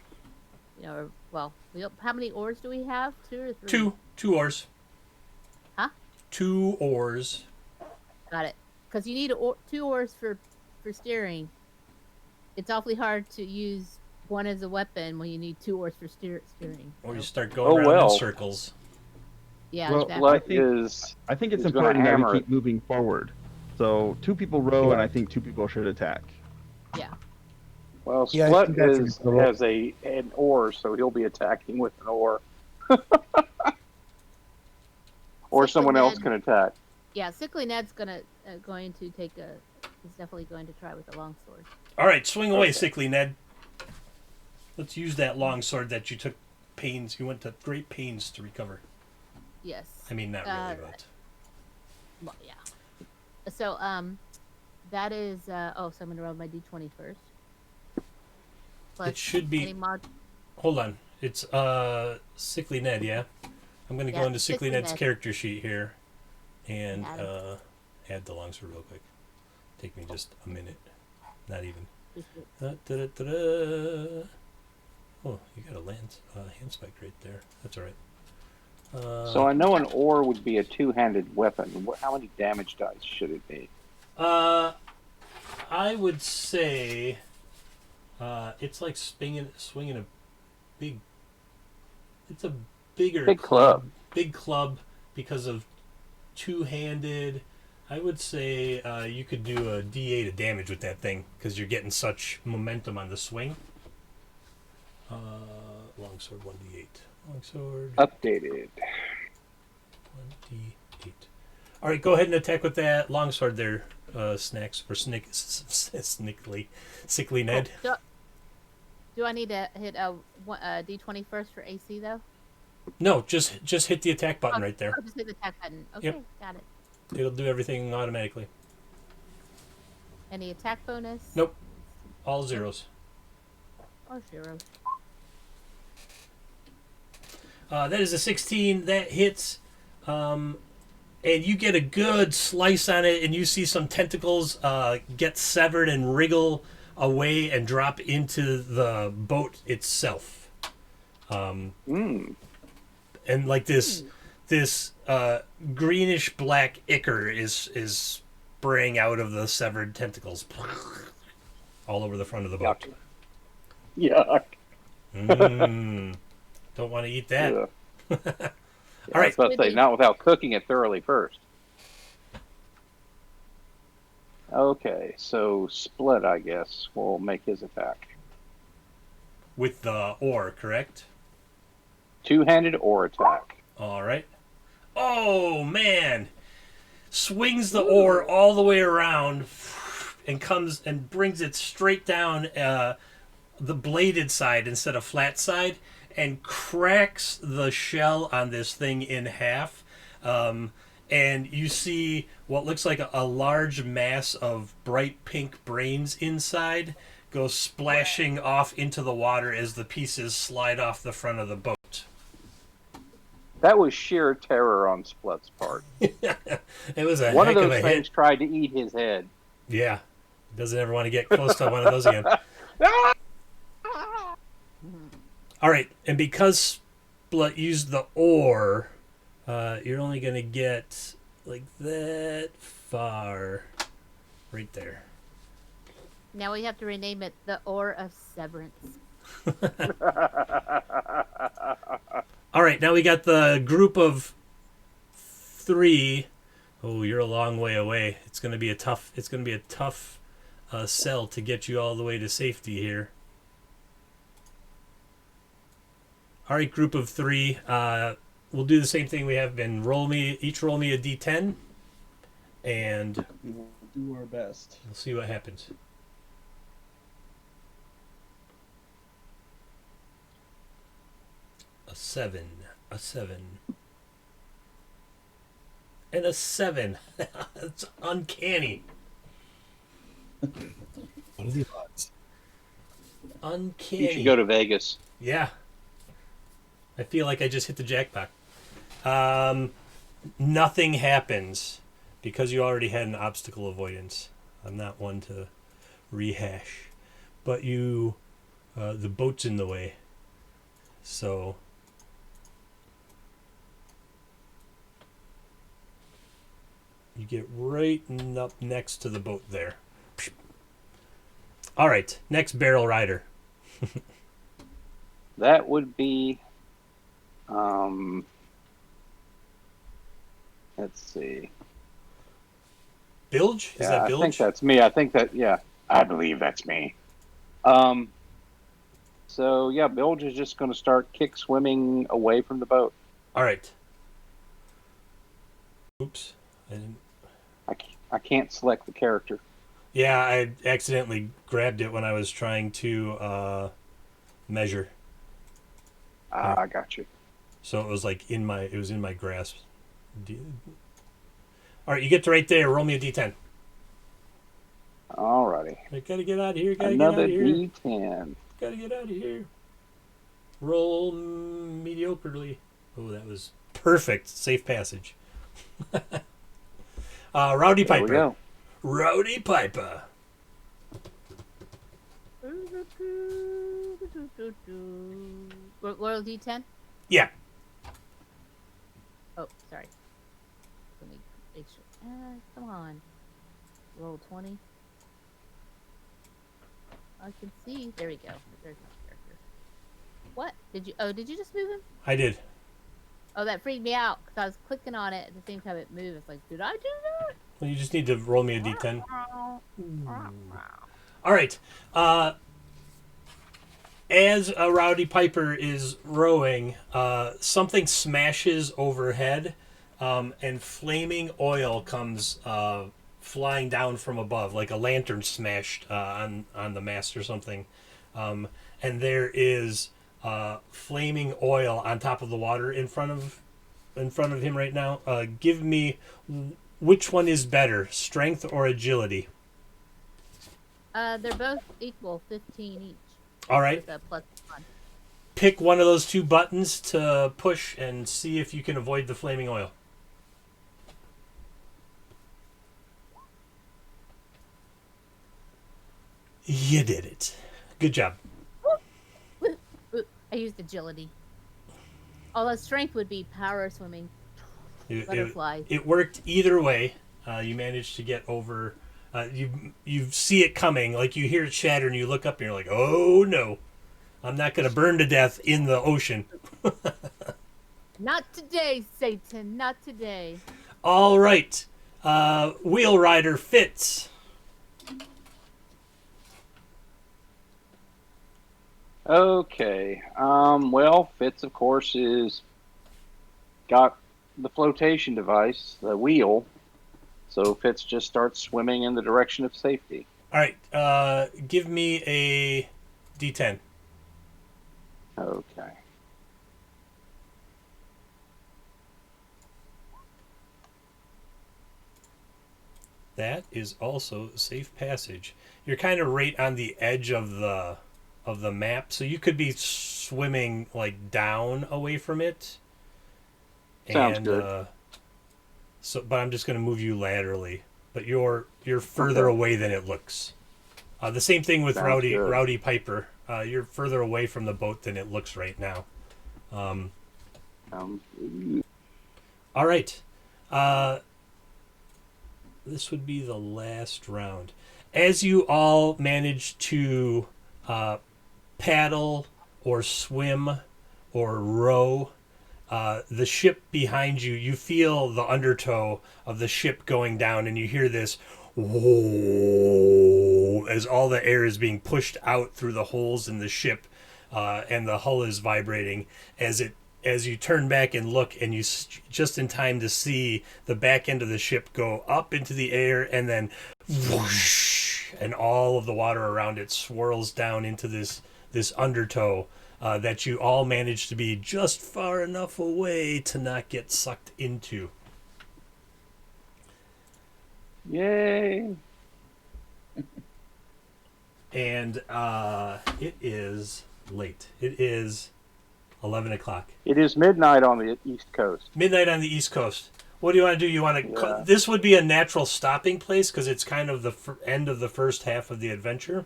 or, well, how many oars do we have? 2 or 3? Two oars. Huh? 2 oars. Got it. Because you need 2 oars for steering. It's awfully hard to use one as a weapon when you need 2 oars for steering. Or you So, start going around in circles. yeah, Well, exactly. What think- is? I think it's Who's gonna important that we hammer keep moving forward. So 2 people row, and I think 2 people should attack. Well, Yeah, I Splut think that's reasonable. has an oar, so he'll be attacking with an oar. Or Sickly someone else Ned- can attack. Yeah, Sickly Ned's going to take he's definitely going to try with the longsword. All right, swing away, Okay. Sickly Ned. Let's use that longsword that you went to great pains to recover. Yes. I mean, not really, but. Well, yeah. So, that is, so I'm going to roll my d20 first. Plus It should be. any mod. Hold on. It's Sickly Ned, yeah? I'm going to go Yeah, into Sickly Sickly Ned's Ned. character sheet here and Add add the longsword real quick. Take me just a minute. Not even. Just- Da-da-da-da. Oh, you got a handspike right there. That's all right. So I know an oar would be a two-handed weapon. How many damage dice should it be? I would say it's like swinging a big. It's a bigger Big club. Big club because of two-handed. I would say you could do a D8 of damage with that thing because you're getting such momentum on the swing. Longsword 1d8. Longsword Updated. 1d8. All right, go ahead and attack with that longsword there, Snacks or Sickly Ned. Do I need to hit a d20 first for AC though? No, just hit the attack button right there. I'll just hit the attack button. Okay, Yep. got it. It'll do everything automatically. Any attack bonus? Nope. All zeros. Or zeros. That is a 16. That hits. And you get a good slice on it, and you see some tentacles get severed and wriggle away and drop into the boat itself. And like this greenish black ichor is spraying out of the severed tentacles all over the front of the boat. Yuck. Don't want to eat that. Yeah. All right. I was about to say, not without cooking it thoroughly first. Okay, so Split, I guess, will make his attack. With the oar, correct? Two-handed oar attack. All right. Oh, man. Swings the oar all the way around and comes and brings it straight down the bladed side instead of flat side and cracks the shell on this thing in half. And you see what looks like a large mass of bright pink brains inside go splashing off into the water as the pieces slide off the front of the boat. That was sheer terror on Splut's part. It was a One of heck those of a things hit. tried to eat his head. Yeah. Doesn't ever want to get close to one of those again. All right. And because Splut used the oar, you're only going to get like that far. Right there. Now we have to rename it the Oar of Severance. All right, now we got the group of 3. Oh, you're a long way away. It's gonna be a tough. It's gonna be a tough sell to get you all the way to safety here. All right, group of 3. We'll do the same thing we have been. Each roll me a d10, and We will do our best. we'll see what happens. A 7, a 7, and a 7. It's uncanny. What are the odds? Uncanny. You should go to Vegas. Yeah. I feel like I just hit the jackpot. Nothing happens because you already had an obstacle avoidance. I'm not one to rehash. But the boat's in the way. So you get right up next to the boat there. All right, next barrel rider. That would be, let's see. Bilge? Is that Bilge? I think that's me. I think that, yeah, I believe that's me. So yeah, Bilge is just going to start kick swimming away from the boat. All right. Oops. I can't select the character. Yeah, I accidentally grabbed it when I was trying to measure. I got you. So it was like in my grasp. All right, you get to right there. Roll me a d10. Alrighty. I gotta get out of here. Another D10. Gotta get out of here. Roll mediocrely. Oh, that was perfect. Safe passage. Rowdy There we Piper. go. Rowdy Piper. Royal D10? Yeah. Oh, sorry. Let me make sure. Come on. Roll 20. I can see. There we go. There's my character. What? Did you just move him? I did. Oh, that freaked me out because I was clicking on it at the same time it moved. It's like, did I do that? Well, you just need to roll me a d10. All right. As a Rowdy Piper is rowing, something smashes overhead, and flaming oil comes flying down from above, like a lantern smashed on the mast or something. And there is flaming oil on top of the water in front of him right now. Give me which one is better, strength or agility? They're both equal, 15 each. All right. With a +1. Pick one of those 2 buttons to push and see if you can avoid the flaming oil. You did it. Good job. I used agility. Although strength would be power swimming. Butterfly. It worked either way. You managed to get over. You see it coming, like you hear it shatter, and you look up and you're like, "Oh no, I'm not going to burn to death in the ocean." Not today, Satan. Not today. All right, Wheel Rider Fitz. Okay. Well, Fitz, of course, is got the flotation device, the wheel. So Fitz just starts swimming in the direction of safety. All right, give me a D10. Okay. That is also safe passage. You're kind of right on the edge of the map, so you could be swimming like down away from it. Sounds good. But I'm just going to move you laterally. But you're further away than it looks. The same thing with Sounds good. Rowdy Piper. You're further away from the boat than it looks right now. All right. This would be the last round. As you all manage to paddle or swim or row the ship behind you, you feel the undertow of the ship going down, and you hear this whoa as all the air is being pushed out through the holes in the ship, and the hull is vibrating as you turn back and look, and you just in time to see the back end of the ship go up into the air, and then whoosh, and all of the water around it swirls down into this undertow. That you all managed to be just far enough away to not get sucked into. Yay! And it is late. It is 11 o'clock. It is midnight on the East Coast. Midnight on the East Coast. What do you want to do? You want to? Yeah. This would be a natural stopping place because it's kind of the end of the first half of the adventure.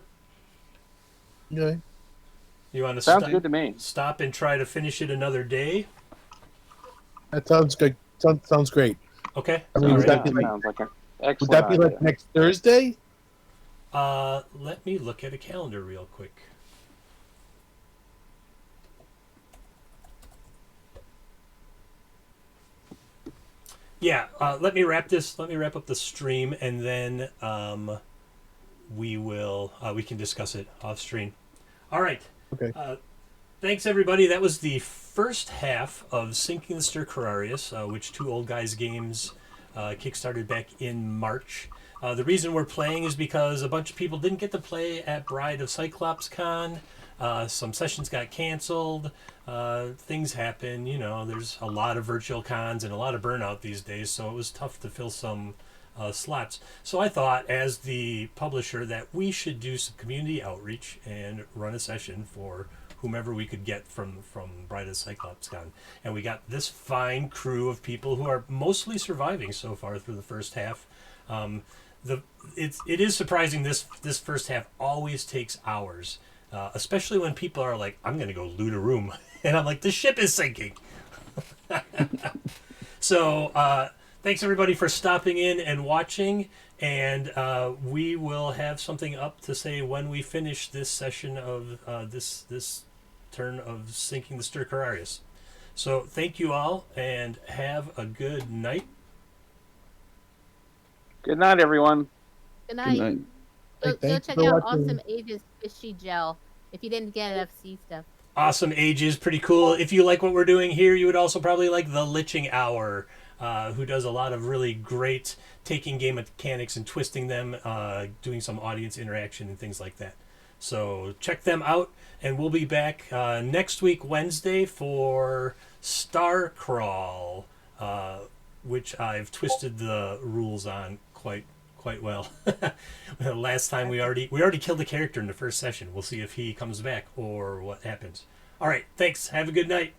Okay. You want to Sounds good to me. stop and try to finish it another day? That sounds good. Sounds great. Okay. I mean, All would right. that be like, Sounds like an would excellent that be idea. like next Thursday? Let me look at a calendar real quick. Yeah, let me wrap up the stream, and then we can discuss it off stream. All right. Okay. Thanks everybody. That was the first half of Sinking the Stercorarius, which Two Old Guys Games kickstarted back in March. The reason we're playing is because a bunch of people didn't get to play at Bride of Cyclops Con. Some sessions got canceled. Things happen. You know, there's a lot of virtual cons and a lot of burnout these days, so it was tough to fill some slots. So I thought, as the publisher, that we should do some community outreach and run a session for whomever we could get from Bride of Cyclops Con. And we got this fine crew of people who are mostly surviving so far through the first half. It is surprising this first half always takes hours, especially when people are like, I'm going to go loot a room. And I'm like, the ship is sinking. So thanks everybody for stopping in and watching. And we will have something up to say when we finish this session of this turn of Sinking the Stercorarius. So thank you all, and have a good night. Good night, everyone. Good Good night. night. Go Thanks check for out watching. Awesome Ages Fishy Gel if you didn't get FC stuff. Awesome Ages, pretty cool. If you like what we're doing here, you would also probably like The Liching Hour, who does a lot of really great taking game mechanics and twisting them, doing some audience interaction and things like that. So check them out, and we'll be back next week, Wednesday, for Star Crawl, which I've twisted the rules on quite well. Last time we already killed a character in the first session. We'll see if he comes back or what happens. All right, thanks. Have a good night.